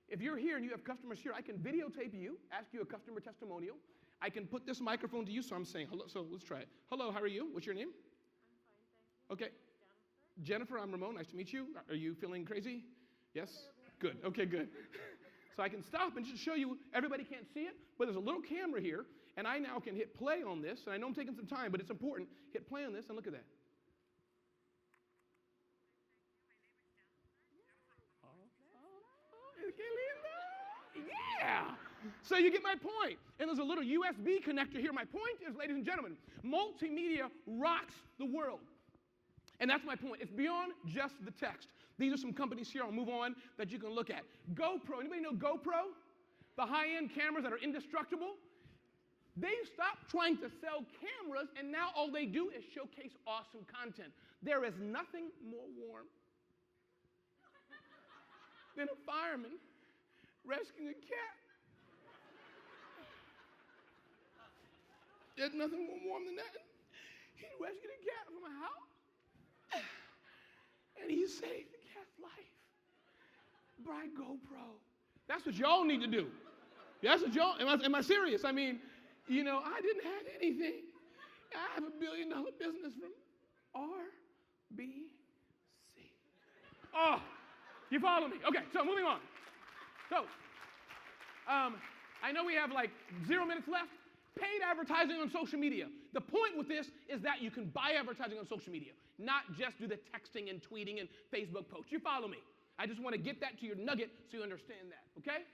N: If you're here and you have customers here, I can videotape you, ask you a customer testimonial. I can put this microphone to you, so I'm saying hello. So let's try it. Hello, how are you? What's your name? I'm fine, thank you. Okay. Jennifer, I'm Ramon. Nice to meet you. Are you feeling crazy? Yes? Good. Okay, good. So I can stop and just show you, everybody can't see it, but there's a little camera here, and I now can hit play on this, and I know I'm taking some time, but it's important. Hit play on this, and look at that. Yeah! So you get my point. And there's a little USB connector here. My point is, ladies and gentlemen, multimedia rocks the world. And that's my point. It's beyond just the text. These are some companies here, I'll move on, that you can look at. GoPro, anybody know GoPro? The high-end cameras that are indestructible? They've stopped trying to sell cameras, and now all they do is showcase awesome content. There is nothing more warm than a fireman rescuing a cat. There's nothing more warm than that. He rescued a cat from a house, and he saved the cat's life by GoPro. That's what y'all need to do. That's what y'all, am I serious? I mean, you know, I didn't have anything. I have $1 billion business from RBC. Oh, you follow me? Okay, so moving on. So, I know we have like 0 minutes left. Paid advertising on social media. The point with this is that you can buy advertising on social media, not just do the texting and tweeting and Facebook posts. You follow me? I just want to get that to your nugget so you understand that, okay?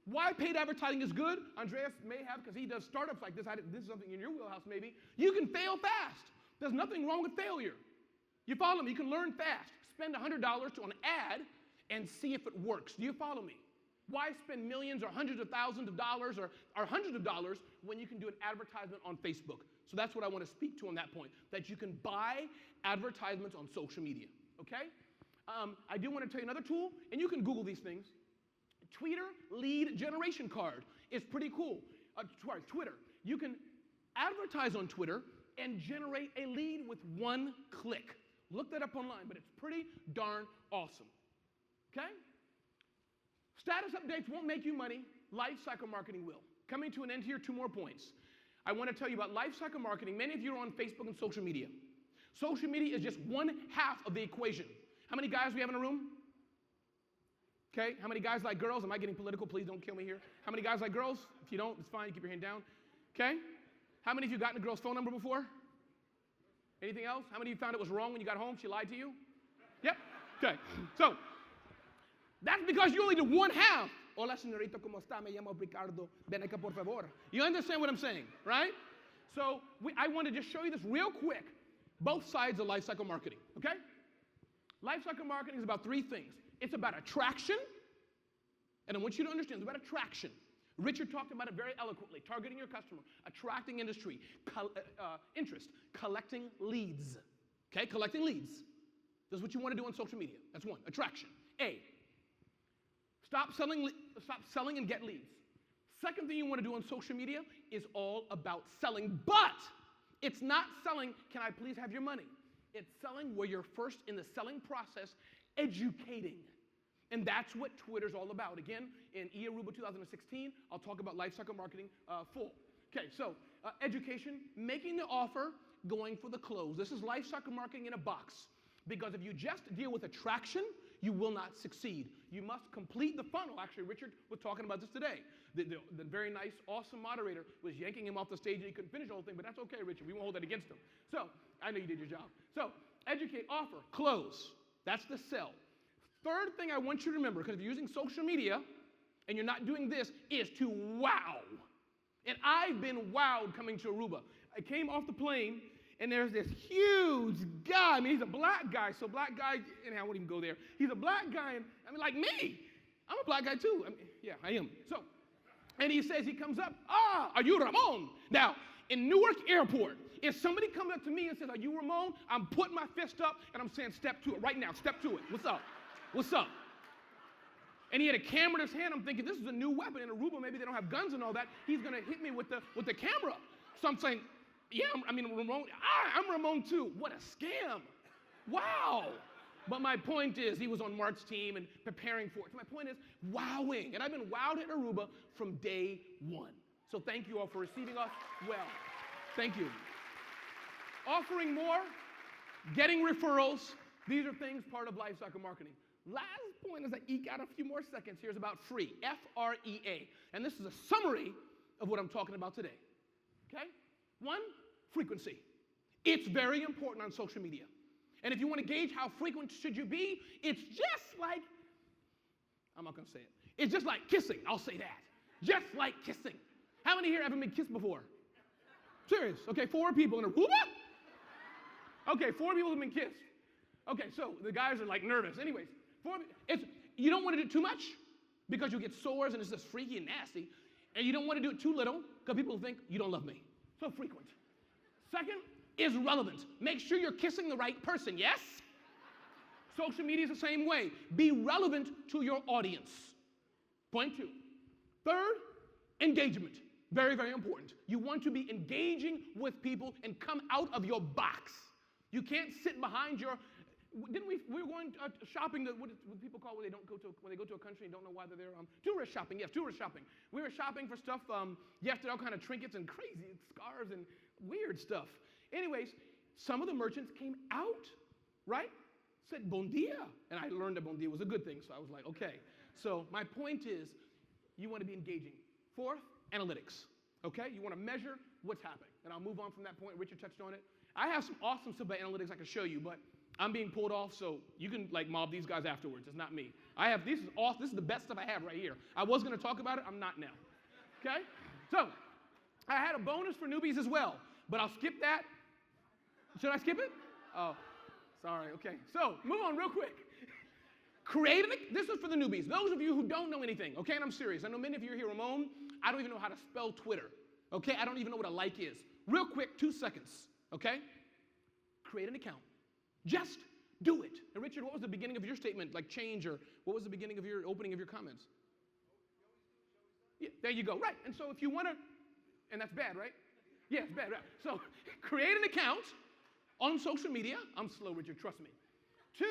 N: Why paid advertising is good, Andreas may have, because he does startups like this. This is something in your wheelhouse maybe. You can fail fast. There's nothing wrong with failure. You follow me? You can learn fast. Spend $100 on an ad and see if it works. Do you follow me? Why spend millions or hundreds of thousands of dollars or hundreds of dollars when you can do an advertisement on Facebook? So that's what I want to speak to on that point, that you can buy advertisements on social media, okay? I do want to tell you another tool, and you can Google these things. Twitter lead generation card is pretty cool. Twitter. You can advertise on Twitter and generate a lead with one click. Look that up online, but it's pretty darn awesome, okay? Status updates won't make you money. Life cycle marketing will. Coming to an end here, 2 more points. I want to tell you about life cycle marketing. Many of you are on Facebook and social media. Social media is just 1/2 of the equation. How many guys we have in a room? Okay, how many guys like girls? Am I getting political? Please don't kill me here. How many guys like girls? If you don't, it's fine. You keep your hand down. Okay? How many of you gotten a girl's phone number before? Anything else? How many of you found it was wrong when you got home? She lied to you? Yep. Okay. So, that's because you only did 1/2. Hola, señorita, ¿cómo está? Me llamo Ricardo. Ven acá, por favor. You understand what I'm saying, right? So, I want to just show you this real quick. Both sides of life cycle marketing, okay? Life cycle marketing is about 3 things. It's about attraction, and I want you to understand, it's about attraction. Richard talked about it very eloquently. Targeting your customer, attracting industry, interest, collecting leads. Okay, collecting leads. This is what you want to do on social media. That's 1, attraction. A, stop selling and get leads. Second thing you want to do on social media is all about selling, but it's not selling, can I please have your money? It's selling where you're first in the selling process, educating. And that's what Twitter's all about. Again, in Aruba 2016, I'll talk about lifecycle marketing full. Okay, so education, making the offer, going for the close. This is lifecycle marketing in a box. Because if you just deal with attraction, you will not succeed. You must complete the funnel. Actually, Richard was talking about this today. The very nice, awesome moderator was yanking him off the stage and he couldn't finish the whole thing, but that's okay, Richard. We won't hold that against him. So, I know you did your job. So, educate, offer, close. That's the sell. Third thing I want you to remember, because if you're using social media and you're not doing this, is to wow. And I've been wowed coming to Aruba. I came off the plane, and there's this huge guy. I mean, he's a black guy, so black guy, and I won't even go there. He's a black guy, and I mean, like me. I'm a black guy too. I mean, yeah, I am. So, and he says, he comes up, are you Ramon? Now, in Newark Airport, if somebody comes up to me and says, are you Ramon? I'm putting my fist up, and I'm saying, step to it right now, step to it. What's up? What's up? And he had a camera in his hand. I'm thinking, this is a new weapon. In Aruba, maybe they don't have guns and all that. He's going to hit me with the camera. So I'm saying, yeah, Ramon. I'm Ramon too. What a scam. Wow. But my point is, he was on Mark's team and preparing for it. So my point is, wowing. And I've been wowed at Aruba from day 1. So thank you all for receiving us well. Thank you. Offering more, getting referrals. These are things part of lifecycle marketing. Last point as I eke out a few more seconds here is about free, F-R-E-A. And this is a summary of what I'm talking about today. Okay? One, frequency. It's very important on social media. And if you want to gauge how frequent should you be, it's just like, I'm not going to say it. It's just like kissing. I'll say that. Just like kissing. How many here ever been kissed before? Serious. Okay, 4 people in Aruba? Okay, 4 people have been kissed. Okay, so the guys are like nervous. Anyways, you don't want to do it too much because you'll get sores and it's just freaky and nasty. And you don't want to do it too little because people think you don't love me. So frequent. Second is relevant. Make sure you're kissing the right person, yes? Social media is the same way. Be relevant to your audience. Point 2. Third, engagement. Very, very important. You want to be engaging with people and come out of your box. You can't sit behind your. We were going shopping. What do people call when they go to a country and don't know why they're there? Tourist shopping. Yes, tourist shopping. We were shopping for stuff. Yesterday, all kind of trinkets and crazy scarves and weird stuff. Anyways, some of the merchants came out, right? Said bon dia, and I learned that bon dia was a good thing. So I was like, okay. So my point is, you want to be engaging. Fourth, analytics. Okay, you want to measure what's happening, and I'll move on from that point. Richard touched on it. I have some awesome stuff about analytics I can show you, but I'm being pulled off, so you can like mob these guys afterwards. It's not me. This is awesome. This is the best stuff I have right here. I was going to talk about it. I'm not now. Okay? So I had a bonus for newbies as well, but I'll skip that. Should I skip it? Oh, sorry. Okay. So move on real quick. This is for the newbies. Those of you who don't know anything. Okay, and I'm serious. I know many of you are here, Ramon. I don't even know how to spell Twitter. Okay, I don't even know what a like is. Real quick, 2 seconds. Okay? Create an account. Just do it. And Richard, what was the beginning of your statement? Like change, or what was the beginning of your opening of your comments? Yeah, there you go. Right. And so if you want to, and that's bad, right? Yeah, it's bad, right? So create an account on social media. I'm slow, Richard, trust me. 2,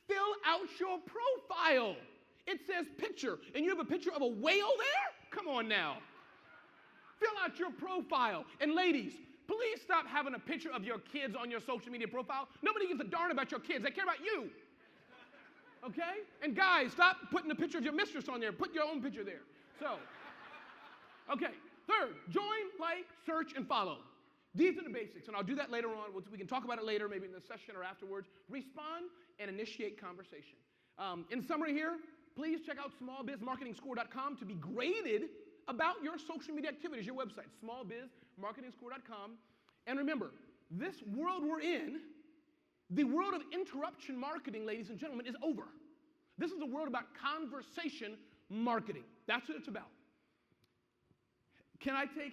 N: fill out your profile. It says picture, and you have a picture of a whale there? Come on now. Fill out your profile. And ladies, please stop having a picture of your kids on your social media profile. Nobody gives a darn about your kids. They care about you. Okay? And guys, stop putting a picture of your mistress on there. Put your own picture there. So, okay. Third, join, like, search, and follow. These are the basics, and I'll do that later on. We can talk about it later, maybe in the session or afterwards. Respond and initiate conversation. In summary here, please check out smallbizmarketingscore.com to be graded about your social media activities, your website, smallbizmarketingscore.com. And remember, this world we're in, the world of interruption marketing, ladies and gentlemen, is over. This is a world about conversation marketing. That's what it's about. Can I take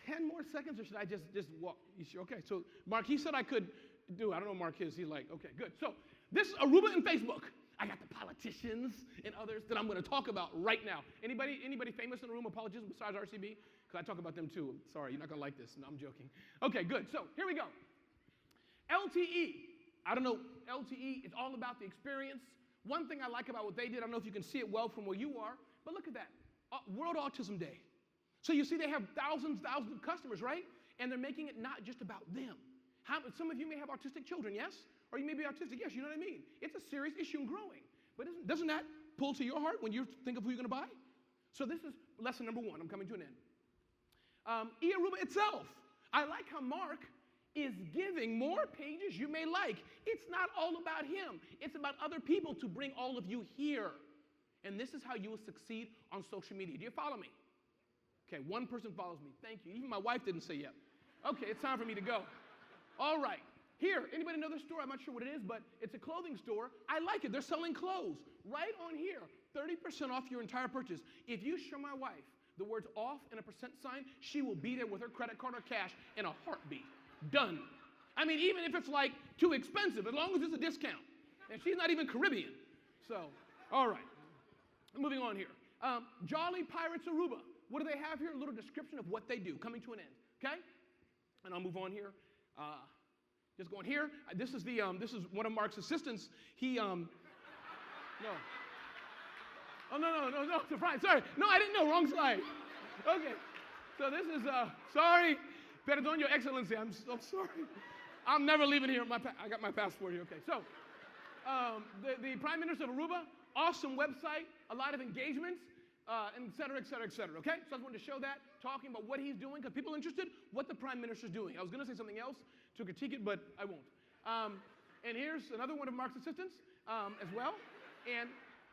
N: 10 more seconds, or should I just walk? Okay, so Mark, he said I could do, I don't know Mark is, he's like, okay, good. So this is Aruba and Facebook. I got the politicians and others that I'm going to talk about right now. Anybody famous in the room of politicians besides RCB? Because I talk about them too. Sorry, you're not going to like this. No, I'm joking. Okay, good. So here we go. LTE. I don't know, LTE is all about the experience. One thing I like about what they did, I don't know if you can see it well from where you are, but look at that. World Autism Day. So you see they have thousands of customers, right? And they're making it not just about them. Some of you may have autistic children, yes? Or you may be autistic, yes, you know what I mean? It's a serious issue and growing. But doesn't that pull to your heart when you think of who you're going to buy? So this is lesson number 1. I'm coming to an end. Aruba itself. I like how Mark is giving more pages you may like. It's not all about him. It's about other people to bring all of you here. And this is how you will succeed on social media. Do you follow me? Okay, 1 person follows me. Thank you. Even my wife didn't say yet. Okay, it's time for me to go. All right. Here, anybody know this store? I'm not sure what it is, but it's a clothing store. I like it. They're selling clothes. Right on here, 30% off your entire purchase. If you show my wife the words off and a percent sign, she will be there with her credit card or cash in a heartbeat. Done. I mean, even if it's like too expensive, as long as it's a discount. And she's not even Caribbean. So, all right. Moving on here. Jolly Pirates Aruba. What do they have here? A little description of what they do. Coming to an end. Okay? And I'll move on here. Just going here. This is one of Mark's assistants. No. Oh, no. Sorry. No, I didn't know. Wrong slide. Okay. So this is, sorry. Perdón, Your Excellency. I'm so sorry. I'm never leaving here. I got my passport here. Okay. So, the Prime Minister of Aruba, awesome website, a lot of engagements, and et cetera, et cetera, et cetera. Okay? So I just wanted to show that, talking about what he's doing, because people are interested what the Prime Minister's doing. I was going to say something else to critique it, but I won't. And here's another one of Mark's assistants as well. And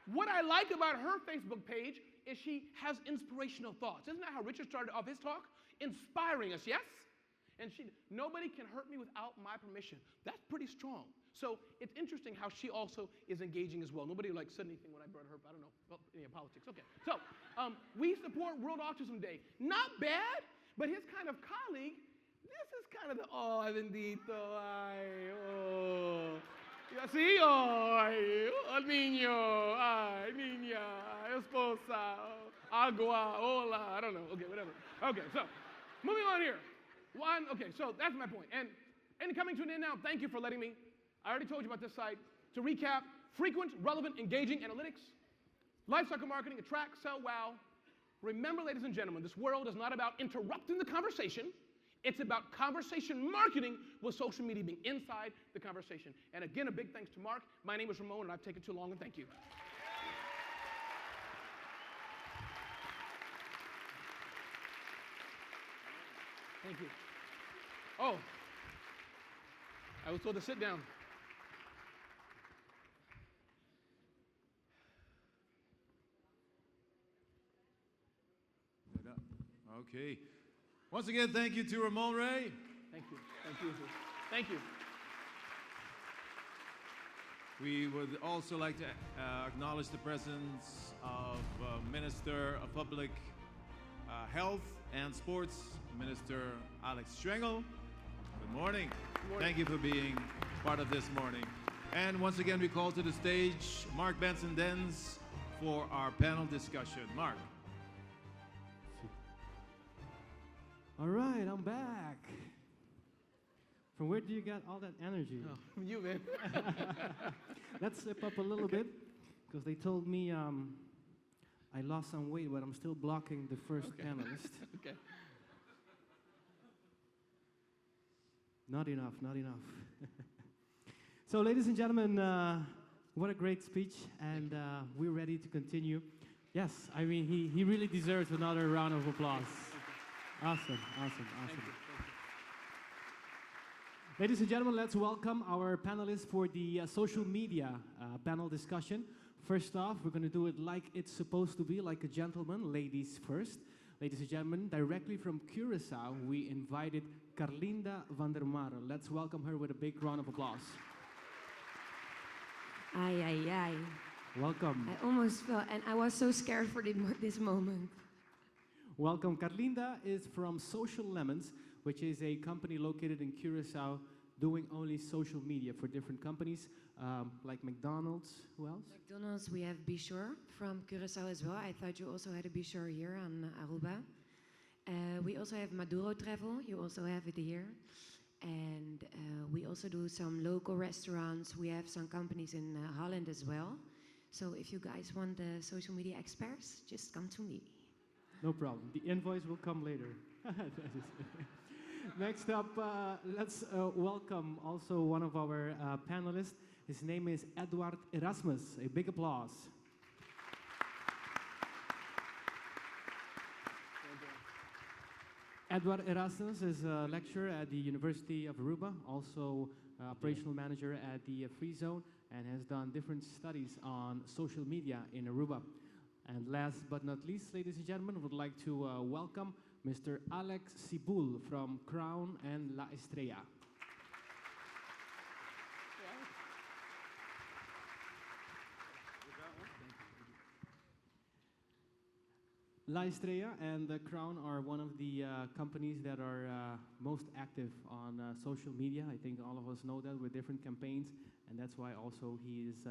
N: what I like about her Facebook page is she has inspirational thoughts. Isn't that how Richard started off his talk? Inspiring us, yes? And nobody can hurt me without my permission. That's pretty strong. So it's interesting how she also is engaging as well. Nobody said anything when I brought her up. I don't know. Well, politics. Okay. So we support World Autism Day. Not bad, but his kind of colleague, this is kind of the, oh, bendito, ay, oh. Y así, ay, oh, niño, ay, niña, esposa, agua, hola, I don't know. Okay, whatever. Okay, so moving on here. Okay, so that's my point. And coming to an end now, thank you for letting me. I already told you about this site. To recap, frequent, relevant, engaging analytics, lifecycle marketing, attract, sell, wow. Remember, ladies and gentlemen, this world is not about interrupting the conversation. It's about conversation marketing with social media being inside the conversation. And again, a big thanks to Mark. My name is Ramon, and I've taken too long, and thank you. Thank you. Oh, I was told to sit down.
C: Okay. Once again, thank you to Ramon Ray.
N: Thank you. Thank you. Thank you.
C: We would also like to acknowledge the presence of Minister of Public Health and Sports, Minister Alex Strengel. Good morning.
N: Good morning.
C: Thank you for being part of this morning. And once again, we call to the stage Mark Benson-Denz for our panel discussion. Mark.
E: All right, I'm back. From where do you get all that energy?
N: Oh, from you, man.
E: Let's step up a little bit, because they told me I lost some weight, but I'm still blocking the first panelist.
N: Okay.
E: Not enough, not enough. So, ladies and gentlemen, what a great speech, and we're ready to continue. Yes, I mean, he really deserves another round of applause. Awesome, awesome, awesome. Ladies and gentlemen, let's welcome our panelists for the social media panel discussion. First off, we're going to do it like it's supposed to be, like a gentleman, ladies first. Ladies and gentlemen, directly from Curaçao, we invited Carlinda van der Mare. Let's welcome her with a big round of applause.
P: Ay, ay, ay.
E: Welcome.
P: I almost felt, and I was so scared for this moment.
E: Welcome. Carlinda is from Social Lemons, which is a company located in Curaçao doing only social media for different companies, like McDonald's. Who else?
P: McDonald's, we have Be Sure from Curaçao as well. I thought you also had a Be Sure here on Aruba. We also have Maduro Travel. You also have it here. And we also do some local restaurants. We have some companies in Holland as well. So if you guys want the social media experts, just come to me.
E: No problem. The invoice will come later. Next up, let's welcome also one of our panelists. His name is Edward Erasmus. A big applause. Edward Erasmus is a lecturer at the University of Aruba, also operational manager at the Free Zone, and has done different studies on social media in Aruba. And last but not least, ladies and gentlemen, would like to welcome Mr. Alex Sibul from Crown and La Estrella. La Estrella and the Crown are one of the companies that are most active on social media. I think all of us know that with different campaigns, and that's why also he is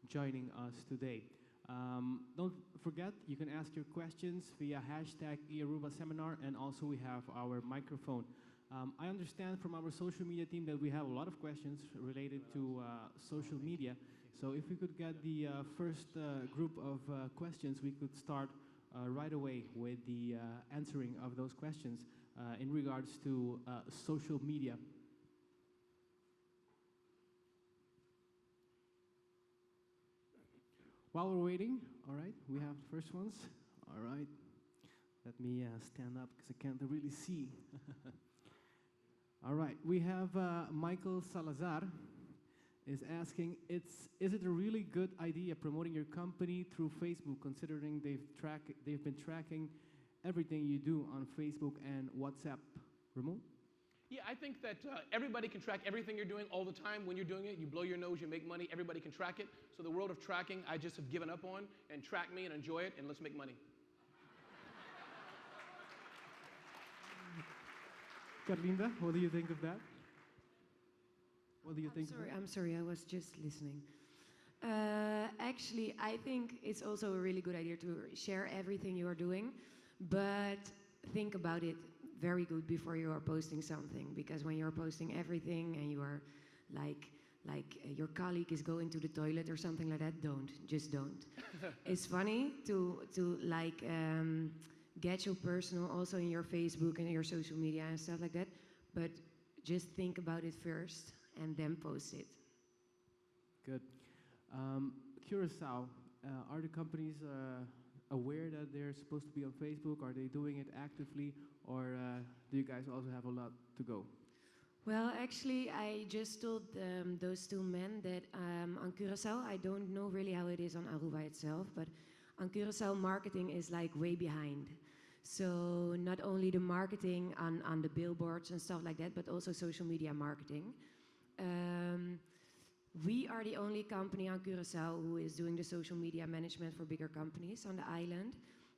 E: joining us today. Don't forget, you can ask your questions via hashtag #eArubaSeminar, and also we have our microphone. I understand from our social media team that we have a lot of questions related to social media. So if we could get the first group of questions, we could start right away with the answering of those questions in regards to social media. While we're waiting, all right, we have the first ones. All right. Let me stand up because I can't really see. All right, we have Michael Salazar is asking, is it a really good idea promoting your company through Facebook, considering they've been tracking everything you do on Facebook and WhatsApp? Ramon?
N: Yeah, I think that everybody can track everything you're doing all the time. When you're doing it, you blow your nose, you make money, everybody can track it. So the world of tracking, I just have given up on, and track me and enjoy it, and let's make money.
E: Carlinda, what do you think of that? What do you think?
P: I'm sorry, I was just listening. Actually, I think it's also a really good idea to share everything you are doing, but think about it very good before you are posting something, because when you're posting everything and you are like your colleague is going to the toilet or something like that, just don't. It's funny to get your personal also in your Facebook and your social media and stuff like that, but just think about it first and then post it.
E: Good. Curacao, are the companies aware that they're supposed to be on Facebook? Are they doing it actively, or do you guys also have a lot to go?
P: Well, actually, I just told those two men that on Curacao, I don't know really how it is on Aruba itself, but on Curacao, marketing is like way behind. So not only the marketing on the billboards and stuff like that, but also social media marketing. We are the only company on Curacao who is doing the social media management for bigger companies on the island.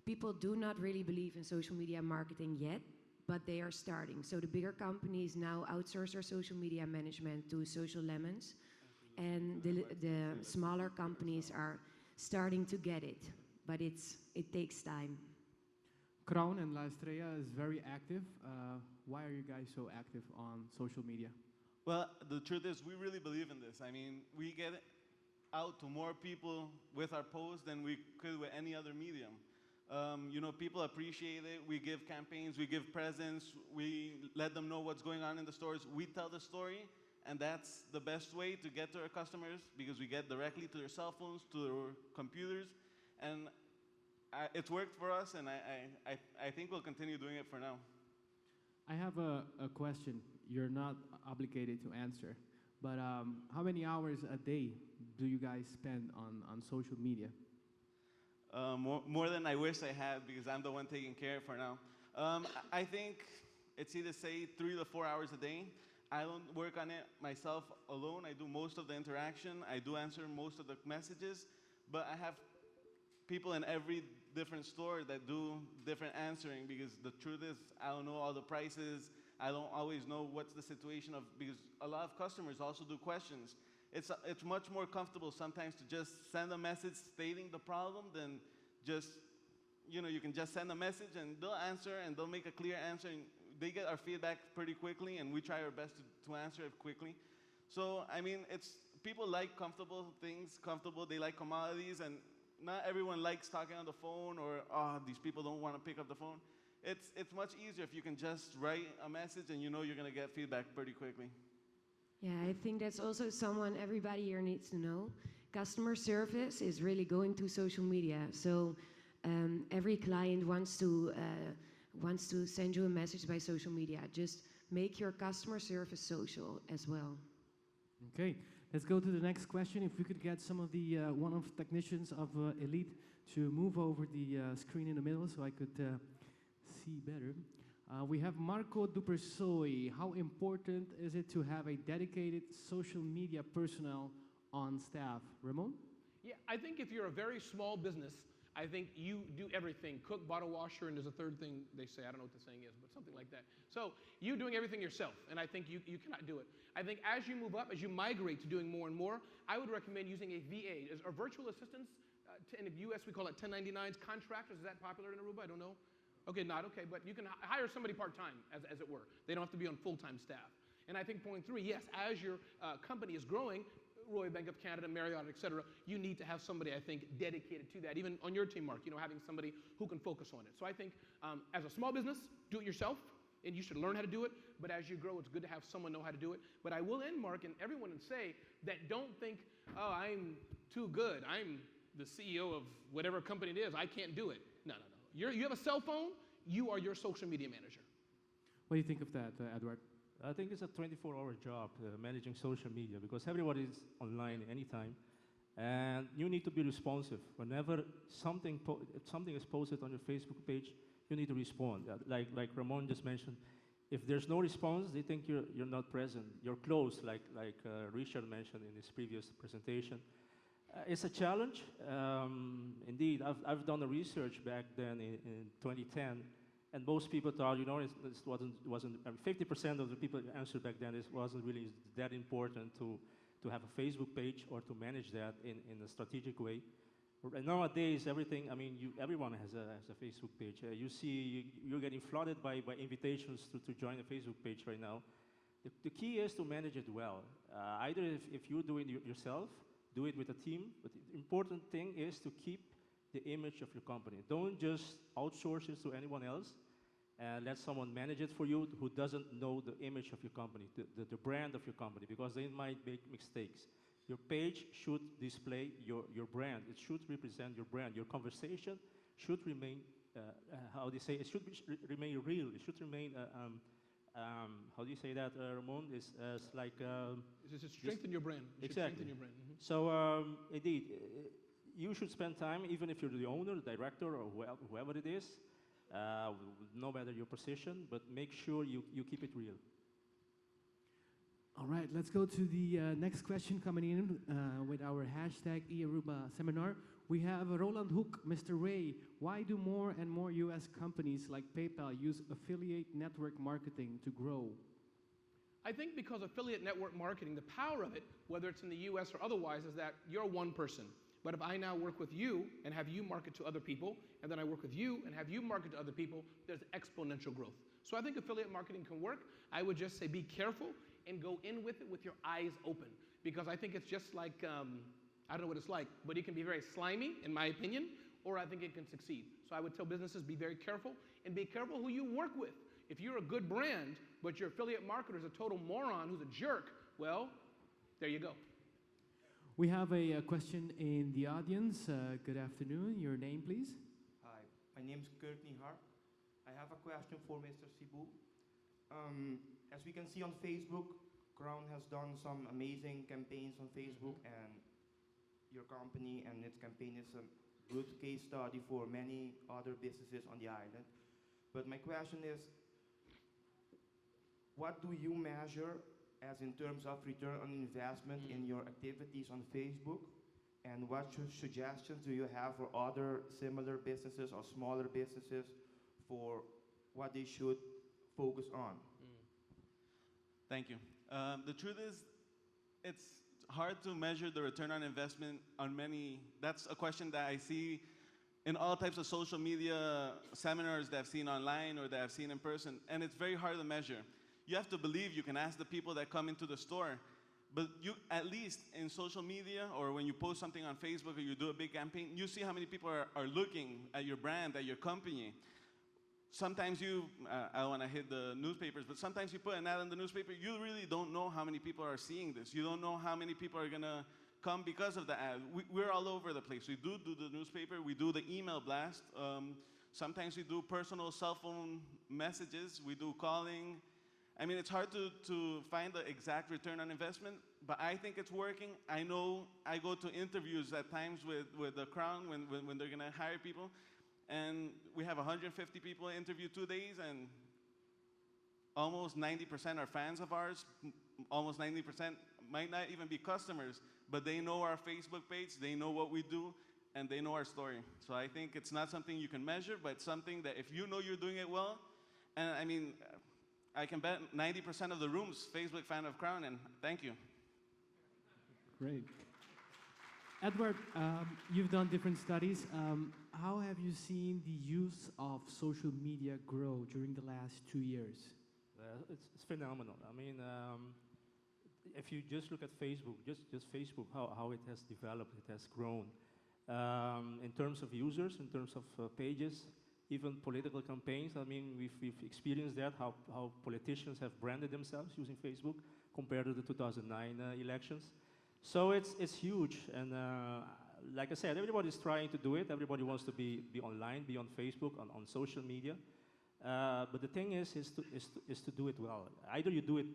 P: People do not really believe in social media marketing yet, but they are starting. So the bigger companies now outsource their social media management to Social Lemons, and the smaller companies are starting to get it, but it takes time.
E: Crown and La Estrella is very active. Why are you guys so active on social media?
Q: Well, the truth is, we really believe in this. I mean, we get out to more people with our posts than we could with any other medium. People appreciate it. We give campaigns, we give presents, we let them know what's going on in the stores. We tell the story, and that's the best way to get to our customers, because we get directly to their cell phones, to their computers, and it's worked for us, and I think we'll continue doing it for now.
E: I have a question. You're not obligated to answer, but how many hours a day do you guys spend on social media?
Q: More than I wish I had, because I'm the one taking care of it for now. I think it's either say 3 to 4 hours a day. I don't work on it myself alone. I do most of the interaction. I do answer most of the messages, but I have people in every different store that do different answering, because the truth is, I don't know all the prices. I don't always know what's the situation of, because a lot of customers also do questions. It's much more comfortable sometimes to just send a message stating the problem than just, you can just send a message and they'll answer and they'll make a clear answer, and they get our feedback pretty quickly, and we try our best to answer it quickly. So, I mean, people like comfortable things, they like commodities, and not everyone likes talking on the phone, or, these people don't want to pick up the phone. It's much easier if you can just write a message and you're going to get feedback pretty quickly.
P: Yeah, I think that's also someone everybody here needs to know. Customer service is really going to social media. So every client wants to send you a message by social media. Just make your customer service social as well.
E: Okay, let's go to the next question. If we could get some of the one of the technicians of Elite to move over the screen in the middle so I could see better. We have Marco Dupersoy. How important is it to have a dedicated social media personnel on staff? Ramon?
N: Yeah, I think if you're a very small business, I think you do everything. Cook, bottle washer, and there's a third thing they say. I don't know what the saying is, but something like that. So you doing everything yourself, and I think you cannot do it. I think as you move up, as you migrate to doing more and more, I would recommend using a VA, or virtual assistants. In the US, we call it 1099s. Contractors, is that popular in Aruba? I don't know. Okay, not okay, but you can hire somebody part-time, as it were. They don't have to be on full-time staff. And I think point 3, yes, as your company is growing, Royal Bank of Canada, Marriott, et cetera, you need to have somebody, I think, dedicated to that. Even on your team, Mark, having somebody who can focus on it. So I think as a small business, do it yourself, and you should learn how to do it. But as you grow, it's good to have someone know how to do it. But I will end, Mark, and everyone, and say that don't think, oh, I'm too good. I'm the CEO of whatever company it is. I can't do it. No, no, no. You have a cell phone, you are your social media manager.
E: What do you think of that, Edward?
L: I think it's a 24-hour job managing social media because everybody is online anytime, and you need to be responsive. Whenever something is posted on your Facebook page, you need to respond. Like Ramon just mentioned, if there's no response, they think you're not present. You're closed, like Richard mentioned in his previous presentation. It's a challenge. Indeed, I've done the research back then in 2010. And most people thought, it wasn't 50% of the people who answered back then, it wasn't really that important to have a Facebook page or to manage that in a strategic way. Nowadays, everyone has a Facebook page. You're getting flooded by invitations to join a Facebook page right now. The key is to manage it well. Either if you're doing it yourself, do it with a team, but the important thing is to keep the image of your company. Don't just outsource it to anyone else and let someone manage it for you who doesn't know the image of your company, the brand of your company, because they might make mistakes. Your page should display your brand. It should represent your brand. Your conversation should remain, it should remain real. It should remain, how do you say that, Ramon? It's like...
N: It's just strengthen your brand.
L: Exactly.
N: Strengthen your brand. Mm-hmm.
L: So, indeed, you should spend time, even if you're the owner, the director, or whoever it is, no matter your position, but make sure you keep it real.
E: All right, let's go to the next question coming in with our hashtag eAruba seminar. We have Roland Hoek, Mr. Ray. Why do more and more US companies like PayPal use affiliate network marketing to grow?
N: I think because affiliate network marketing, the power of it, whether it's in the US or otherwise, is that you're one person. But if I now work with you and have you market to other people, and then I work with you and have you market to other people, there's exponential growth. So I think affiliate marketing can work. I would just say be careful and go in with it with your eyes open. Because I think it's just like, I don't know what it's like, but it can be very slimy, in my opinion, or I think it can succeed. So I would tell businesses, be very careful, and be careful who you work with. If you're a good brand, but your affiliate marketer is a total moron who's a jerk, well, there you go.
E: We have a question in the audience. Good afternoon. Your name, please.
R: Hi, my name is Courtney Hart. I have a question for Mr. Sibu. As we can see on Facebook, Crown has done some amazing campaigns on Facebook, and your company and its campaign is a good case study for many other businesses on the island. But my question is, what do you measure as in terms of return on investment in your activities on Facebook? And what suggestions do you have for other similar businesses or smaller businesses for what they should focus on?
Q: Thank you. The truth is, it's hard to measure the return on investment on many. That's a question that I see in all types of social media seminars that I've seen online or that I've seen in person, and it's very hard to measure. You have to believe. You can ask the people that come into the store, but you, at least in social media or when you post something on Facebook or you do a big campaign, you see how many people are looking at your brand, at your company. Sometimes I don't want to hit the newspapers, but sometimes you put an ad in the newspaper, you really don't know how many people are seeing this. You don't know how many people are going to come because of the ad. We're all over the place. We do the newspaper, we do the email blast. Sometimes we do personal cell phone messages, we do calling. I mean, it's hard to find the exact return on investment, but I think it's working. I know I go to interviews at times with the Crown when they're gonna hire people, and we have 150 people interview 2 days, and almost 90% are fans of ours. Almost 90% might not even be customers, but they know our Facebook page, they know what we do, and they know our story. So I think it's not something you can measure, but it's something that if you know you're doing it well, and I mean, I can bet 90% of the room's Facebook fan of Crown, and thank you.
E: Great. Edward, you've done different studies. How have you seen the use of social media grow during the last 2 years?
L: It's phenomenal. I mean, if you just look at Facebook, just Facebook, how it has developed, it has grown. In terms of users, in terms of pages, even political campaigns. I mean, we've experienced that, how politicians have branded themselves using Facebook compared to the 2009 elections. So it's huge, and
S: like I said, everybody's trying to do it. Everybody wants to be online, be on Facebook, on social media. But the thing is to do it well. Either you do it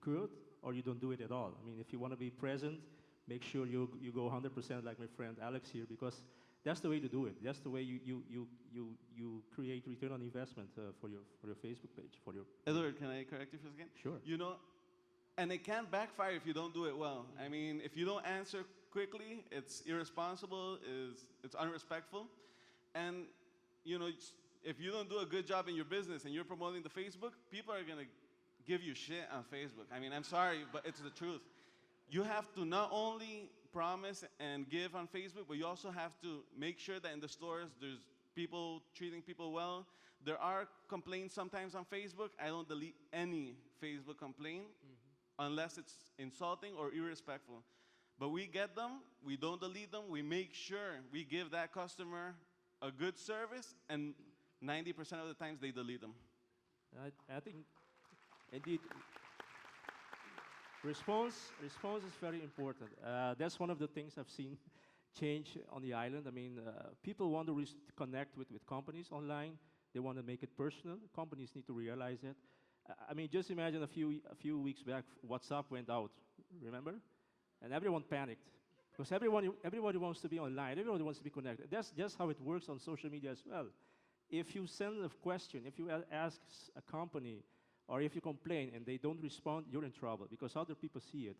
S: good or you don't do it at all. I mean, if you want to be present, make sure you go 100% like my friend Alex here, because that's the way to do it. That's the way you create return on investment for your Facebook page, for your...
Q: Edward, can I correct you for a second?
S: Sure.
Q: You know, and it can backfire if you don't do it well. I mean, if you don't answer quickly, it's irresponsible, it's unrespectful. And, you know, if you don't do a good job in your business and you're promoting the Facebook, people are going to give you shit on Facebook. I mean, I'm sorry, but it's the truth. You have to not only promise and give on Facebook, but you also have to make sure that in the stores there's people treating people well. There are complaints sometimes on Facebook. I don't delete any Facebook complaint unless it's insulting or irrespectful. But we get them, we don't delete them, we make sure we give that customer a good service, and 90% of the times they delete them.
S: I think, indeed, response is very important. That's one of the things I've seen change on the island. I mean, people want to connect with companies online. They want to make it personal. Companies need to realize that. I mean, just imagine a few weeks back, WhatsApp went out, remember? And everyone panicked, because everybody wants to be online. Everybody wants to be connected. That's just how it works on social media as well. If you send a question, if you ask a company, or if you complain and they don't respond, you're in trouble, because other people see it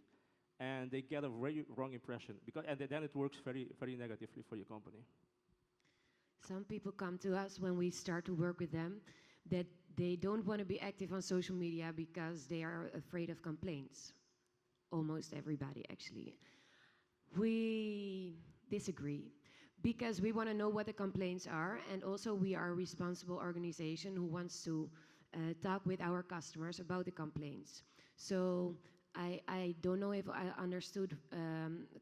S: and they get a very wrong impression, and then it works very, very negatively for your company.
P: Some people come to us when we start to work with them that they don't want to be active on social media because they are afraid of complaints. Almost everybody, actually. We disagree, because we want to know what the complaints are, and also we are a responsible organization who wants to talk with our customers about the complaints. So I don't know if I understood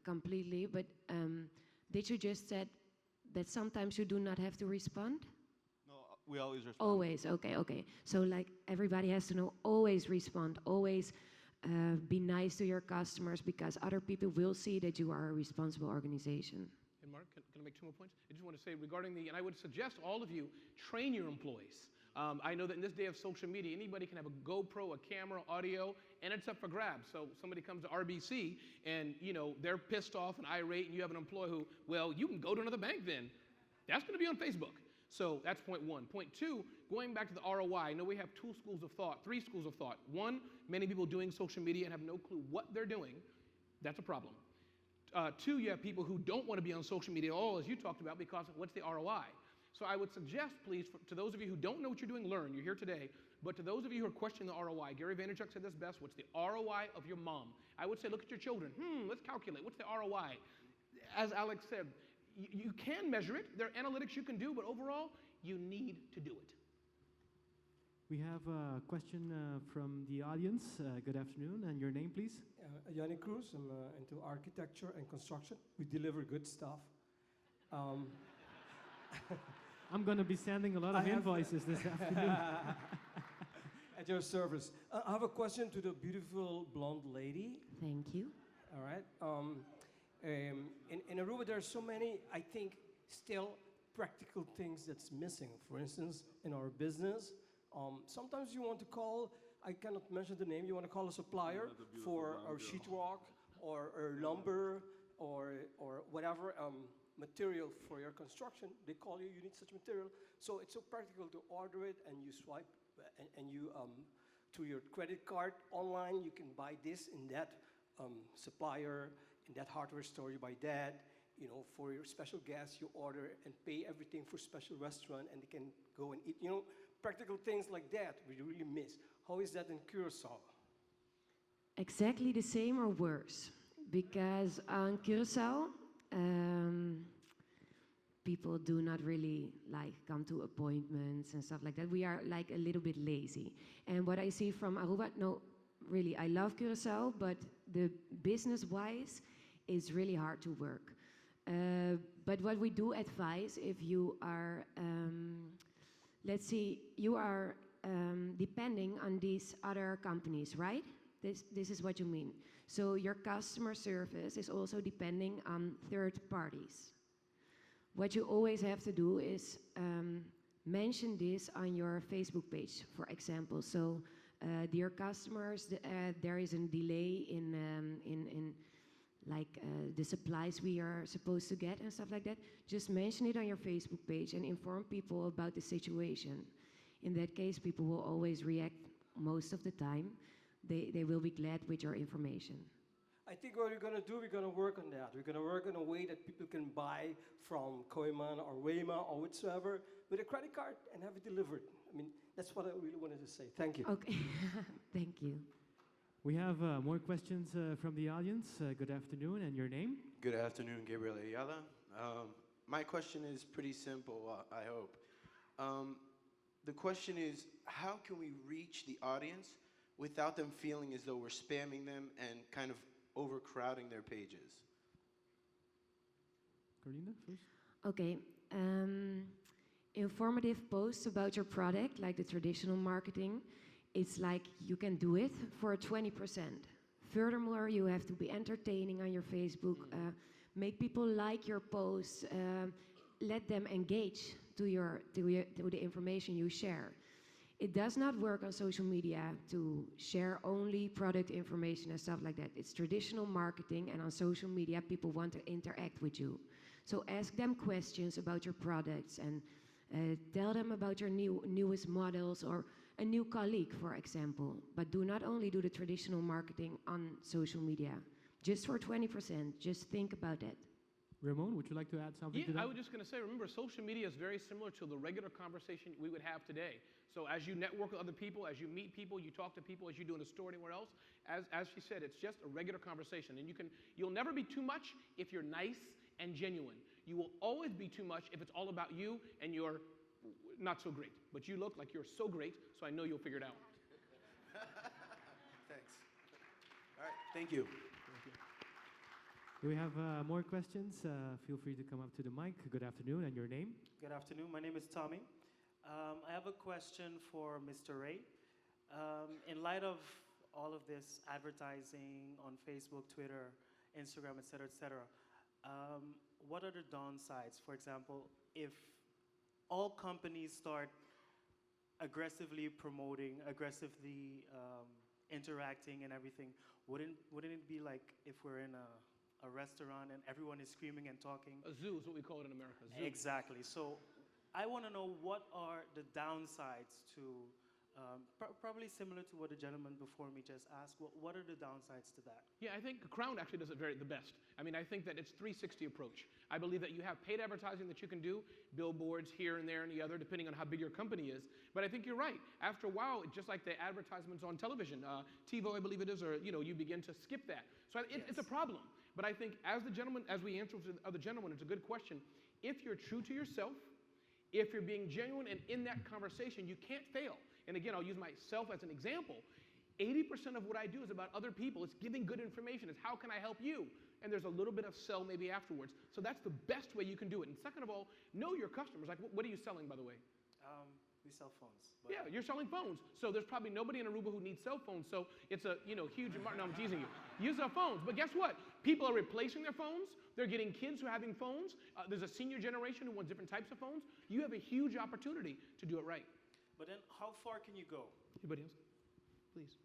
P: completely, but did you just said that sometimes you do not have to respond?
Q: No, we always respond.
P: Always, okay. So like everybody has to know, always respond, always be nice to your customers, because other people will see that you are a responsible organization.
N: And Mark, can I make 2 more points? I just want to say regarding and I would suggest all of you train your employees. I know that in this day of social media, anybody can have a GoPro, a camera, audio, and it's up for grabs. So somebody comes to RBC and, you know, they're pissed off and irate, and you have an employee who, well, you can go to another bank then. That's going to be on Facebook. So that's point one. Point two, going back to the ROI, I know we have 3 schools of thought. One, many people doing social media and have no clue what they're doing. That's a problem. 2, you have people who don't want to be on social media at all, as you talked about, because what's the ROI? So I would suggest, please, to those of you who don't know what you're doing, learn. You're here today. But to those of you who are questioning the ROI, Gary Vaynerchuk said this best, what's the ROI of your mom? I would say, look at your children. Let's calculate. What's the ROI? As Alex said, you can measure it. There are analytics you can do, but overall, you need to do it.
E: We have a question from the audience. Good afternoon, and your name, please?
M: Yannick Cruz. I'm into architecture and construction. We deliver good stuff.
E: I'm going to be sending a lot of invoices this afternoon.
M: At your service. I have a question to the beautiful blonde lady.
P: Thank you.
M: All right. In Aruba, there are so many, I think, still practical things that's missing. For instance, in our business, sometimes you want to call, I cannot mention the name, you want to call a supplier for our sheetrock or lumber or whatever material for your construction. They call you, you need such material. So it's so practical to order it, and you swipe, and you, to your credit card online, you can buy this in that supplier, in that hardware store, you buy that. You know, for your special guests, you order and pay everything for special restaurant, and they can go and eat. You know, practical things like that we really miss. How is that in Curacao?
P: Exactly the same or worse, because on Curacao, people do not really like come to appointments and stuff like that. We are like a little bit lazy. And what I see from Aruba, no, really, I love Curacao, but the business-wise, it's really hard to work. But what we do advise, if you are, let's see, you are depending on these other companies, right? This is what you mean. So your customer service is also depending on third parties. What you always have to do is mention this on your Facebook page, for example. So, dear customers, there is a delay in the supplies we are supposed to get and stuff like that. Just mention it on your Facebook page and inform people about the situation. In that case, people will always react most of the time. They will be glad with your information.
M: I think what we're going to do, we're going to work on that. We're going to work in a way that people can buy from Koiman or Wema or whatsoever with a credit card and have it delivered. I mean, that's what I really wanted to say. Thank you.
P: Okay, thank you.
E: We have more questions from the audience. Good afternoon, and your name?
T: Good afternoon, Gabriel Ayala. My question is pretty simple, I hope. The question is, how can we reach the audience without them feeling as though we're spamming them and kind of overcrowding their pages?
E: Carolina, first.
P: Okay. Informative posts about your product, like the traditional marketing, it's like you can do it for 20%. Furthermore, you have to be entertaining on your Facebook, make people like your posts, let them engage to the information you share. It does not work on social media to share only product information and stuff like that. It's traditional marketing, and on social media, people want to interact with you. So ask them questions about your products and tell them about your newest models or a new colleague, for example. But do not only do the traditional marketing on social media, just for 20%. Just think about it.
E: Ramon, would you like to add something to that?
N: I was just going to say, remember, social media is very similar to the regular conversation we would have today. So as you network with other people, as you meet people, you talk to people, as you do in a store anywhere else, as she said, it's just a regular conversation. And you'll never be too much if you're nice and genuine. You will always be too much if it's all about you and you're not so great. But you look like you're so great, so I know you'll figure it out.
T: Thanks. All right, thank you.
E: Do we have more questions? Feel free to come up to the mic. Good afternoon, and your name?
U: Good afternoon. My name is Tommy. I have a question for Mr. Ray. In light of all of this advertising on Facebook, Twitter, Instagram, et cetera, what are the downsides? For example, if all companies start aggressively promoting, aggressively interacting and everything, wouldn't it be like if we're in a restaurant and everyone is screaming and talking?
N: A zoo is what we call it in America. Zoo.
U: Exactly. So I want to know, what are the downsides to, probably similar to what the gentleman before me just asked, what are the downsides to that?
N: Yeah, I think Crown actually does it the best. I mean, I think that it's 360 approach. I believe that you have paid advertising that you can do, billboards here and there and the other, depending on how big your company is. But I think you're right. After a while, just like the advertisements on television, TiVo, I believe it is, or you begin to skip that. So it's a problem. But I think as we answer to the other gentleman, it's a good question. If you're true to yourself, if you're being genuine and in that conversation, you can't fail. And again, I'll use myself as an example. 80% of what I do is about other people. It's giving good information. It's how can I help you? And there's a little bit of sell maybe afterwards. So that's the best way you can do it. And second of all, know your customers. Like, what are you selling, by the way?
U: We sell phones.
N: Yeah, you're selling phones. So there's probably nobody in Aruba who needs cell phones. So it's a huge amount. No, I'm teasing you. You sell phones. But guess what? People are replacing their phones. They're getting kids who are having phones. There's a senior generation who wants different types of phones. You have a huge opportunity to do it right.
U: But then how far can you go?
N: Anybody else? Please.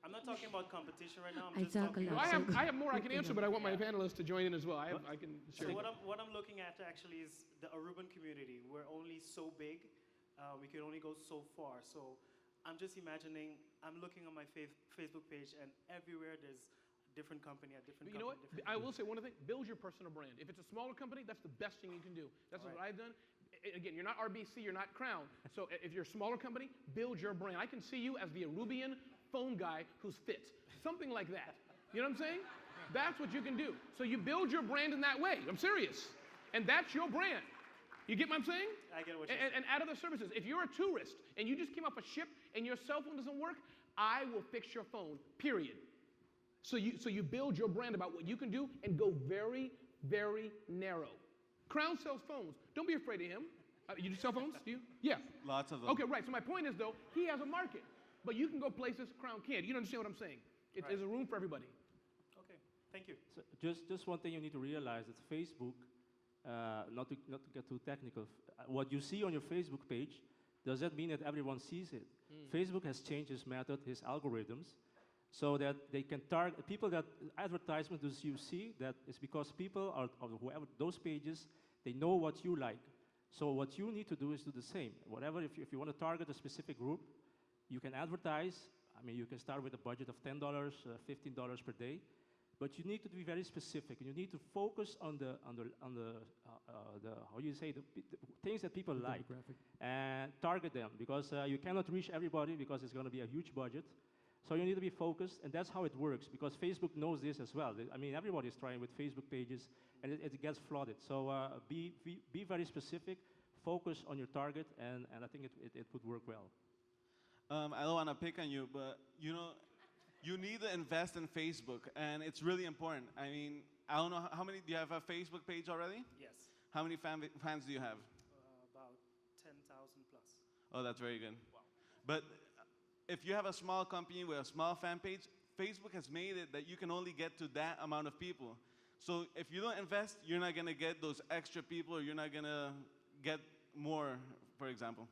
U: I'm not talking about competition right now.
P: I talk a lot.
N: I have more I can answer, but I want my panelists to join in as well. I can share.
U: So what I'm looking at actually is the Aruban community. We're only so big. We can only go so far. So I'm just imagining, I'm looking on my Facebook page, and everywhere there's a different company, a different company.
N: You know what? I will say one other thing. Build your personal brand. If it's a smaller company, that's the best thing you can do. That's what I've done. Again, you're not RBC, you're not Crown. So if you're a smaller company, build your brand. I can see you as the Arubian phone guy who's fit. Something like that. You know what I'm saying? That's what you can do. So you build your brand in that way. I'm serious. And that's your brand. You get what I'm saying?
U: I get what you're saying.
N: And add other services. If you're a tourist and you just came off a ship and your cell phone doesn't work, I will fix your phone, period. So you build your brand about what you can do and go very, very narrow. Crown sells phones. Don't be afraid of him. You do cell phones? Do you? Yeah.
Q: Lots of them.
N: Okay, right. So my point is, though, he has a market. But you can go places Crown can't. You understand what I'm saying? There's a room for everybody.
U: Okay, thank you.
S: So just one thing you need to realize is Facebook not to get too technical, what you see on your Facebook page, does that mean that everyone sees it? Facebook has changed his method, his algorithms, so that they can target people that advertisement that you see, that is because people are, or whoever, those pages, they know what you like. So what you need to do is do the same. Whatever, if you want to target a specific group, you can advertise. I mean, you can start with a budget of $10, $15 per day, but you need to be very specific. You need to focus on the how you say, the things that people like, and target them, because you cannot reach everybody because it's going to be a huge budget. So you need to be focused, and that's how it works, because Facebook knows this as well. I mean, everybody's trying with Facebook pages, and it gets flooded. So be very specific, focus on your target, and I think it would work well.
Q: I don't want to pick on you, but you know, you need to invest in Facebook, and it's really important. I mean, I don't know how many, do you have a Facebook page already?
U: Yes.
Q: How many fans do you have?
U: About 10,000 plus.
Q: Oh, that's very good. Wow. But if you have a small company with a small fan page, Facebook has made it that you can only get to that amount of people. So if you don't invest, you're not going to get those extra people, or you're not going to get more, for example.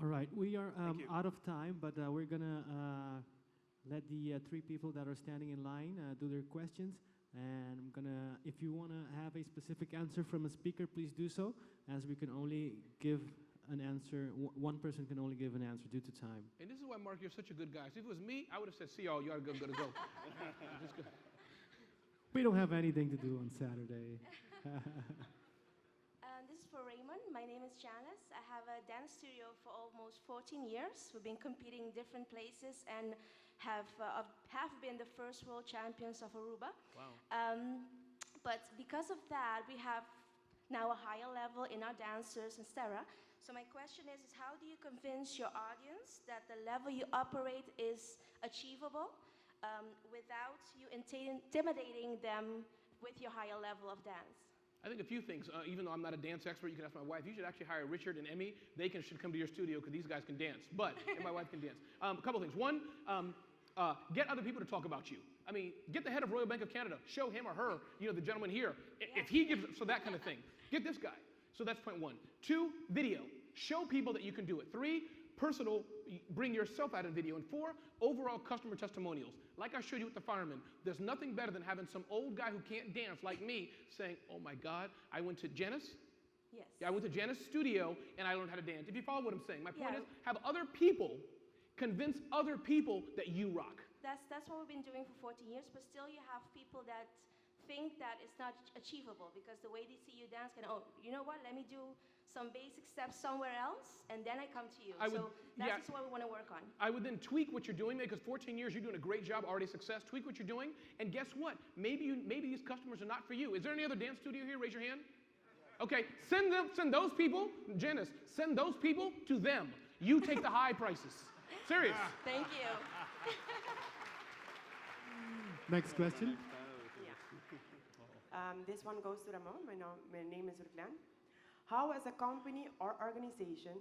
E: All right, we are out of time, but we're gonna let the three people that are standing in line do their questions. And I'm gonna, if you wanna have a specific answer from a speaker, please do so, as we can only give an answer, one person can only give an answer due to time.
N: And this is why, Mark, you're such a good guy. So if it was me, I would have said, see y'all, you ought to go. Just go.
E: We don't have anything to do on Saturday.
B: This is for Raymond. My name is Janice. I have a dance studio for almost 14 years. We've been competing in different places and have been the first world champions of Aruba.
N: Wow.
B: But because of that, we have now a higher level in our dancers, etc. So my question is how do you convince your audience that the level you operate is achievable without you intimidating them with your higher level of dance?
N: I think a few things. Even though I'm not a dance expert, you can ask my wife. You should actually hire Richard and Emmy. They should come to your studio because these guys can dance. And my wife can dance. A couple things. One, get other people to talk about you. I mean, get the head of Royal Bank of Canada. Show him or her, you know, the gentleman here. If he gives, so that kind of thing. Get this guy. So that's point one. Two, video. Show people that you can do it. Three, personal, bring yourself out of video. And four, overall customer testimonials. Like I showed you with the fireman, there's nothing better than having some old guy who can't dance like me saying, oh my God, I went to Janice.
B: Yes.
N: Yeah, I went to Janice's studio and I learned how to dance. If you follow what I'm saying, my point is have other people convince other people that you rock.
B: That's what we've been doing for 14 years, but still you have people that think that it's not achievable because the way they see you dance can, oh, you know what, let me do some basic steps somewhere else, and then I come to you. So that's just what we want to work on.
N: I would then tweak what you're doing, because 14 years, you're doing a great job, already success. Tweak what you're doing, and guess what? Maybe these customers are not for you. Is there any other dance studio here? Raise your hand. Okay, send those people, Janice, send those people to them. You take the high prices. Serious.
B: Thank you.
E: Next question.
V: This one goes to Ramon. My name is Ruklan. How, as a company or organization,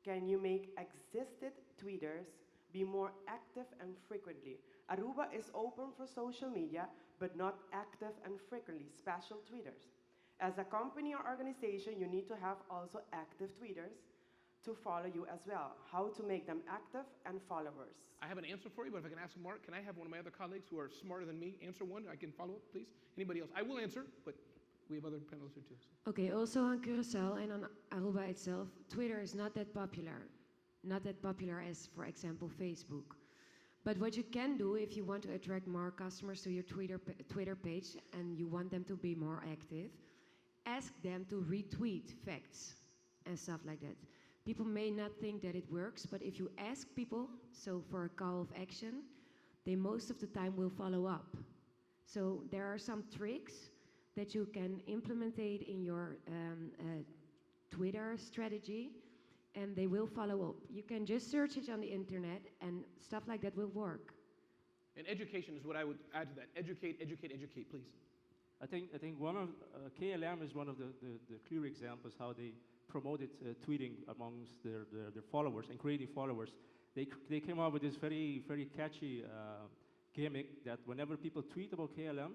V: can you make existing tweeters be more active and frequently? Aruba is open for social media, but not active and frequently, special tweeters. As a company or organization, you need to have also active tweeters to follow you as well. How to make them active and followers.
N: I have an answer for you, but if I can ask Mark, can I have one of my other colleagues who are smarter than me answer one? I can follow up, please. Anybody else? I will answer, but we have other panelists here too. So.
P: Okay, also on Curacao and on Aruba itself, Twitter is not that popular. Not that popular as, for example, Facebook. But what you can do if you want to attract more customers to your Twitter page and you want them to be more active, ask them to retweet facts and stuff like that. People may not think that it works, but if you ask people, so for a call of action, they most of the time will follow up. So there are some tricks that you can implement in your Twitter strategy, and they will follow up. You can just search it on the internet, and stuff like that will work.
N: And education is what I would add to that. Educate, educate, educate, please.
S: I think one of KLM is one of the clear examples how they promoted tweeting amongst their followers and creating followers. They came up with this very, very catchy gimmick that whenever people tweet about KLM,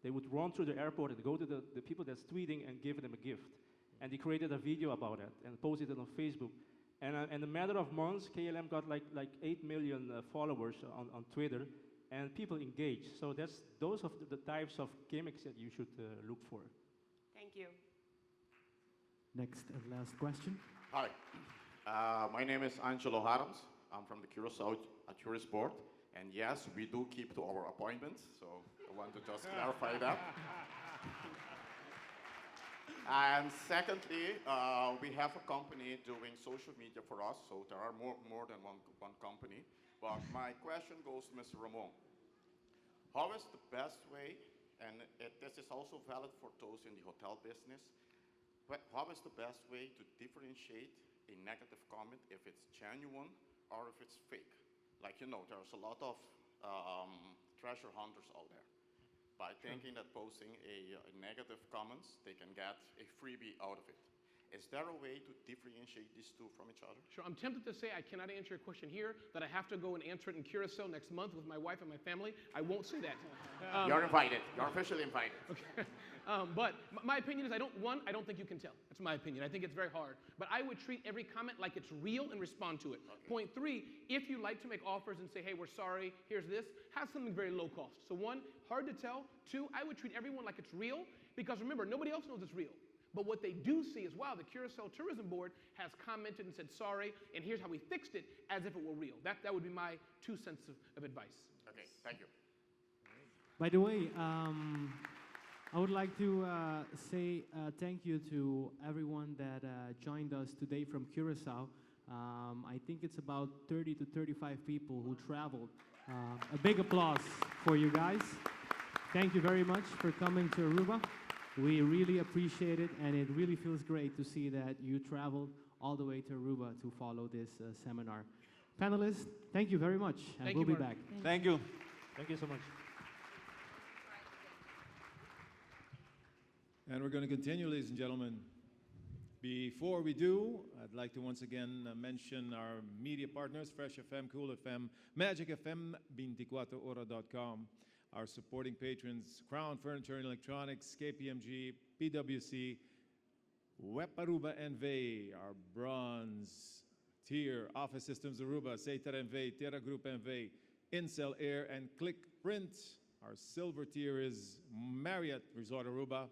S: They would run through the airport and go to the people that's tweeting and give them a gift. And they created a video about it and posted it on Facebook. And in a matter of months, KLM got like 8 million followers on Twitter, and people engaged. So those are the types of gimmicks that you should look for.
V: Thank you.
F: Next and last question.
G: Hi, my name is Angelo Harams. I'm from the Curacao Tourist Board. And yes, we do keep to our appointments, so I want to just clarify that. And secondly, we have a company doing social media for us, so there are more than one company. But my question goes to Mr. Ramon. How is the best way, and this is also valid for those in the hotel business, how is the best way to differentiate a negative comment if it's genuine or if it's fake? Like, there's a lot of treasure hunters out there. By thinking that posting a negative comments, they can get a freebie out of it. Is there a way to differentiate these two from each other?
N: Sure, I'm tempted to say I cannot answer your question here, that I have to go and answer it in Curacao next month with my wife and my family. I won't say that.
G: You're invited. You're officially invited.
N: Okay. But my opinion is I don't think you can tell. That's my opinion. I think it's very hard. But I would treat every comment like it's real and respond to it. Okay. Point 3, if you like to make offers and say, hey, we're sorry, here's this, have something very low cost. So 1, hard to tell. 2, I would treat everyone like it's real, because remember, nobody else knows it's real. But what they do see is, wow, the Curacao Tourism Board has commented and said sorry, and here's how we fixed it, as if it were real. That would be my 2 cents of advice.
G: Okay, thank you.
F: By the way, I would like to say thank you to everyone that joined us today from Curacao. I think it's about 30 to 35 people who traveled. A big applause for you guys. Thank you very much for coming to Aruba. We really appreciate it, and it really feels great to see that you traveled all the way to Aruba to follow this seminar. Panelists, thank you very much, and we'll be back.
Q: Thank you.
S: Thank you so much.
C: And we're going to continue, ladies and gentlemen. Before we do, I'd like to once again mention our media partners, Fresh FM, Cool FM, Magic FM, 24hora.com. Our supporting patrons, Crown Furniture and Electronics, KPMG, PwC, Web Aruba NV, our bronze tier, Office Systems Aruba, Seitar NV, Terra Group NV, Incel Air, and Click Print. Our silver tier is Marriott Resort Aruba,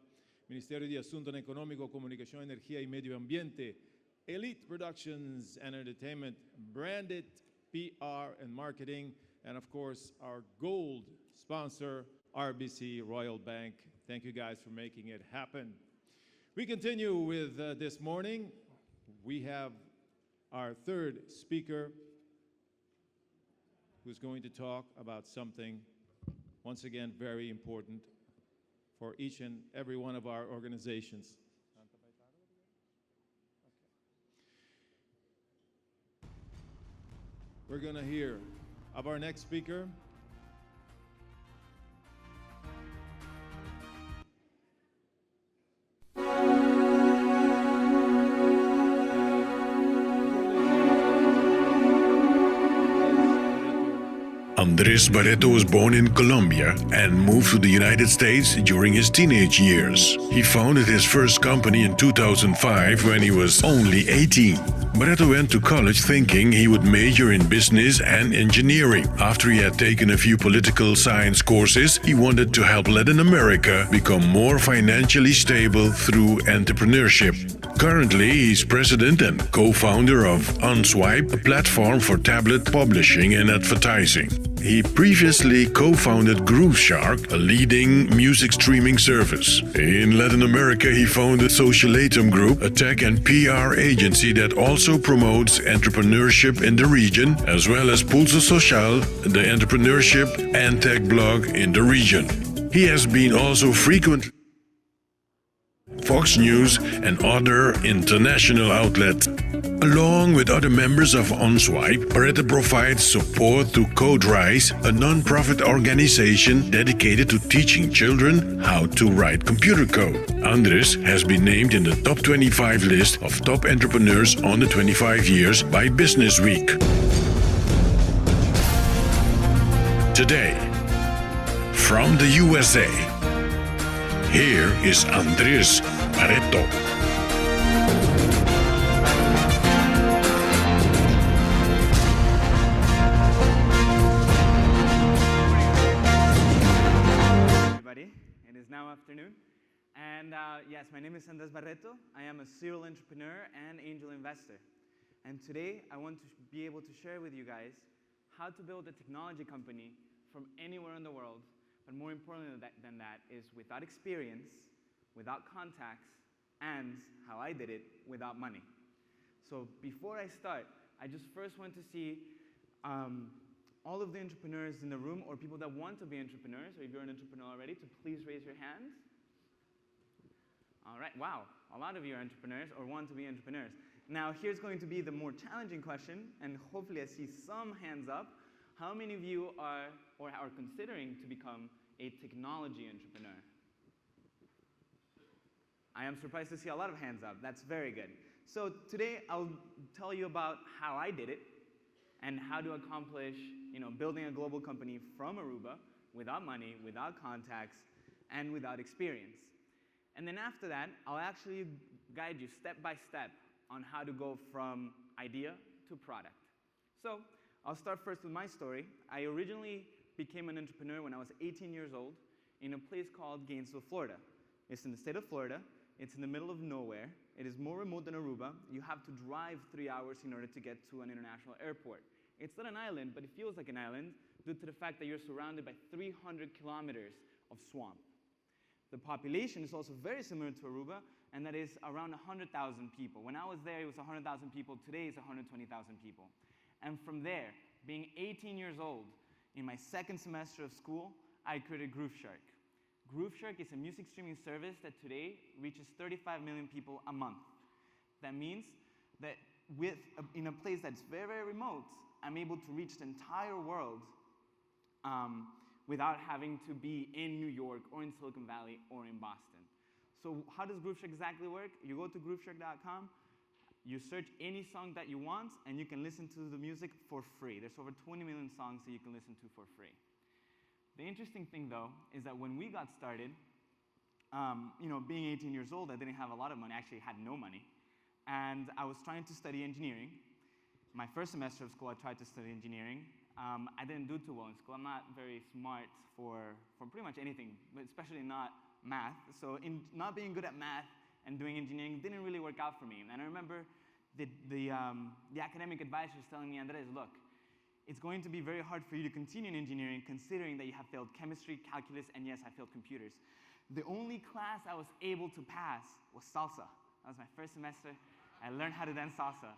C: Ministerio de Asuntos Económico, Comunicación, Energía y Medio Ambiente, Elite Productions and Entertainment, Branded PR and Marketing, and of course, our gold sponsor, RBC Royal Bank. Thank you guys for making it happen. We continue with this morning. We have our third speaker who's going to talk about something, once again, very important for each and every one of our organizations. We're going to hear of our next speaker.
D: Andres Barreto was born in Colombia and moved to the United States during his teenage years. He founded his first company in 2005 when he was only 18. Barreto went to college thinking he would major in business and engineering. After he had taken a few political science courses, he wanted to help Latin America become more financially stable through entrepreneurship. Currently, he's president and co-founder of Unswipe, a platform for tablet publishing and advertising. He previously co-founded Grooveshark, a leading music streaming service. In Latin America, he founded Socialatum Group, a tech and PR agency that also promotes entrepreneurship in the region, as well as Pulso Social, the entrepreneurship and tech blog in the region. He has been also frequently Fox News and other international outlets. Along with other members of Unswipe, Barreto provides support to CodeRise, a non-profit organization dedicated to teaching children how to write computer code. Andres has been named in the top 25 list of top entrepreneurs under 25 years by Business Week. Today, from the USA, Here is Andres Barreto.
A: Everybody, it is now afternoon. And yes, my name is Andres Barreto. I am a serial entrepreneur and angel investor. And today I want to be able to share with you guys how to build a technology company from anywhere in the world, but more importantly than that is without experience, without contacts, and how I did it without money. So before I start, I just first want to see all of the entrepreneurs in the room, or people that want to be entrepreneurs, or if you're an entrepreneur already, to please raise your hands. All right, wow, a lot of you are entrepreneurs or want to be entrepreneurs. Now, here's going to be the more challenging question, and hopefully I see some hands up. How many of you are or are considering to become a technology entrepreneur? I am surprised to see a lot of hands up. That's very good. So today I'll tell you about how I did it and how to accomplish, building a global company from Aruba without money, without contacts, and without experience. And then after that, I'll actually guide you step by step on how to go from idea to product. So I'll start first with my story. I originally became an entrepreneur when I was 18 years old in a place called Gainesville, Florida. It's in the state of Florida. It's in the middle of nowhere. It is more remote than Aruba. You have to drive 3 hours in order to get to an international airport. It's not an island, but it feels like an island due to the fact that you're surrounded by 300 kilometers of swamp. The population is also very similar to Aruba, and that is around 100,000 people. When I was there, it was 100,000 people. Today, it's 120,000 people. And from there, being 18 years old, in my second semester of school, I created GrooveShark. GrooveShark is a music streaming service that today reaches 35 million people a month. That means that in a place that's very, very remote, I'm able to reach the entire world without having to be in New York or in Silicon Valley or in Boston. So how does GrooveShark exactly work? You go to grooveshark.com, you search any song that you want, and you can listen to the music for free. There's over 20 million songs that you can listen to for free. The interesting thing, though, is that when we got started, being 18 years old, I didn't have a lot of money. I actually had no money. And I was trying to study engineering. My first semester of school, I tried to study engineering. I didn't do too well in school. I'm not very smart for pretty much anything, but especially not math. So in not being good at math and doing engineering didn't really work out for me. And I remember the academic advisors telling me, Andres, look, it's going to be very hard for you to continue in engineering considering that you have failed chemistry, calculus, and yes, I failed computers. The only class I was able to pass was salsa. That was my first semester. I learned how to dance salsa.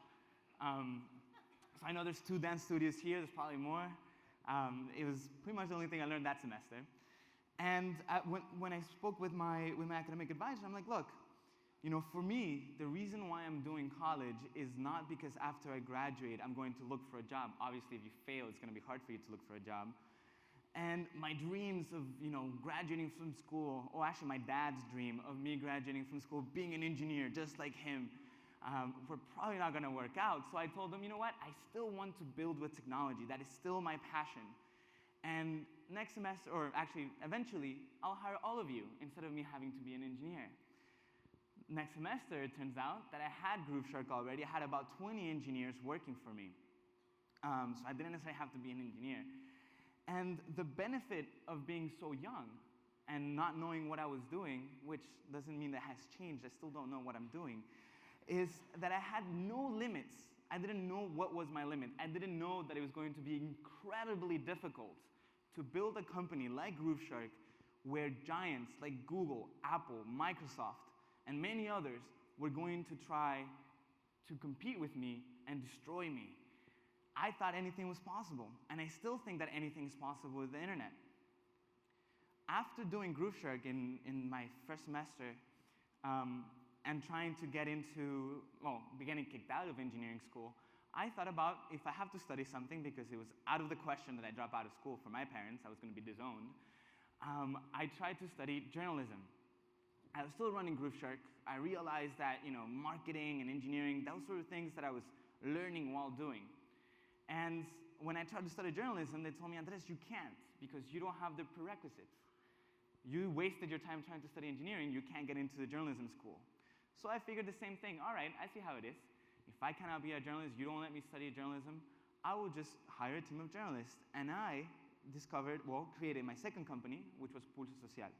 A: So I know there's 2 dance studios here. There's probably more. It was pretty much the only thing I learned that semester. And when I spoke with my academic advisor, I'm like, look, for me, the reason why I'm doing college is not because after I graduate, I'm going to look for a job. Obviously, if you fail, it's going to be hard for you to look for a job. And my dreams of, graduating from school, or actually my dad's dream of me graduating from school, being an engineer just like him, were probably not going to work out. So I told them, you know what? I still want to build with technology. That is still my passion. And next semester, or actually eventually, I'll hire all of you instead of me having to be an engineer. Next semester, it turns out that I had GrooveShark already. I had about 20 engineers working for me. So I didn't necessarily have to be an engineer. And the benefit of being so young and not knowing what I was doing, which doesn't mean that has changed, I still don't know what I'm doing, is that I had no limits. I didn't know what was my limit. I didn't know that it was going to be incredibly difficult to build a company like GrooveShark where giants like Google, Apple, Microsoft, and many others were going to try to compete with me and destroy me. I thought anything was possible, and I still think that anything is possible with the internet. After doing GrooveShark in my first semester, and trying to get into, getting kicked out of engineering school, I thought about if I have to study something, because it was out of the question that I drop out of school for my parents, I was going to be disowned, I tried to study journalism. I was still running GrooveShark. I realized that, marketing and engineering, those were things that I was learning while doing. And when I tried to study journalism, they told me, Andres, you can't, because you don't have the prerequisites. you wasted your time trying to study engineering, you can't get into the journalism school. So I figured the same thing. All right, I see how it is. If I cannot be a journalist, you don't let me study journalism, I will just hire a team of journalists. And I created my second company, which was Pulso Social.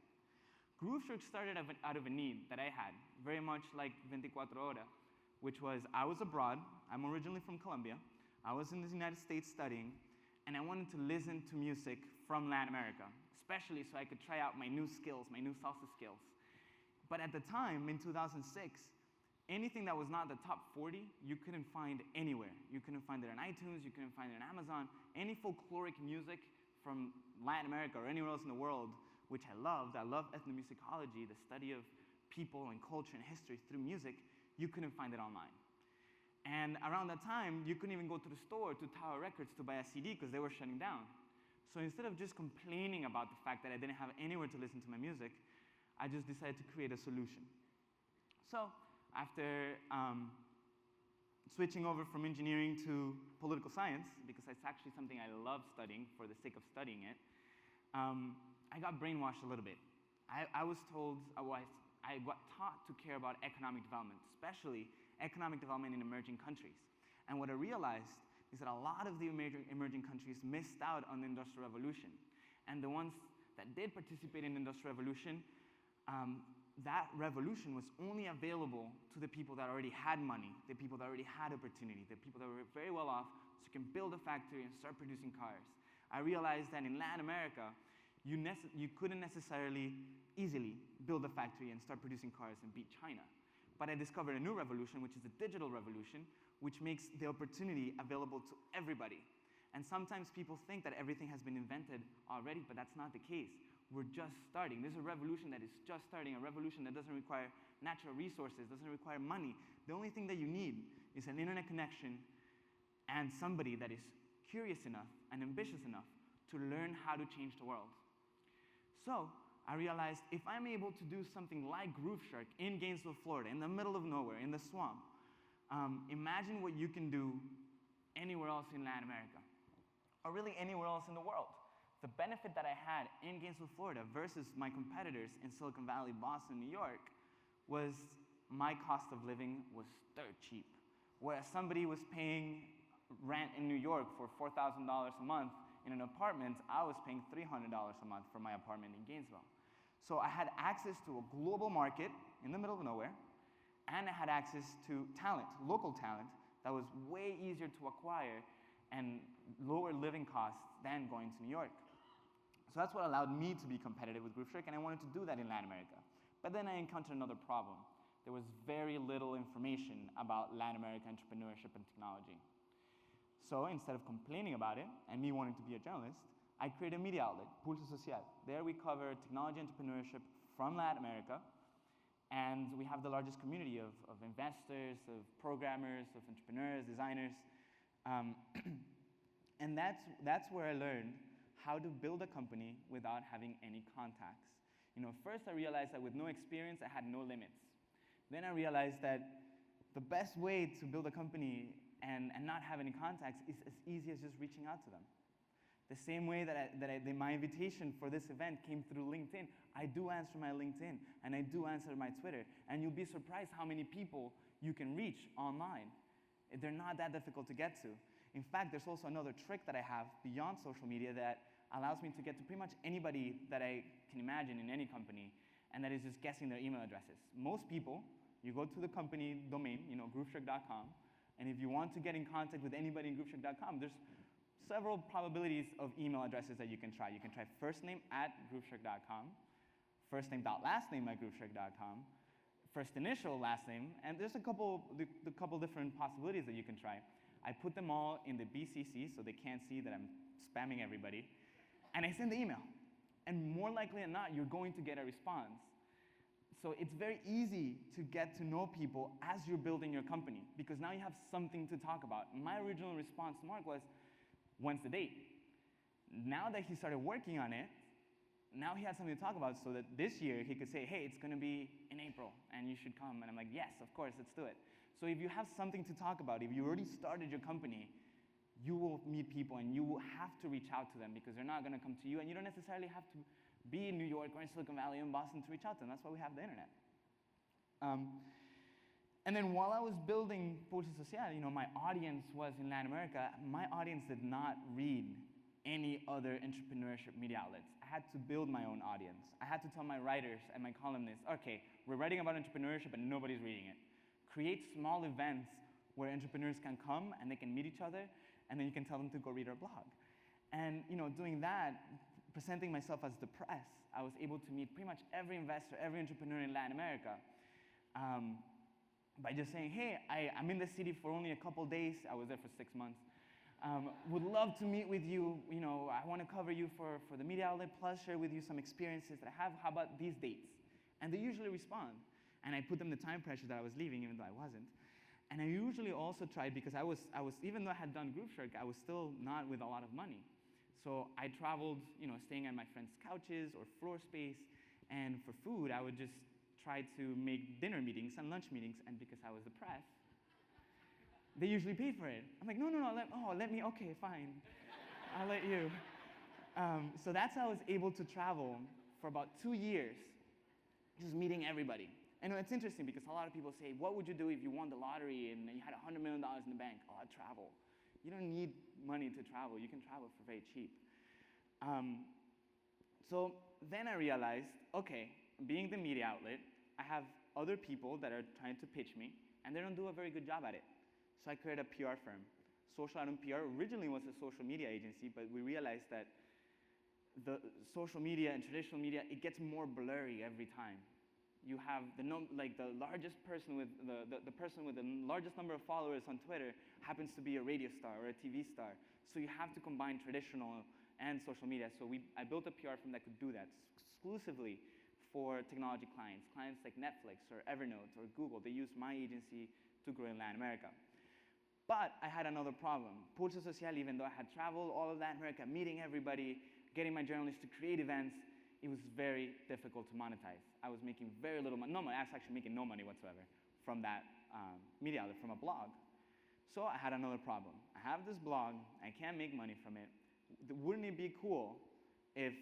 A: GrooveShark started out of a need that I had, very much like 24 Hora, which was I was abroad. I'm originally from Colombia. I was in the United States studying, and I wanted to listen to music from Latin America, especially so I could try out my new skills, my new salsa skills. But at the time, in 2006, anything that was not the top 40, you couldn't find anywhere. You couldn't find it on iTunes, you couldn't find it on Amazon. Any folkloric music from Latin America or anywhere else in the world, which I loved. I love ethnomusicology, the study of people and culture and history through music. You couldn't find it online. And around that time, you couldn't even go to the store, to Tower Records, to buy a CD because they were shutting down. So instead of just complaining about the fact that I didn't have anywhere to listen to my music, I just decided to create a solution. So after switching over from engineering to political science, because it's actually something I love studying for the sake of studying it, I got brainwashed a little bit. I was told, I got taught to care about economic development, especially economic development in emerging countries. And what I realized is that a lot of the emerging countries missed out on the Industrial Revolution. And the ones that did participate in the Industrial Revolution, that revolution was only available to the people that already had money, the people that already had opportunity, the people that were very well off, so you can build a factory and start producing cars. I realized that in Latin America, you couldn't necessarily easily build a factory and start producing cars and beat China. But I discovered a new revolution, which is the digital revolution, which makes the opportunity available to everybody. And sometimes people think that everything has been invented already, but that's not the case. We're just starting. This is a revolution that is just starting, a revolution that doesn't require natural resources, doesn't require money. The only thing that you need is an internet connection and somebody that is curious enough and ambitious enough to learn how to change the world. So I realized if I'm able to do something like GrooveShark in Gainesville, Florida, in the middle of nowhere, in the swamp, imagine what you can do anywhere else in Latin America, or really anywhere else in the world. The benefit that I had in Gainesville, Florida versus my competitors in Silicon Valley, Boston, New York, was my cost of living was dirt cheap. Whereas somebody was paying rent in New York for $4,000 a month in an apartment, I was paying $300 a month for my apartment in Gainesville. So I had access to a global market in the middle of nowhere, and I had access to talent, local talent, that was way easier to acquire and lower living costs than going to New York. So that's what allowed me to be competitive with GrooveShark, and I wanted to do that in Latin America. But then I encountered another problem. There was very little information about Latin American entrepreneurship and technology. So instead of complaining about it, and me wanting to be a journalist, I created a media outlet, Pulso Social. There we cover technology entrepreneurship from Latin America, and we have the largest community of investors, of programmers, of entrepreneurs, designers. And that's where I learned how to build a company without having any contacts. First I realized that with no experience, I had no limits. Then I realized that the best way to build a company and not have any contacts is as easy as just reaching out to them. The same way that my invitation for this event came through LinkedIn, I do answer my LinkedIn, and I do answer my Twitter, and you'll be surprised how many people you can reach online. They're not that difficult to get to. In fact, there's also another trick that I have beyond social media that allows me to get to pretty much anybody that I can imagine in any company, and that is just guessing their email addresses. Most people, you go to the company domain, grooveshark.com, and if you want to get in contact with anybody in grooveshark.com, there's several probabilities of email addresses that you can try. You can try firstname@grooveshark.com, firstname.lastname@grooveshark.com, first initial, last name, and there's a couple different possibilities that you can try. I put them all in the BCC so they can't see that I'm spamming everybody, and I send the email. And more likely than not, you're going to get a response. So it's very easy to get to know people as you're building your company, because now you have something to talk about. My original response to Mark was, when's the date? Now that he started working on it, now he has something to talk about, so that this year he could say, hey, it's going to be in April, and you should come. And I'm like, yes, of course, let's do it. So if you have something to talk about, if you already started your company, you will meet people, and you will have to reach out to them, because they're not going to come to you, and you don't necessarily have to be in New York or in Silicon Valley or in Boston to reach out to them. That's why we have the internet. And then while I was building Pulso Social, my audience was in Latin America. My audience did not read any other entrepreneurship media outlets. I had to build my own audience. I had to tell my writers and my columnists, okay, we're writing about entrepreneurship, but nobody's reading it. Create small events where entrepreneurs can come and they can meet each other, and then you can tell them to go read our blog. And doing that, presenting myself as the press, I was able to meet pretty much every investor, every entrepreneur in Latin America. By just saying, hey, I'm in the city for only a couple days. I was there for 6 months. Would love to meet with you. I want to cover you for the media outlet, plus share with you some experiences that I have. How about these dates? And they usually respond. And I put them the time pressure that I was leaving, even though I wasn't. And I usually also tried, because I was even though I had done group work, I was still not with a lot of money. So I traveled, staying at my friends' couches or floor space. And for food, I would just try to make dinner meetings and lunch meetings. And because I was the press, they usually pay for it. I'm like, no, let me, okay, fine. I'll let you. So that's how I was able to travel for about 2 years, just meeting everybody. And it's interesting because a lot of people say, what would you do if you won the lottery and you had $100 million in the bank? Oh, I'd travel. You don't need money to travel. You can travel for very cheap. So then I realized, okay, being the media outlet, I have other people that are trying to pitch me, and they don't do a very good job at it. So I created a PR firm. Social Item PR originally was a social media agency, but we realized that the social media and traditional media, it gets more blurry every time. You have the largest person with the person with the largest number of followers on Twitter happens to be a radio star or a TV star. So you have to combine traditional and social media. So I built a PR firm that could do that exclusively for technology clients like Netflix or Evernote or Google. They use my agency to grow in Latin America. But I had another problem. Pulso Social, even though I had traveled all of Latin America, meeting everybody, getting my journalists to create events, it was very difficult to monetize. I was making very little money. I was actually making no money whatsoever from that media outlet, from a blog. So I had another problem. I have this blog. I can't make money from it. Wouldn't it be cool if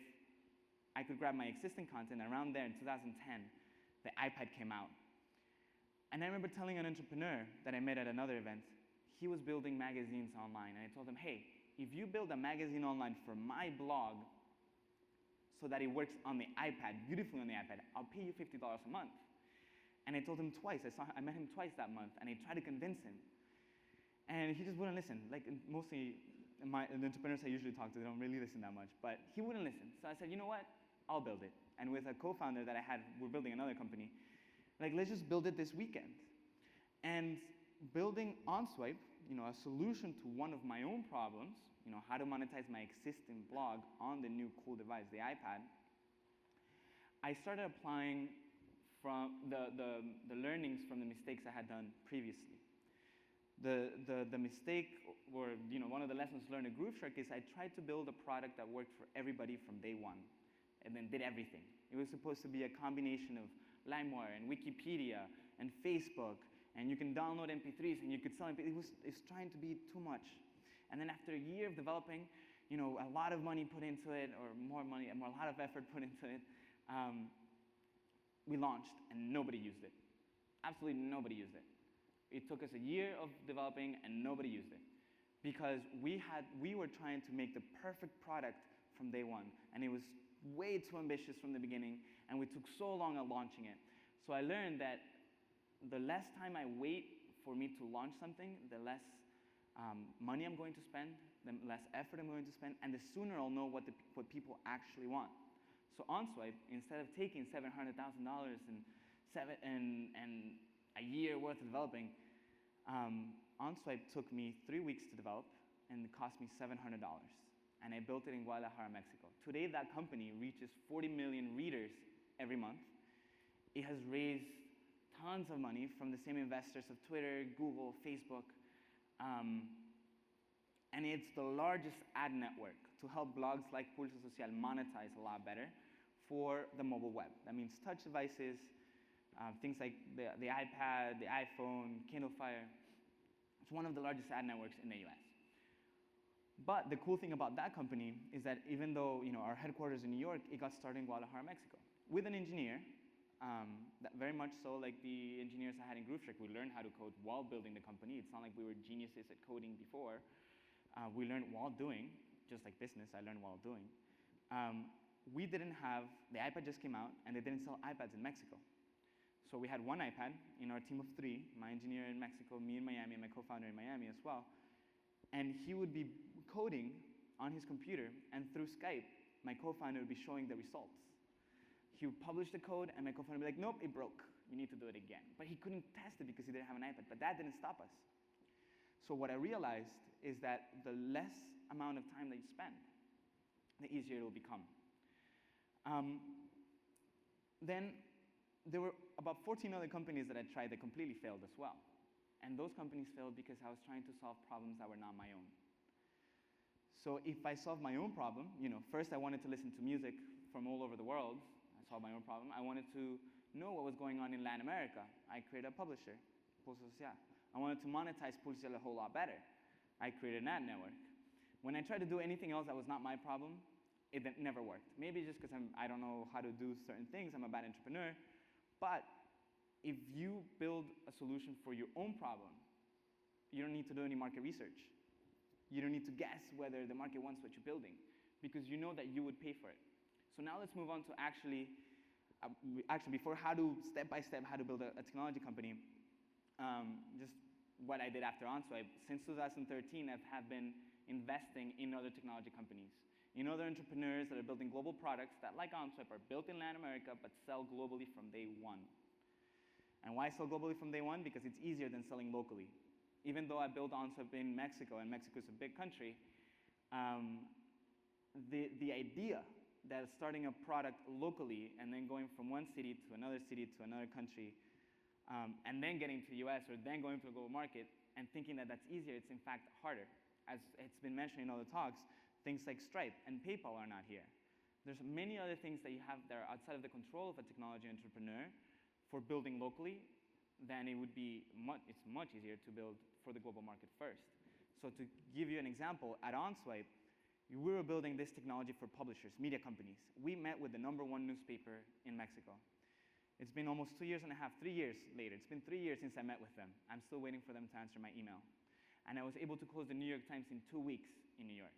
A: I could grab my existing content? Around there in 2010, the iPad came out. And I remember telling an entrepreneur that I met at another event, he was building magazines online. And I told him, hey, if you build a magazine online for my blog so that it works on the iPad, beautifully on the iPad, I'll pay you $50 a month. And I told him twice. I met him twice that month, and I tried to convince him. And he just wouldn't listen. Like, mostly, the entrepreneurs I usually talk to, they don't really listen that much. But he wouldn't listen. So I said, you know what? I'll build it. And with a co-founder that I had, we're building another company, let's just build it this weekend. And building OnSwipe, a solution to one of my own problems, how to monetize my existing blog on the new cool device, the iPad, I started applying from the learnings from the mistakes I had done previously. The mistake, or one of the lessons learned at GrooveShark is I tried to build a product that worked for everybody from day one, and then did everything. It was supposed to be a combination of LimeWire and Wikipedia and Facebook, and you can download MP3s and you could sell MP3s. It's trying to be too much. And then after a year of developing, a lot of money put into it, or more money, a lot of effort put into it, we launched and nobody used it. Absolutely nobody used it. It took us a year of developing and nobody used it. Because we were trying to make the perfect product from day one, and it was way too ambitious from the beginning, and we took so long at launching it. So I learned that the less time I wait for me to launch something, the less money I'm going to spend, the less effort I'm going to spend, and the sooner I'll know what people actually want. So OnSwipe, instead of taking $700,000 and a year worth of developing, OnSwipe took me 3 weeks to develop, and it cost me $700. And I built it in Guadalajara, Mexico. Today, that company reaches 40 million readers every month. It has raised tons of money from the same investors of Twitter, Google, Facebook. And it's the largest ad network to help blogs like Pulso Social monetize a lot better for the mobile web. That means touch devices, things like the iPad, the iPhone, Kindle Fire. It's one of the largest ad networks in the US. But the cool thing about that company is that even though our headquarters in New York, it got started in Guadalajara, Mexico, with an engineer, that very much so like the engineers I had in GrooveShark. We learned how to code while building the company. It's not like we were geniuses at coding before. We learned while doing, just like business, I learned while doing. We didn't have, the iPad just came out, and they didn't sell iPads in Mexico. So we had one iPad in our team of 3, my engineer in Mexico, me in Miami, and my co-founder in Miami as well. And he would be coding on his computer, and through Skype, my co-founder would be showing the results. He would publish the code, and my co-founder would be like, nope, it broke. You need to do it again. But he couldn't test it because he didn't have an iPad. But that didn't stop us. So what I realized is that the less amount of time that you spend, the easier it will become. Then there were about 14 other companies that I tried that completely failed as well. And those companies failed because I was trying to solve problems that were not my own. So if I solved my own problem, first I wanted to listen to music from all over the world. I solved my own problem. I wanted to know what was going on in Latin America. I created a publisher, Pulso Social. I wanted to monetize Pulso Social a whole lot better. I created an ad network. When I tried to do anything else that was not my problem, it never worked. Maybe just because I don't know how to do certain things, I'm a bad entrepreneur. But if you build a solution for your own problem, you don't need to do any market research. You don't need to guess whether the market wants what you're building, because you know that you would pay for it. So now let's move on to actually before step by step, how to build a technology company, just what I did after OnSwipe. Since 2013, I have been investing in other technology companies, in other entrepreneurs that are building global products that, like OnSwipe, are built in Latin America but sell globally from day one. And why sell globally from day one? Because it's easier than selling locally. Even though I built OnSwipe in Mexico, and Mexico is a big country, the idea that starting a product locally and then going from one city to another country, and then getting to the US or then going to a global market and thinking that that's easier, it's in fact harder. As it's been mentioned in other talks, things like Stripe and PayPal are not here. There's many other things that you have that are outside of the control of a technology entrepreneur for building locally than it would be, it's much easier to build for the global market first. So to give you an example, at OnSwipe, we were building this technology for publishers, media companies. We met with the #1 newspaper in Mexico. It's been almost 2 years and a half, 3 years later. It's been 3 years since I met with them. I'm still waiting for them to answer my email. And I was able to close the New York Times in 2 weeks in New York.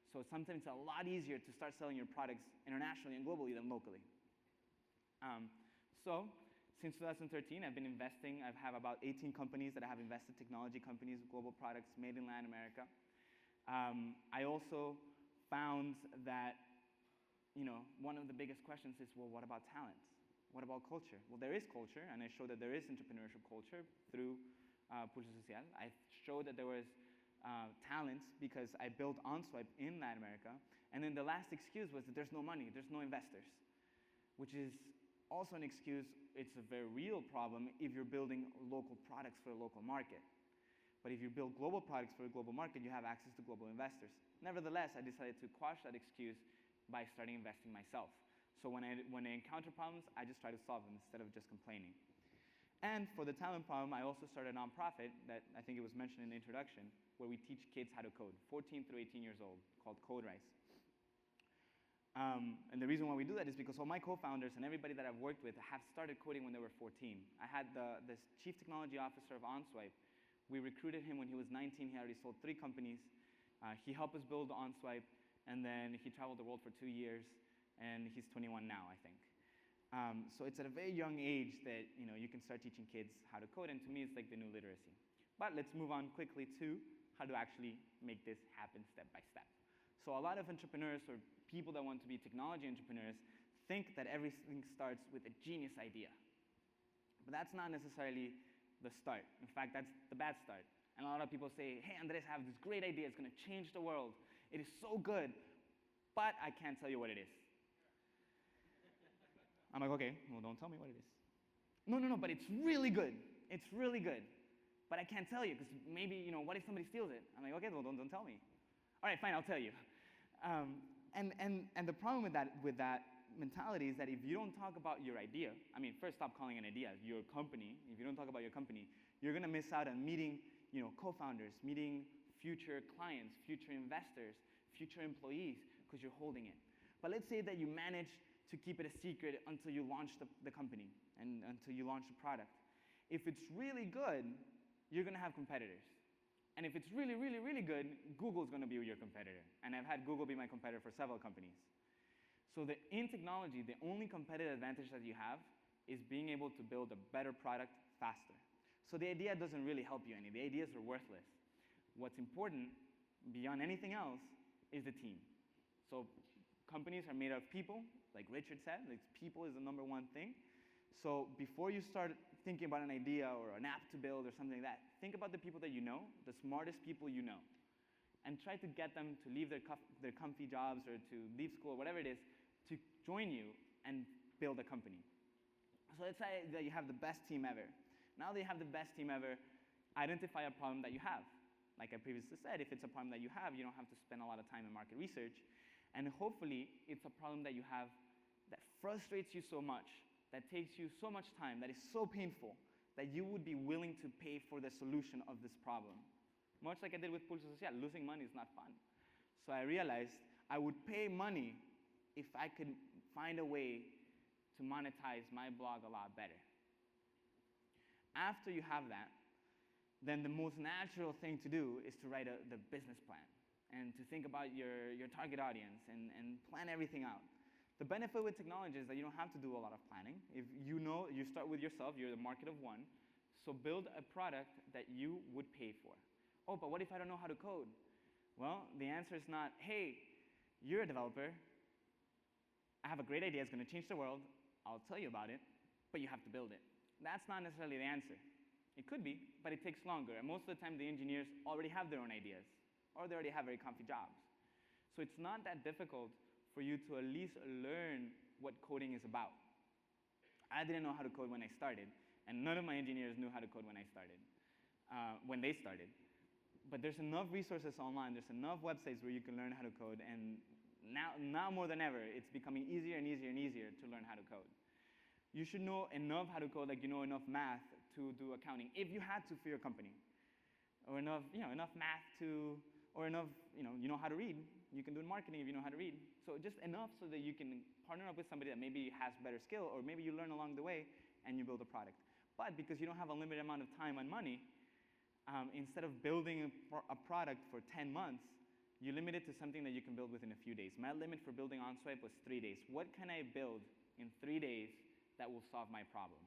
A: So sometimes it's a lot easier to start selling your products internationally and globally than locally. So since 2013, I've been investing. I have about 18 companies that I have invested, technology companies, global products made in Latin America. I also found that one of the biggest questions is, well, what about talent? What about culture? Well, there is culture, and I showed that there is entrepreneurship culture through Pulso Social. I showed that there was talent because I built OnSwipe in Latin America. And then the last excuse was that there's no money, there's no investors, which is also an excuse. It's a very real problem if you're building local products for a local market. But if you build global products for a global market, you have access to global investors. Nevertheless, I decided to quash that excuse by starting investing myself. So when I encounter problems, I just try to solve them instead of just complaining. And for the talent problem, I also started a nonprofit that I think it was mentioned in the introduction, where we teach kids how to code, 14 through 18 years old, called CodeRise. And the reason why we do that is because all my co-founders and everybody that I've worked with have started coding when they were 14. I had the chief technology officer of OnSwipe. We recruited him when he was 19. He already sold 3 companies. He helped us build OnSwipe, and then he traveled the world for 2 years, and he's 21 now, I think. So it's at a very young age that you can start teaching kids how to code, and to me it's like the new literacy. But let's move on quickly to how to actually make this happen step by step. So a lot of entrepreneurs or people that want to be technology entrepreneurs think that everything starts with a genius idea. But that's not necessarily the start. In fact, that's the bad start. And a lot of people say, hey, Andres, I have this great idea. It's going to change the world. It is so good, but I can't tell you what it is. I'm like, okay, well, don't tell me what it is. No, but it's really good. It's really good. But I can't tell you because maybe, what if somebody steals it? I'm like, okay, well, don't tell me. All right, fine, I'll tell you. And the problem with that mentality is that if you don't talk about your idea, first stop calling an idea your company. If you don't talk about your company, you're going to miss out on meeting, co-founders, meeting future clients, future investors, future employees, because you're holding it. But let's say that you manage to keep it a secret until you launch the company and until you launch the product. If it's really good, you're going to have competitors. And if it's really, really, really good, Google's going to be your competitor. And I've had Google be my competitor for several companies. So in technology, the only competitive advantage that you have is being able to build a better product faster. So the idea doesn't really help you any. The ideas are worthless. What's important, beyond anything else, is the team. So companies are made of people, like Richard said. Like people is the number one thing. So before you start thinking about an idea or an app to build or something like that, think about the people that you know, the smartest people you know, and try to get them to leave their comfy jobs or to leave school, whatever it is, to join you and build a company. So let's say that you have the best team ever. Now that you have the best team ever, identify a problem that you have. Like I previously said, if it's a problem that you have, you don't have to spend a lot of time in market research. And hopefully, it's a problem that you have that frustrates you so much, that takes you so much time, that is so painful, that you would be willing to pay for the solution of this problem. Much like I did with Pulso Social, losing money is not fun. So I realized I would pay money if I could find a way to monetize my blog a lot better. After you have that, then the most natural thing to do is to write the business plan and to think about your target audience and plan everything out. The benefit with technology is that you don't have to do a lot of planning. If you know, you start with yourself, you're the market of one, so build a product that you would pay for. Oh, but what if I don't know how to code? Well, the answer is not, hey, you're a developer, I have a great idea, it's going to change the world, I'll tell you about it, but you have to build it. That's not necessarily the answer. It could be, but it takes longer, and most of the time the engineers already have their own ideas, or they already have very comfy jobs. So it's not that difficult for you to at least learn what coding is about. I didn't know how to code when I started, and none of my engineers knew how to code when they started. But there's enough resources online, there's enough websites where you can learn how to code, and now more than ever, it's becoming easier and easier and easier to learn how to code. You should know enough how to code, like you know enough math to do accounting, if you had to for your company, or enough math to, or enough, you know how to read. You can do marketing if you know how to read. So just enough so that you can partner up with somebody that maybe has better skill, or maybe you learn along the way and you build a product. But because you don't have a limited amount of time and money, instead of building a product for 10 months, you limit it to something that you can build within a few days. My limit for building OnSwipe was 3 days. What can I build in 3 days that will solve my problem?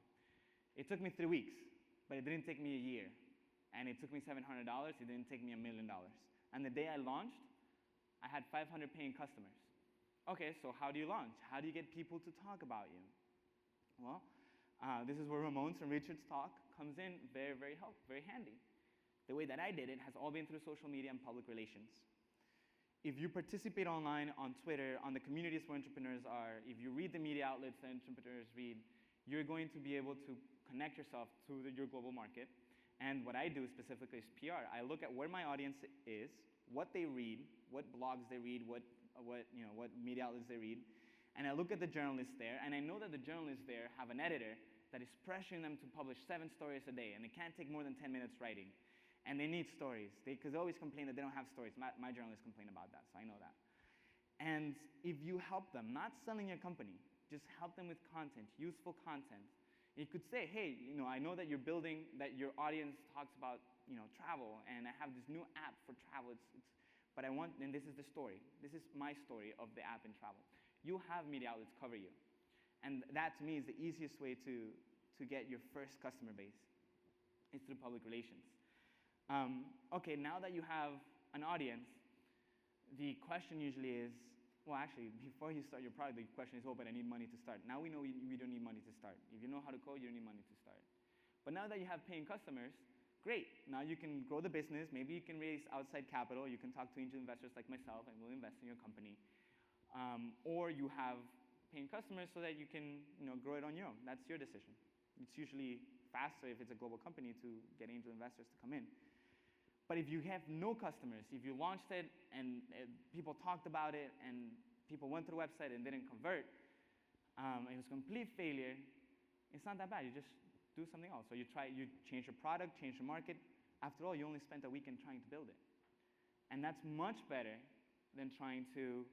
A: It took me 3 weeks, but it didn't take me a year. And it took me $700, it didn't take me $1 million. And the day I launched, I had 500 paying customers. Okay, so how do you launch? How do you get people to talk about you? Well, this is where Ramon's and Richard's talk comes in very, very handy. The way that I did it has all been through social media and public relations. If you participate online on Twitter, on the communities where entrepreneurs are, if you read the media outlets that entrepreneurs read, you're going to be able to connect yourself to your global market. And what I do specifically is PR. I look at where my audience is, what they read, what blogs they read, what media outlets they read, and I look at the journalists there, and I know that the journalists there have an editor that is pressuring them to publish 7 stories a day, and they can't take more than 10 minutes writing. And they need stories, because they always complain that they don't have stories. My journalists complain about that, so I know that. And if you help them, not selling your company, just help them with content, useful content. You could say, hey, I know that you're building, that your audience talks about, travel, and I have this new app for travel. But and this is the story. This is my story of the app in travel. You have media outlets cover you. And that, to me, is the easiest way to get your first customer base. It's through public relations. Okay, now that you have an audience, the question usually is, well, actually, before you start your product, the question is, oh, but I need money to start. Now we know we don't need money to start. If you know how to code, you don't need money to start. But now that you have paying customers, great. Now you can grow the business. Maybe you can raise outside capital. You can talk to angel investors like myself, and we'll invest in your company. Or you have paying customers so that you can grow it on your own. That's your decision. It's usually faster if it's a global company to get angel investors to come in. But if you have no customers, if you launched it and people talked about it and people went to the website and didn't convert, it was a complete failure, it's not that bad. You just do something else. So you change your product, change your market. After all, you only spent a weekend trying to build it. And that's much better than trying to,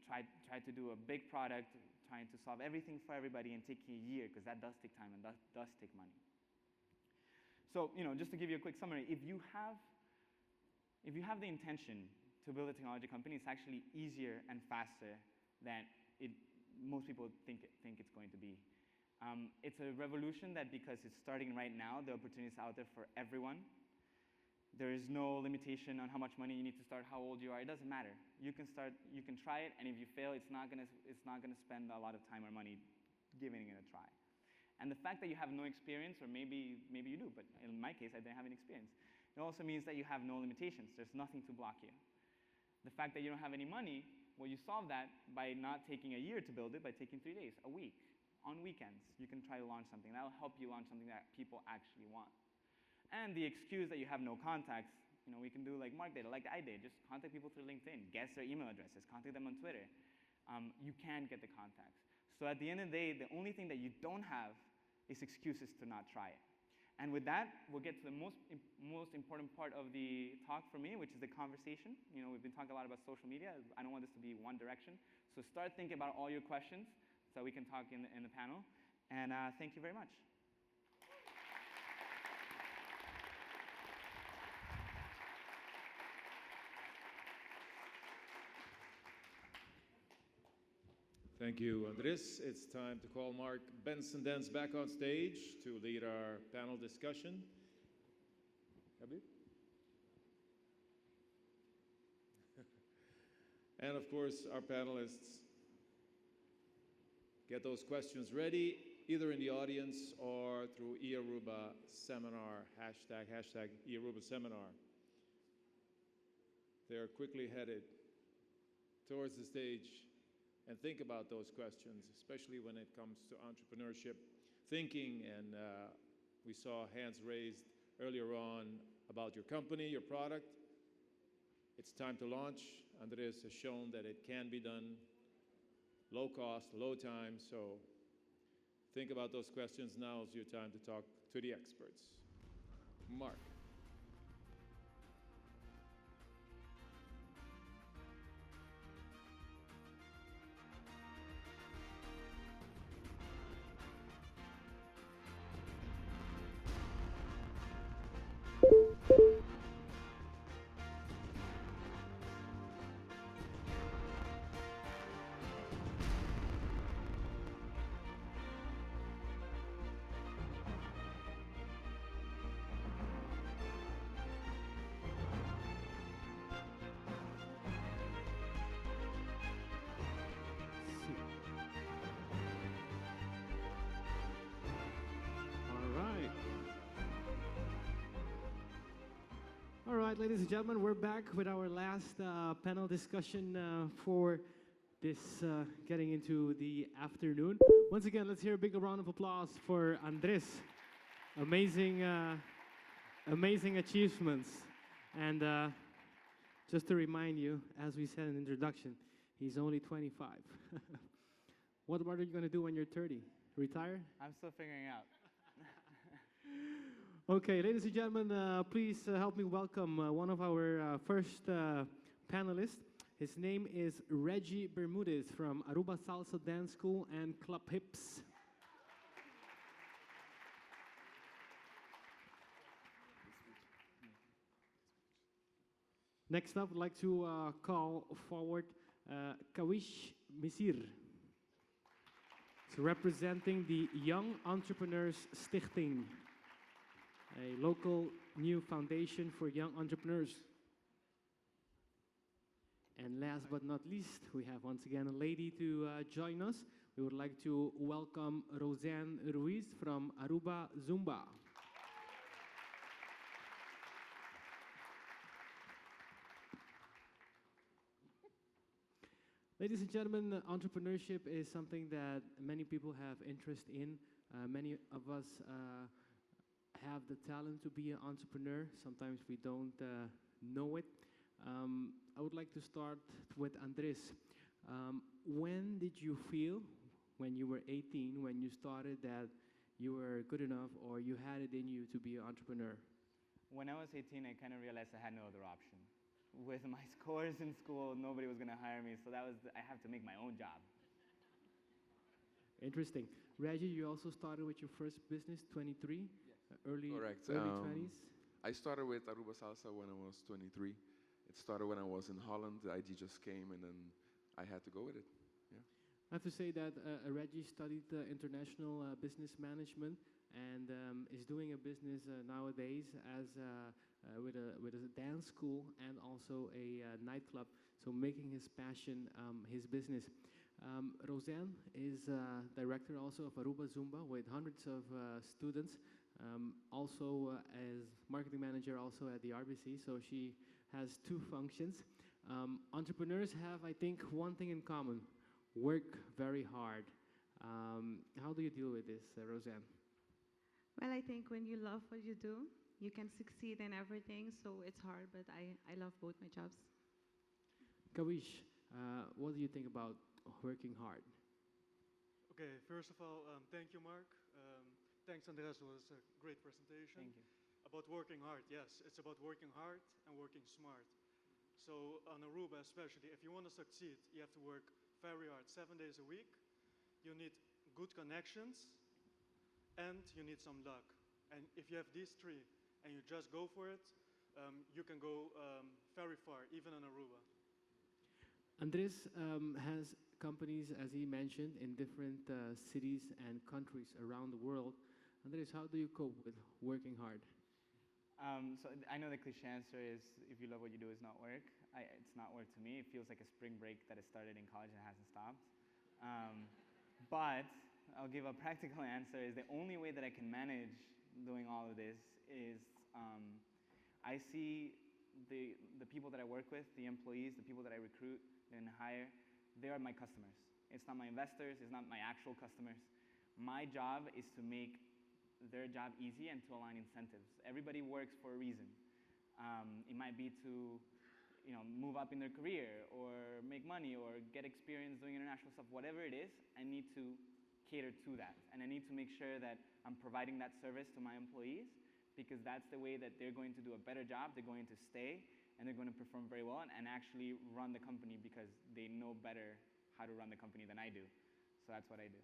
A: try to do a big product, trying to solve everything for everybody and taking a year, because that does take time and that does take money. So, just to give you a quick summary, if you have the intention to build a technology company, it's actually easier and faster than most people think it's going to be. It's a revolution that, because it's starting right now, the opportunity is out there for everyone. There is no limitation on how much money you need to start, how old you are. It doesn't matter. You can start, you can try it, and if you fail, it's not gonna spend a lot of time or money giving it a try. And the fact that you have no experience, or maybe you do, but in my case, I didn't have any experience, it also means that you have no limitations. There's nothing to block you. The fact that you don't have any money, well, you solve that by not taking a year to build it, by taking 3 days, a week. On weekends, you can try to launch something. That'll help you launch something that people actually want. And the excuse that you have no contacts, we can do like Mark did, like I did. Just contact people through LinkedIn, guess their email addresses, contact them on Twitter. You can get the contacts. So at the end of the day, the only thing that you don't have is excuses to not try it. And with that, we'll get to the most important part of the talk for me, which is the conversation. We've been talking a lot about social media. I don't want this to be one direction. So start thinking about all your questions so we can talk in the panel. And thank you very much.
C: Thank you, Andres. It's time to call Mark Benson-Dens back on stage to lead our panel discussion. Habib? And of course, our panelists, get those questions ready, either in the audience or through eAruba seminar, hashtag eAruba seminar. They're quickly headed towards the stage. And think about those questions, especially when it comes to entrepreneurship thinking. And we saw hands raised earlier on about your company, your product. It's time to launch. Andres has shown that it can be done low cost, low time. So think about those questions. Now is your time to talk to the experts. Mark.
E: All right, ladies and gentlemen, we're back with our last panel discussion for this getting into the afternoon. Once again, let's hear a big round of applause for Andres. Amazing achievements. And just to remind you, as we said in the introduction, he's only 25. What are you going to do when you're 30? Retire?
A: I'm still figuring out.
E: Okay, ladies and gentlemen, please help me welcome one of our first panelists. His name is Reggie Bermudez from Aruba Salsa Dance School and Club Hips. Next up, I'd like to call forward Kawish Misir. He's representing the Young Entrepreneurs Stichting, a local new foundation for young entrepreneurs. And last but not least, we have once again a lady to join us. We would like to welcome Roseanne Ruiz from Aruba Zumba. Ladies and gentlemen, entrepreneurship is something that many people have interest in. Many of us have the talent to be an entrepreneur. Sometimes we don't know it. I would like to start with Andres. When did you feel, when you were 18, when you started, that you were good enough or you had it in you to be an entrepreneur?
A: When I was 18, I kind of realized I had no other option. with my scores in school, nobody was going to hire me. So I have to make my own job.
E: Interesting. Reggie, you also started with your first business, 23, early
H: Correct.
E: 20s.
H: I started with Aruba Salsa when I was 23. It started when I was in Holland. The ID just came, and then I had to go with it. Yeah.
E: I have to say that Reggie studied international business management and is doing a business nowadays as with a dance school and also a nightclub. So making his passion his business. Roseanne is director also of Aruba Zumba with hundreds of students. Also as marketing manager also at the RBC. So she has two functions. Entrepreneurs have, I think, one thing in common: work very hard. How do you deal with this, Roseanne?
K: Well, I think when you love what you do, you can succeed in everything. So it's hard, but I love both my jobs.
E: Kawish, what do you think about working hard?
W: Okay, first of all, thank you, Mark. Thanks, Andres. It was a great presentation.
A: Thank you.
W: About working hard, yes, it's about working hard and working smart. So on Aruba especially, if you want to succeed, you have to work very hard, 7 days a week. You need good connections, and you need some luck. And if you have these three, and you just go for it, you can go very far, even on Aruba.
E: Andres has companies, as he mentioned, in different cities and countries around the world. Andres, how do you cope with working hard?
A: So I know the cliche answer is if you love what you do, it's not work. It's not work to me. It feels like a spring break that has started in college and hasn't stopped. But I'll give a practical answer. Is the only way that I can manage doing all of this is I see the people that I work with, the employees, the people that I recruit and hire, they are my customers. It's not my investors. It's not my actual customers. My job is to make their job easy and to align incentives. Everybody works for a reason. It might be to, move up in their career or make money or get experience doing international stuff. Whatever it is, I need to cater to that, and I need to make sure that I'm providing that service to my employees because that's the way that they're going to do a better job. They're going to stay and they're going to perform very well and actually run the company because they know better how to run the company than I do. So that's what I do.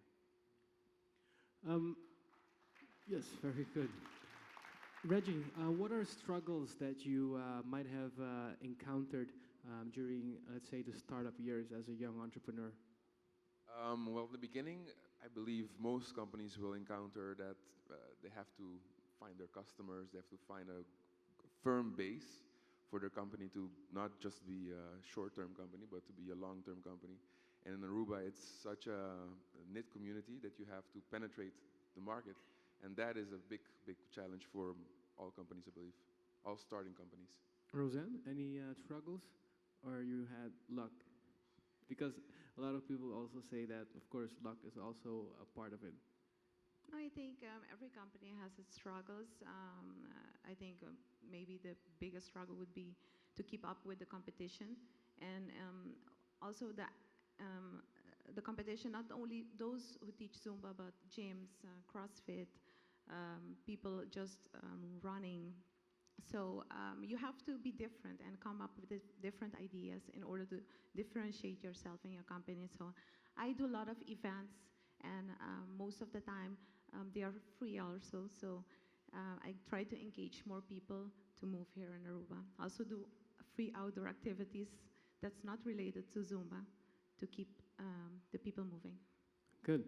E: Yes, very good. Reggie, what are struggles that you might have encountered during, let's say, the startup years as a young entrepreneur?
H: Well, in the beginning, I believe most companies will encounter that they have to find their customers, they have to find a firm base for their company to not just be a short-term company, but to be a long-term company. And in Aruba, it's such a knit community that you have to penetrate the market. And that is a big, big challenge for all companies, I believe, all starting companies.
E: Roseanne, any struggles, or you had luck? Because a lot of people also say that, of course, luck is also a part of it.
K: No, I think every company has its struggles. I think maybe the biggest struggle would be to keep up with the competition, and also the competition, not only those who teach Zumba, but gyms, CrossFit, people just running. So you have to be different and come up with different ideas in order to differentiate yourself in your company. So I do a lot of events, and most of the time they are free also. So I try to engage more people to move here in Aruba. I also do free outdoor activities that's not related to Zumba to keep the people moving.
E: Good.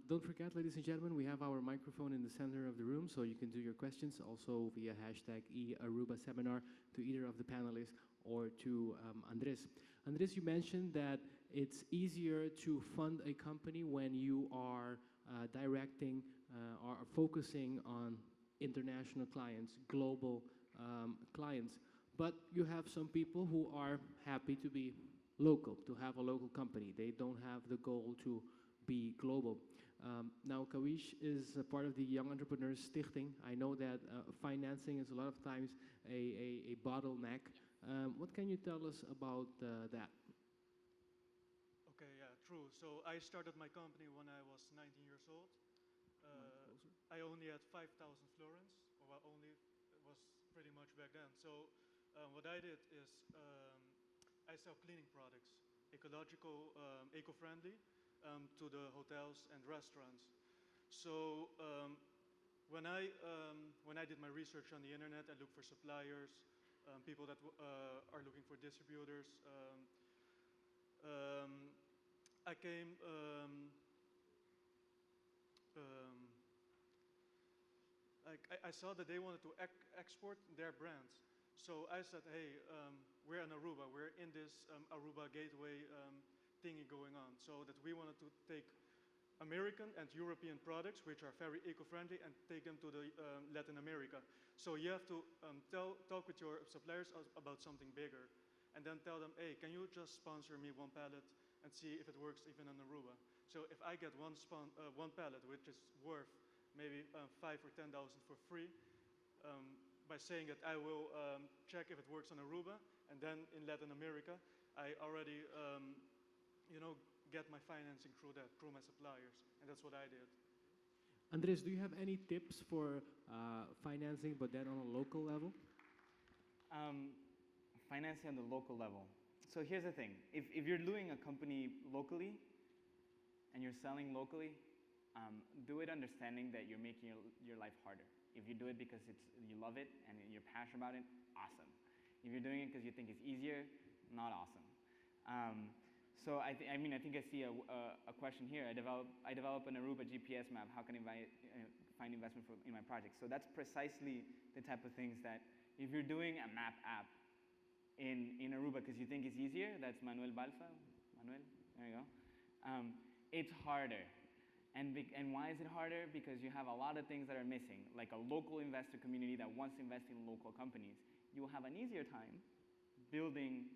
E: Don't forget, ladies and gentlemen, we have our microphone in the center of the room, so you can do your questions also via hashtag #eArubaSeminar to either of the panelists or to Andres. Andres, you mentioned that it's easier to fund a company when you are directing or focusing on international clients, global clients. But you have some people who are happy to be local, to have a local company. They don't have the goal to be global. Now, Kawish is a part of the Young Entrepreneurs Stichting. I know that financing is a lot of times a bottleneck. What can you tell us about that?
W: Okay, yeah, true. So I started my company when I was 19 years old. I only had 5,000 florins, or only it was pretty much back then. So What I did is I sell cleaning products, ecological, eco-friendly, to the hotels and restaurants. So when I did my research on the internet, I looked for suppliers, people that are looking for distributors. I came. I saw that they wanted to export their brands. So I said, hey, we're in Aruba. We're in this Aruba gateway thingy going on. So that we wanted to take American and European products, which are very eco-friendly, and take them to the Latin America. So you have to talk with your suppliers about something bigger, and then tell them, hey, can you just sponsor me one pallet and see if it works even in Aruba? So if I get one pallet, which is worth maybe 5 or 10,000 for free, by saying that I will check if it works on Aruba, and then in Latin America, I already, get my financing through that, through my suppliers, and that's what I did.
E: Andres, do you have any tips for financing, but then on a local level?
A: Financing on the local level. So here's the thing. If you're doing a company locally and you're selling locally, do it understanding that you're making your life harder. If you do it because you love it and you're passionate about it, awesome. If you're doing it because you think it's easier, not awesome. So I think I see a question here. I develop an Aruba GPS map. How can I find investment in my project? So that's precisely the type of things that if you're doing a map app in Aruba because you think it's easier, that's Manuel Balfa. Manuel, there you go. It's harder. And why is it harder? Because you have a lot of things that are missing, like a local investor community that wants to invest in local companies. You will have an easier time building,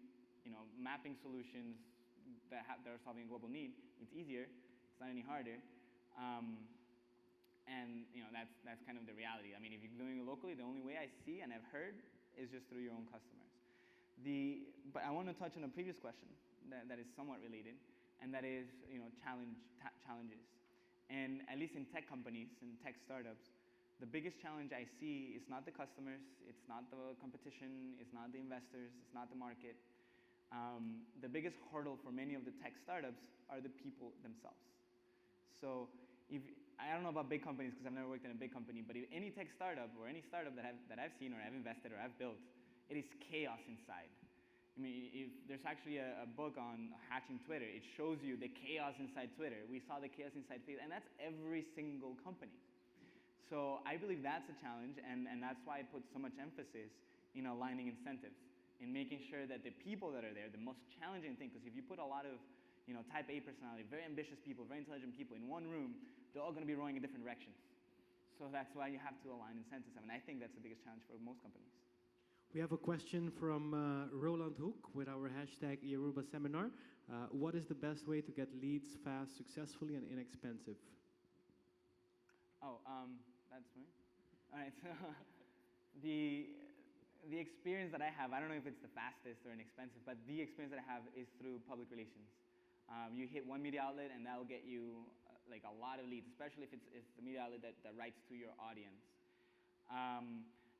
A: mapping solutions that are solving a global need. It's easier. It's not any harder. And that's kind of the reality. I mean, if you're doing it locally, the only way I see and I've heard is just through your own customers. But I want to touch on a previous question that is somewhat related, and that is challenges. And at least in tech companies and tech startups, the biggest challenge I see is not the customers, it's not the competition, it's not the investors, it's not the market. The biggest hurdle for many of the tech startups are the people themselves. So I don't know about big companies because I've never worked in a big company, but if any tech startup or any startup that I've seen or I've invested or I've built, it is chaos inside. I mean, if there's actually a book on hatching Twitter. It shows you the chaos inside Twitter. We saw the chaos inside Facebook, and that's every single company. So I believe that's a challenge, and that's why I put so much emphasis in aligning incentives, in making sure that the people that are there, the most challenging thing, because if you put a lot of type A personality, very ambitious people, very intelligent people in one room, they're all going to be rowing in different directions. So that's why you have to align incentives. I mean, I think that's the biggest challenge for most companies.
E: We have a question from Roland Hoek with our hashtag Aruba seminar. What is the best way to get leads fast, successfully, and inexpensive?
A: Oh, that's me. All right. So the experience that I have, I don't know if it's the fastest or inexpensive, but the experience that I have is through public relations. You hit one media outlet, and that'll get you like a lot of leads, especially if it's the media outlet that writes to your audience.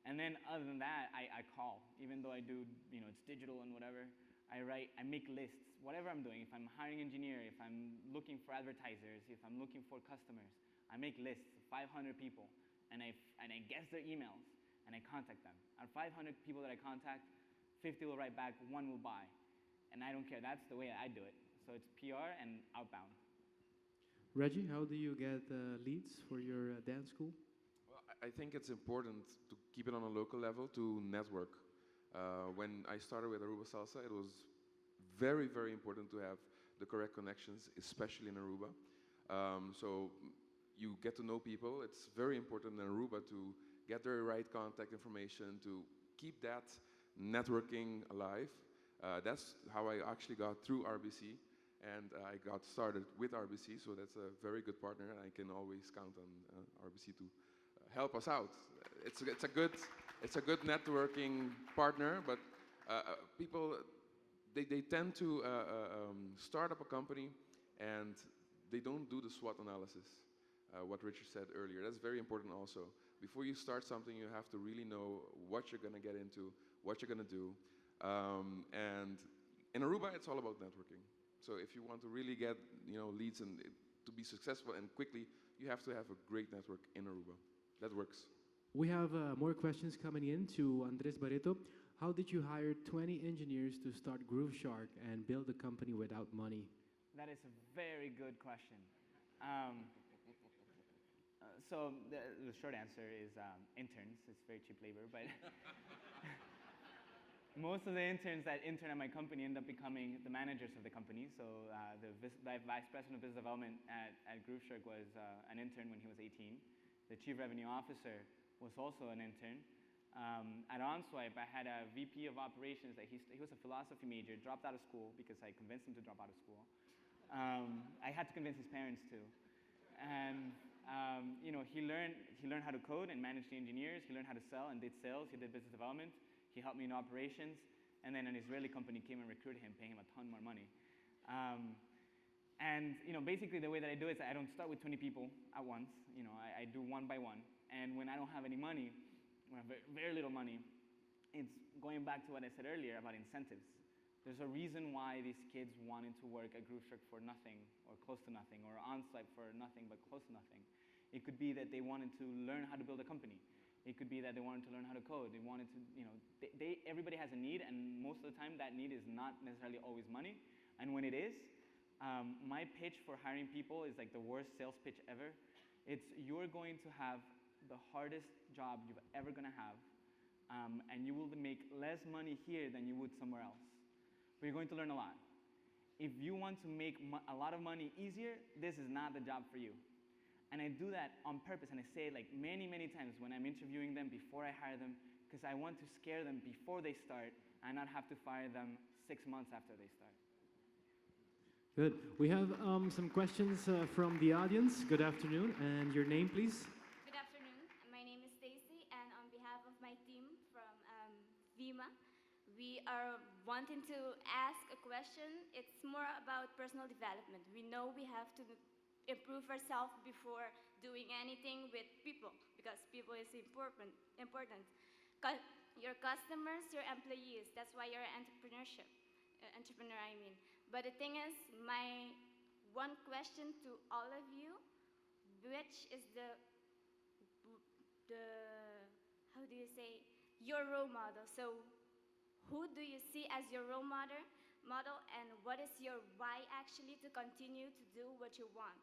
A: And then other than that, I call. Even though I do, it's digital and whatever, I make lists. Whatever I'm doing, if I'm hiring an engineer, if I'm looking for advertisers, if I'm looking for customers, I make lists of 500 people, and I guess their emails, and I contact them. Out of 500 people that I contact, 50 will write back, 1 will buy. And I don't care. That's the way I do it. So it's PR and outbound.
E: Reggie, how do you get leads for your dance school?
H: I think it's important to keep it on a local level, to network. When I started with Aruba Salsa, it was very, very important to have the correct connections, especially in Aruba. So you get to know people. It's very important in Aruba to get the right contact information, to keep that networking alive. That's how I actually got through RBC, and I got started with RBC, so that's a very good partner, and I can always count on RBC to help us out. It's a good networking partner, but people they tend to start up a company and they don't do the SWOT analysis. What Richard said earlier, that's very important also. Before you start something, you have to really know what you're going to get into, what you're going to do. And in Aruba, it's all about networking. So if you want to really get leads and to be successful and quickly, you have to have a great network in Aruba. That works.
E: We have more questions coming in to Andres Barreto. How did you hire 20 engineers to start Groove Shark and build a company without money?
A: That is a very good question. So the short answer is interns. It's very cheap labor, but most of the interns that intern at my company end up becoming the managers of the company. So the vice president of business development at Groove Shark was an intern when he was 18. The chief revenue officer was also an intern. At OnSwipe, I had a VP of operations that he was a philosophy major, dropped out of school because I convinced him to drop out of school. I had to convince his parents too. And he learned how to code and manage the engineers. He learned how to sell and did sales. He did business development. He helped me in operations. And then an Israeli company came and recruited him, paying him a ton more money. Basically the way that I do it is I don't start with 20 people at once. I do one by one. And when I don't have any money, or very little money, it's going back to what I said earlier about incentives. There's a reason why these kids wanted to work at Groove Shark for nothing, or close to nothing, or OnSwipe for nothing but close to nothing. It could be that they wanted to learn how to build a company. It could be that they wanted to learn how to code. They wanted to, everybody has a need, and most of the time that need is not necessarily always money. And when it is, my pitch for hiring people is like the worst sales pitch ever. It's you're going to have the hardest job you're ever going to have, and you will make less money here than you would somewhere else. But you're going to learn a lot. If you want to make a lot of money easier, this is not the job for you. And I do that on purpose, and I say it like many, many times when I'm interviewing them before I hire them, because I want to scare them before they start and not have to fire them 6 months after they start.
E: Good. We have some questions from the audience. Good afternoon, and your name, please.
I: Good afternoon. My name is Stacy, and on behalf of my team from Vima, we are wanting to ask a question. It's more about personal development. We know we have to improve ourselves before doing anything with people, because people is important. Your customers, your employees, that's why you're an entrepreneur, I mean. But the thing is, my one question to all of you, which is how do you say, your role model? So who do you see as your role model, and what is your why actually to continue to do what you want?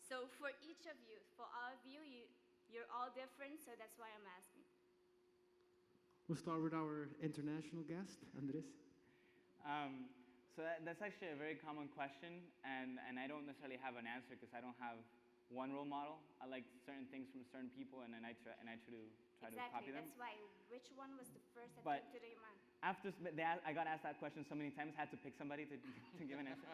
I: So for each of you, for all of you, you're all different, so that's why I'm asking.
E: We'll start with our international guest, Andres.
A: So that's actually a very common question, and I don't necessarily have an answer because I don't have one role model. I like certain things from certain people, and then I try to copy them.
I: That's why. Which one was the first that
A: But
I: came to your mind?
A: after I got asked that question so many times, I had to pick somebody to give an answer.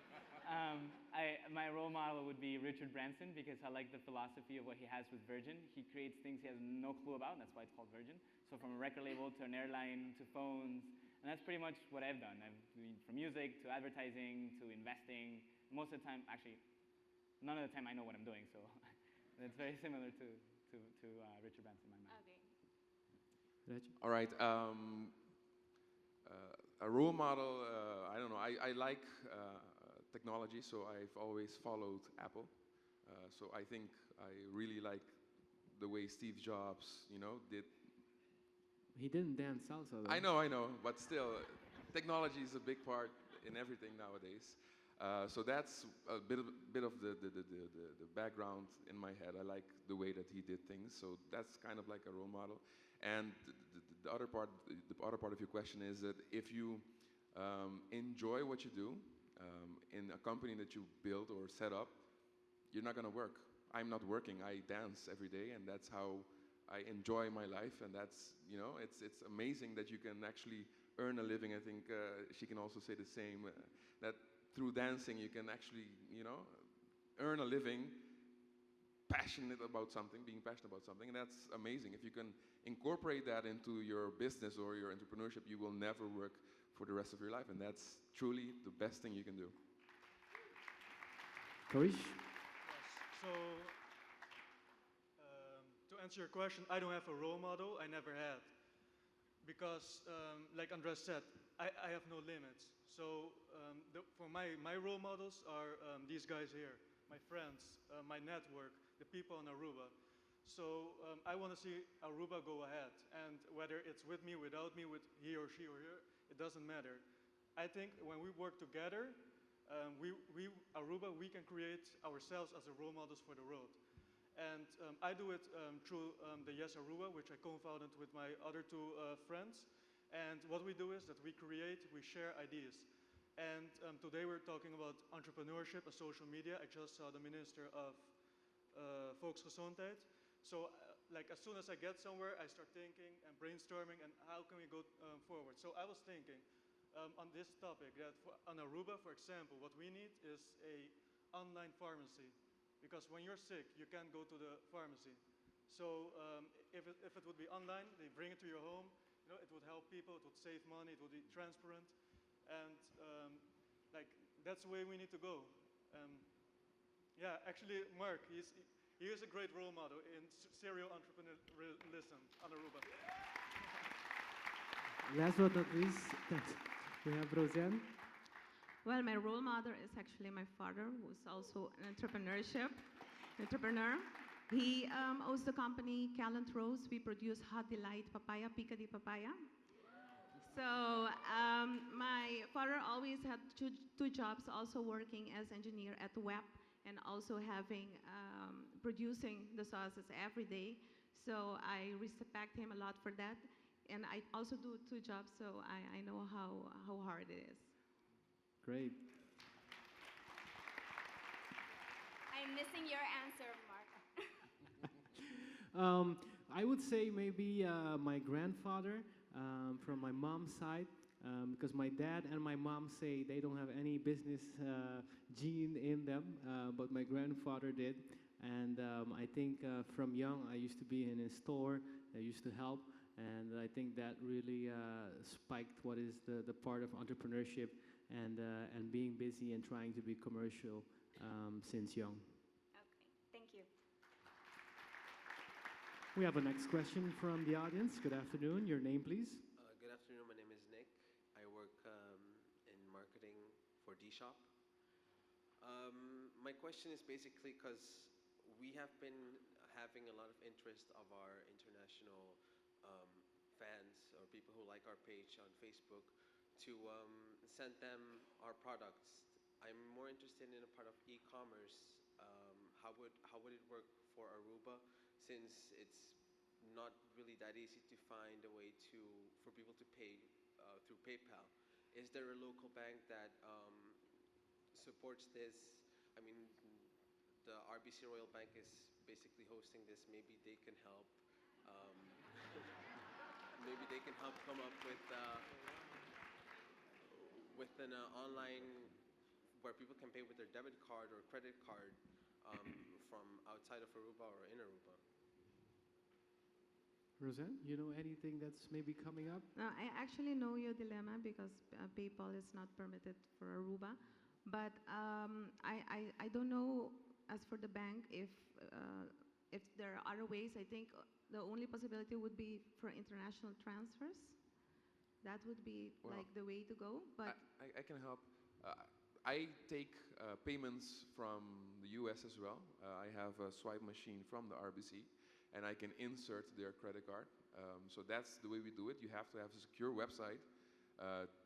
A: My role model would be Richard Branson, because I like the philosophy of what he has with Virgin. He creates things he has no clue about, and that's why it's called Virgin. So from a record label to an airline to phones, and that's pretty much what I've done. From music to advertising to investing. Most of the time, actually, none of the time I know what I'm doing, so it's very similar to Richard Branson in my mind.
I: Okay.
H: All right. A role model, I don't know. I like technology, so I've always followed Apple. So I think I really like the way Steve Jobs, did.
E: He didn't dance salsa, though.
H: I know, but still, technology is a big part in everything nowadays. So that's a bit of the background in my head. I like the way that he did things, so that's kind of like a role model. And the other part of your question is that if you enjoy what you do in a company that you build or set up, you're not going to work. I'm not working. I dance every day, and that's how I enjoy my life. And that's, it's amazing that you can actually earn a living. I think she can also say the same, that through dancing you can actually, earn a living, being passionate about something, and that's amazing. If you can incorporate that into your business or your entrepreneurship, you will never work for the rest of your life, and that's truly the best thing you can do.
E: Karish?
W: So, to answer your question, I don't have a role model. I never had. because, like Andres said, I have no limits. So for my role models are these guys here, my friends, my network, the people on Aruba. So I want to see Aruba go ahead. And whether it's with me, without me, with he or she or her, it doesn't matter. I think when we work together, Aruba, we can create ourselves as the role models for the road. And I do it through the Yes Aruba, which I co-founded with my other two friends. And what we do is that we share ideas. And today we're talking about entrepreneurship and social media. I just saw the Minister of Volksgezondheid. So like as soon as I get somewhere, I start thinking and brainstorming and how can we go forward. So I was thinking on this topic that on Aruba, for example, what we need is a online pharmacy. Because when you're sick, you can't go to the pharmacy. So if it would be online, they bring it to your home. You know, it would help people. It would save money. It would be transparent, and like that's the way we need to go. Yeah, actually, Mark, he is a great role model in serial entrepreneurialism on Aruba.
F: Last but not least, we have Roseanne.
K: Well, my role model is actually my father, who's also an entrepreneur. He owns the company Calent Rose. We produce Hot Delight Papaya, Pica de Papaya. So my father always had two jobs, also working as engineer at the web and also having producing the sauces every day. So I respect him a lot for that. And I also do two jobs, so I know how hard it is.
F: Great.
I: I'm missing your answer, Mark.
F: I would say maybe my grandfather from my mom's side, because my dad and my mom say they don't have any business gene in them, but my grandfather did. And I think from young I used to be in a store, I used to help, and I think that really spiked what is the part of entrepreneurship and being busy and trying to be commercial since young.
I: Okay, thank you.
F: We have a next question from the audience. Good afternoon. Your name, please.
J: Good afternoon. My name is Nick. I work in marketing for D-Shop. My question is basically because we have been having a lot of interest of our international fans or people who like our page on Facebook to send them our products. I'm more interested in a part of e-commerce. How would it work for Aruba, since it's not really that easy to find a way for people to pay through PayPal? Is there a local bank that supports this? I mean, the RBC Royal Bank is basically hosting this. Maybe they can help. Maybe they can help come up with an online where people can pay with their debit card or credit card from outside of Aruba or in Aruba.
F: Roseanne, you know anything that's maybe coming up?
K: I actually know your dilemma because PayPal is not permitted for Aruba. But I don't know, as for the bank, if there are other ways. I think the only possibility would be for international transfers. That would be like the way to go. But
H: I can help. I take payments from the US as well. I have a swipe machine from the RBC, and I can insert their credit card. So that's the way we do it. You have to have a secure website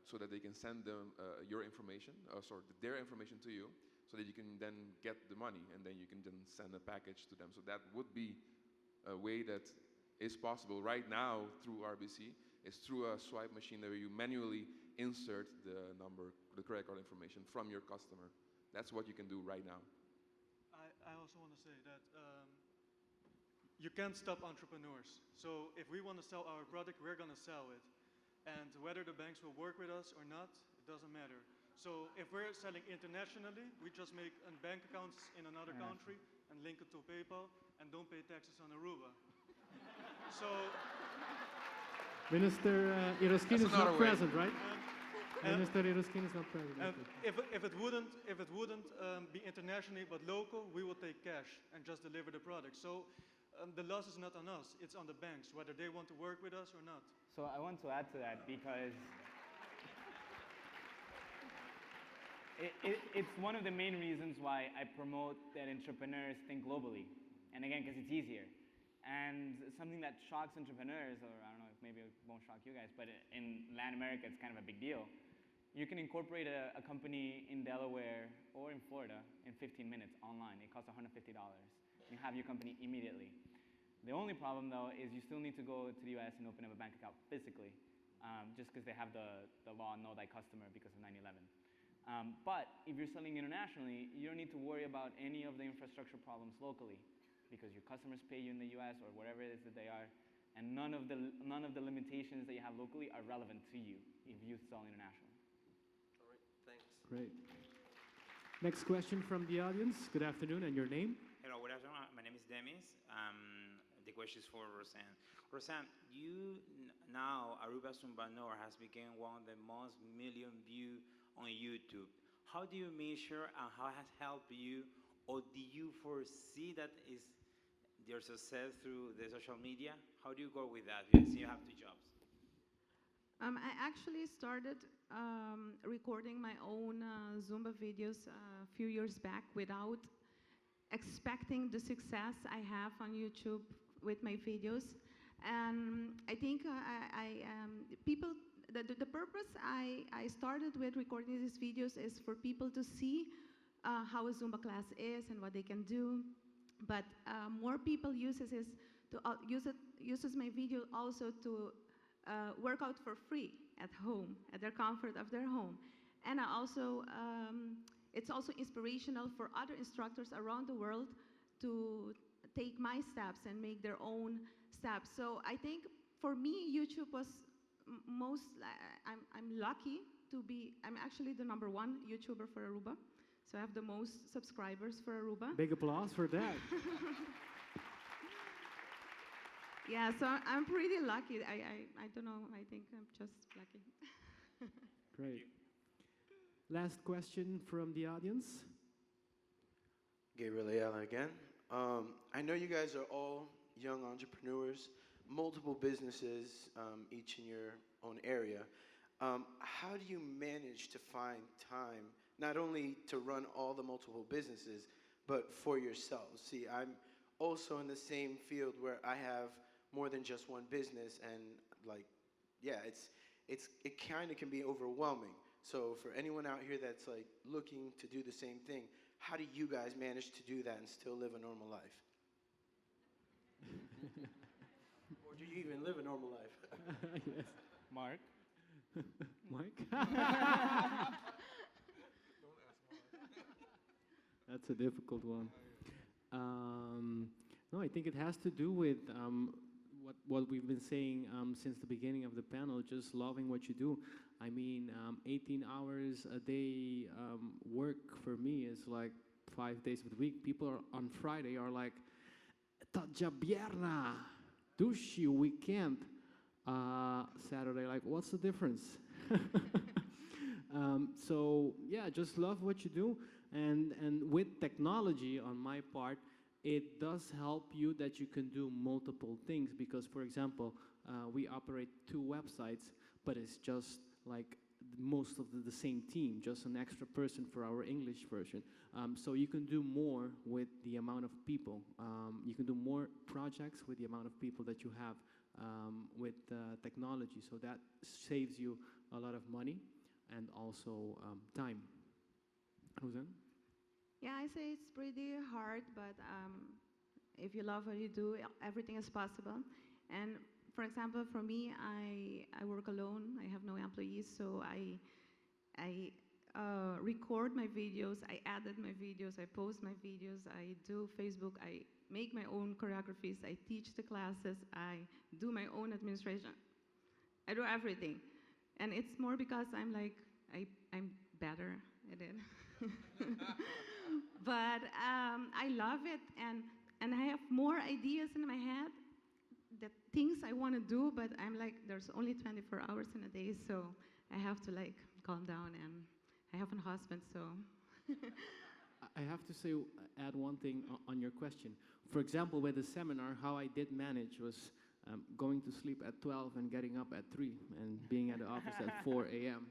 H: so that they can send them your information, their information to you, so that you can then get the money, and then you can then send a package to them. So that would be a way that is possible right now through RBC. It's through a swipe machine where you manually insert the credit card information from your customer. That's what you can do right now.
W: I also want to say that you can't stop entrepreneurs. So if we want to sell our product, we're going to sell it. And whether the banks will work with us or not, it doesn't matter. So if we're selling internationally, we just make bank accounts in another country and link it to PayPal and don't pay taxes on Aruba. So
F: Minister Iroskin is not present, right? Minister Iroskin is not present.
W: If it wouldn't be internationally but local, we will take cash and just deliver the product. So the loss is not on us; it's on the banks, whether they want to work with us or not.
A: So I want to add to that because it's one of the main reasons why I promote that entrepreneurs think globally. And again, because it's easier. And something that shocks entrepreneurs, or I don't know, maybe it won't shock you guys, but in Latin America, it's kind of a big deal. You can incorporate a company in Delaware or in Florida in 15 minutes online. It costs $150. You have your company immediately. The only problem, though, is you still need to go to the US and open up a bank account physically, just because they have the law know thy customer because of 9/11. But if you're selling internationally, you don't need to worry about any of the infrastructure problems locally, because your customers pay you in the US or wherever it is that they are, and none of the limitations that you have locally are relevant to you if you sell internationally.
J: All right, thanks.
E: Great. Next question from the audience. Good afternoon, and your name?
L: Hello, good afternoon. My name is Demis. The question is for Roseanne. Roseanne, now Aruba Sumbanor has become one of the most million view on YouTube. How do you measure and how has helped you, or do you foresee that is your success through the social media? How do you go with that? Yes, you have 2 jobs.
K: I actually started recording my own Zumba videos a few years back without expecting the success I have on YouTube with my videos. And I think the purpose I started with recording these videos is for people to see how a Zumba class is and what they can do. But more people uses my video also to work out for free at home, at their comfort of their home. And it's also inspirational for other instructors around the world to take my steps and make their own steps. So I think for me, YouTube was I'm lucky to be, I'm actually the #1 YouTuber for Aruba. So I have the most subscribers for Aruba.
E: Big applause for that.
K: Yeah, so I'm pretty lucky. I don't know, I think I'm just lucky.
E: Great. Last question from the audience.
T: Gabriel again. I know you guys are all young entrepreneurs, multiple businesses, each in your own area. How do you manage to find time, not only to run all the multiple businesses, but for yourselves? See, I'm also in the same field where I have more than just one business, and it kind of can be overwhelming. So for anyone out here that's like looking to do the same thing, how do you guys manage to do that and still live a normal life? Or do you even live a normal life?
E: Yes.
A: Mark?
E: Mike? That's a difficult one. No, I think it has to do with what we've been saying since the beginning of the panel, just loving what you do. I mean, 18 hours a day work for me is like 5 days of the week. People on Friday are like, "Tadja bierna, dushi weekend." Saturday, like, what's the difference? So yeah, just love what you do, and with technology on my part, it does help you that you can do multiple things, because, for example, we operate 2 websites, but it's just like most of the same team, just an extra person for our English version. So you can do more with the amount of people. You can do more projects with the amount of people that you have with technology. So that saves you a lot of money and also time. Roseanne?
K: Yeah, I say it's pretty hard, but if you love what you do, everything is possible. And for example, for me, I work alone. I have no employees, so I record my videos, I edit my videos, I post my videos, I do Facebook, I make my own choreographies, I teach the classes, I do my own administration. I do everything. And it's more because I'm like, I'm better at it. But I love it, and I have more ideas in my head, the things I want to do, but I'm like, there's only 24 hours in a day, so I have to like calm down, and I have a husband, so.
E: I have to say, add one thing on your question. For example, with the seminar, how I did manage was
F: going to sleep at 12 and getting up at 3 and being at the office at 4 a.m.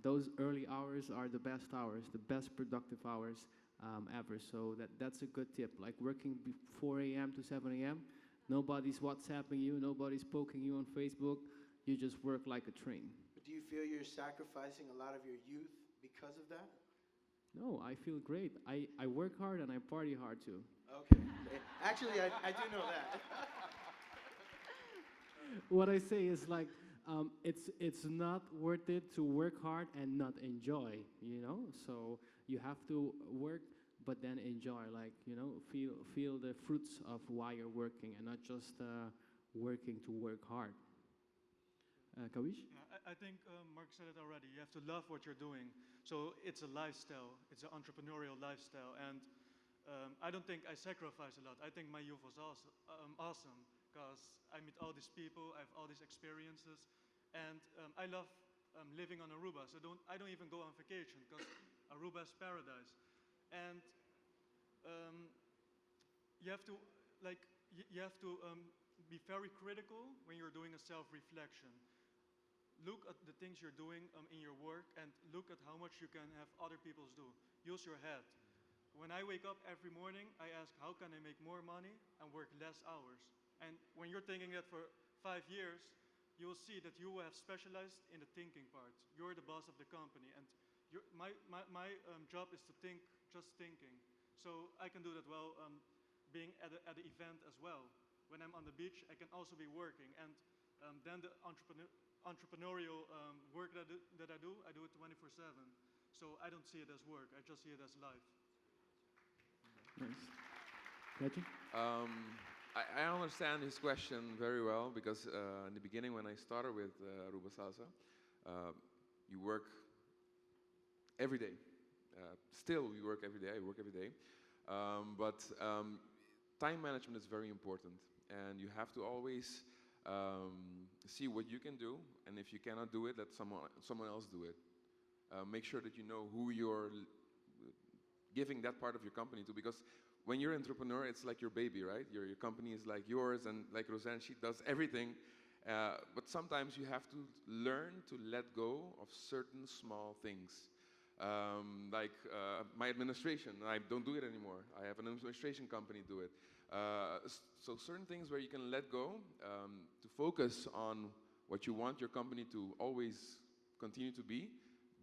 F: Those early hours are the best hours, the best productive hours ever. So that's a good tip. Like working 4 a.m. to 7 a.m., nobody's WhatsApping you, nobody's poking you on Facebook. You just work like a train.
T: But do you feel you're sacrificing a lot of your youth because of that?
F: No, I feel great. I work hard and I party hard too.
T: Okay. Actually, I do know that.
F: What I say is like, it's not worth it to work hard and not enjoy, you know? So you have to work, but then enjoy, like, you know, feel the fruits of why you're working and not just working to work hard. Kawish?
W: Yeah, I think Mark said it already. You have to love what you're doing. So it's a lifestyle. It's an entrepreneurial lifestyle. And I don't think I sacrifice a lot. I think my youth was awesome because I meet all these people. I have all these experiences. And I love living on Aruba. So I don't even go on vacation because Aruba is paradise. And you have to, be very critical when you're doing a self-reflection. Look at the things you're doing in your work and look at how much you can have other people do. Use your head. When I wake up every morning, I ask, how can I make more money and work less hours? And when you're thinking that for 5 years, you will see that you have specialized in the thinking part. You're the boss of the company. And my job is to think, just thinking. So I can do that well being at the event as well. When I'm on the beach, I can also be working. And then the entrepreneurial work that I do it 24/7. So I don't see it as work, I just see it as life.
F: Nice. Reggie?
H: I understand his question very well because in the beginning when I started with Aruba Salsa, you work every day. Still, we work every day, I work every day. But time management is very important and you have to always see what you can do, and if you cannot do it, let someone else do it. Make sure that you know who you're giving that part of your company to, because when you're an entrepreneur, it's like your baby, right? Your company is like yours, and like Roseanne, she does everything. But sometimes you have to learn to let go of certain small things. Like my administration, I don't do it anymore. I have an administration company do it. So certain things where you can let go to focus on what you want your company to always continue to be,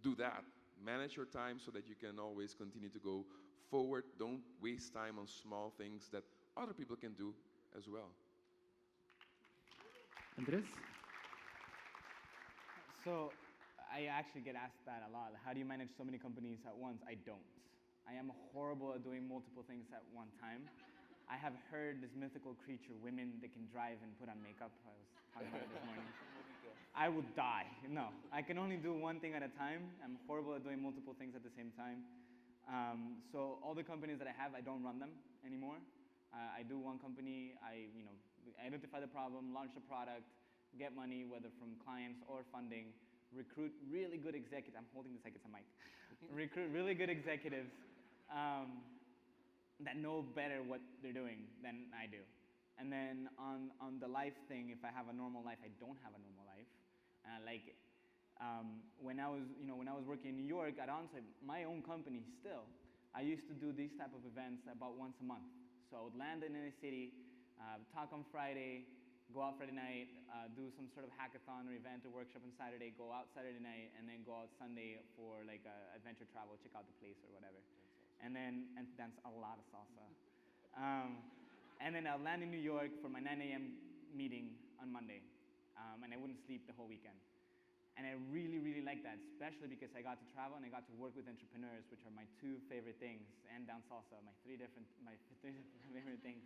H: do that. Manage your time so that you can always continue to go forward. Don't waste time on small things that other people can do as well.
F: Andres?
A: So I actually get asked that a lot. How do you manage so many companies at once? I don't. I am horrible at doing multiple things at one time. I have heard this mythical creature, women that can drive and put on makeup. I was talking about it this morning. I would die. No, I can only do one thing at a time. I'm horrible at doing multiple things at the same time. So all the companies that I have, I don't run them anymore. I do one company. I identify the problem, launch the product, get money, whether from clients or funding, recruit really good executives. I'm holding this like it's a mic. Recruit really good executives that know better what they're doing than I do. And then on the life thing, if I have a normal life, I don't have a normal life, and I like it. When I was working in New York at Onsite, my own company still, I used to do these type of events about once a month. So I would land in a city, talk on Friday, go out Friday night, do some sort of hackathon or event or workshop on Saturday, go out Saturday night, and then go out Sunday for like adventure travel, check out the place or whatever. And dance a lot of salsa. And then I'll land in New York for my 9 a.m. meeting on Monday. And I wouldn't sleep the whole weekend. And I really, really like that, especially because I got to travel and I got to work with entrepreneurs, which are my two favorite things, and dance salsa, my three different favorite things.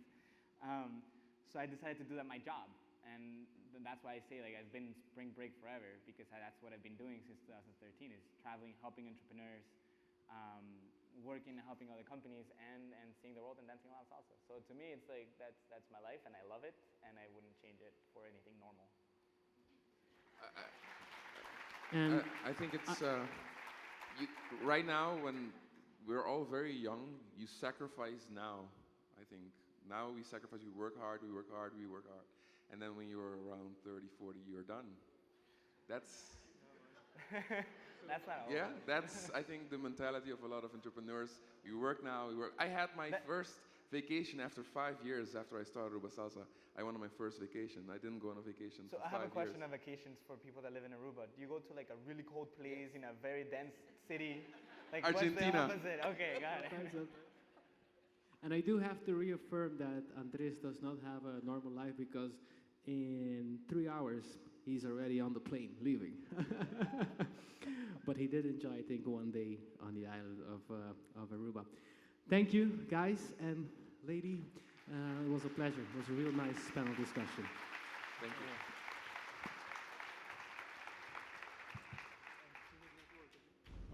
A: So I decided to do that my job. And that's why I say like I've been in spring break forever, because that's what I've been doing since 2013, is traveling, helping entrepreneurs, working and helping other companies, and seeing the world and dancing a lot of salsa. So to me, it's like that's my life, and I love it, and I wouldn't change it for anything normal.
H: I think it's right now when we're all very young, you sacrifice now. I think now we sacrifice. We work hard. We work hard. We work hard, and then when you're around 30, 40, you're done. That's
A: That's not
H: yeah, that's I think the mentality of a lot of entrepreneurs. We work now. We work. I had my first vacation after 5 years after I started Aruba Salsa. I went on my first vacation. I didn't go on a vacation
A: So
H: for 5
A: I have a
H: years.
A: question on vacations for people that live in Aruba. Do you go to like a really cold place in a very dense city? Like
H: Argentina.
A: What's the opposite? Okay, got it.
F: And I do have to reaffirm that Andres does not have a normal life because in 3 hours he's already on the plane leaving. But he did enjoy, I think, one day on the island of Aruba. Thank you, guys and lady. It was a pleasure. It was a real nice panel discussion.
H: Thank you.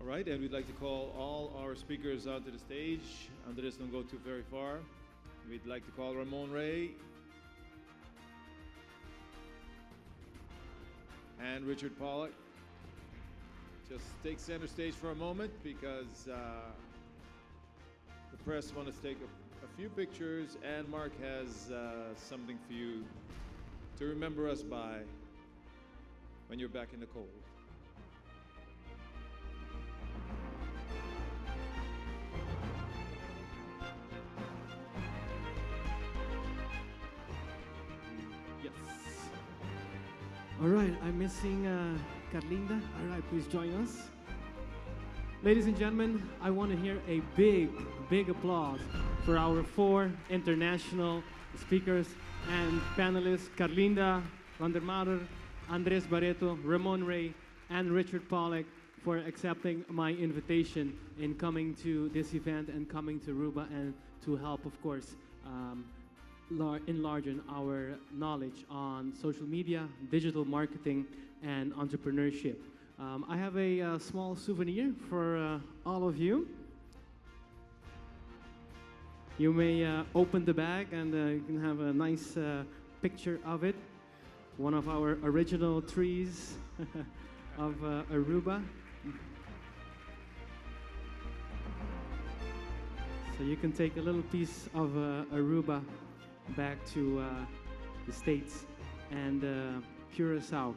C: All right, and we'd like to call all our speakers onto the stage. Andres, don't go too very far. We'd like to call Ramon Ray and Richard Pollock. Just take center stage for a moment because the press want to take a few pictures, and Mark has something for you to remember us by when you're back in the cold.
F: Yes. All right, I'm missing Carlinda. All right, please join us. Ladies and gentlemen, I want to hear a big, big applause for our 4 international speakers and panelists, Carlinda van der Mader, Andres Barreto, Ramon Ray, and Richard Pollock, for accepting my invitation in coming to this event and coming to Aruba, and to help, of course, enlarge our knowledge on social media, digital marketing, and entrepreneurship. I have a small souvenir for all of you. You may open the bag, and you can have a nice picture of it. One of our original trees of Aruba. So you can take a little piece of Aruba back to the States and Curacao.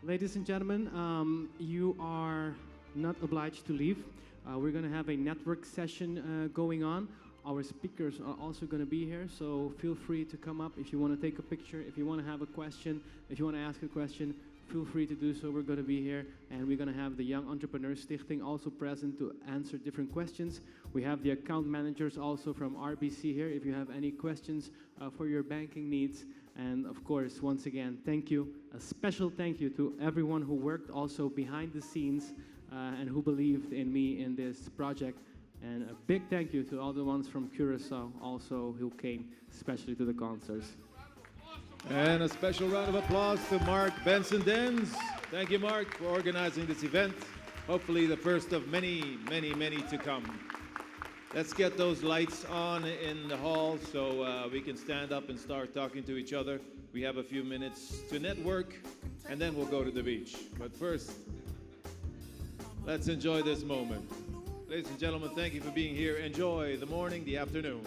F: Ladies and gentlemen, you are not obliged to leave. We're going to have a network session going on. Our speakers are also going to be here, so feel free to come up if you want to take a picture, if you want to have a question, if you want to ask a question, feel free to do so. We're going to be here, and we're going to have the Young Entrepreneurs Stichting also present to answer different questions. We have the account managers also from RBC here if you have any questions for your banking needs. And of course, once again, thank you. A special thank you to everyone who worked also behind the scenes and who believed in me in this project. And a big thank you to all the ones from Curacao also who came, especially to the concerts.
C: And a special round of applause to Mark Benson-Dens. Thank you, Mark, for organizing this event. Hopefully the first of many, many, many to come. Let's get those lights on in the hall so we can stand up and start talking to each other. We have a few minutes to network, and then we'll go to the beach. But first, let's enjoy this moment. Ladies and gentlemen, thank you for being here. Enjoy the morning, the afternoon.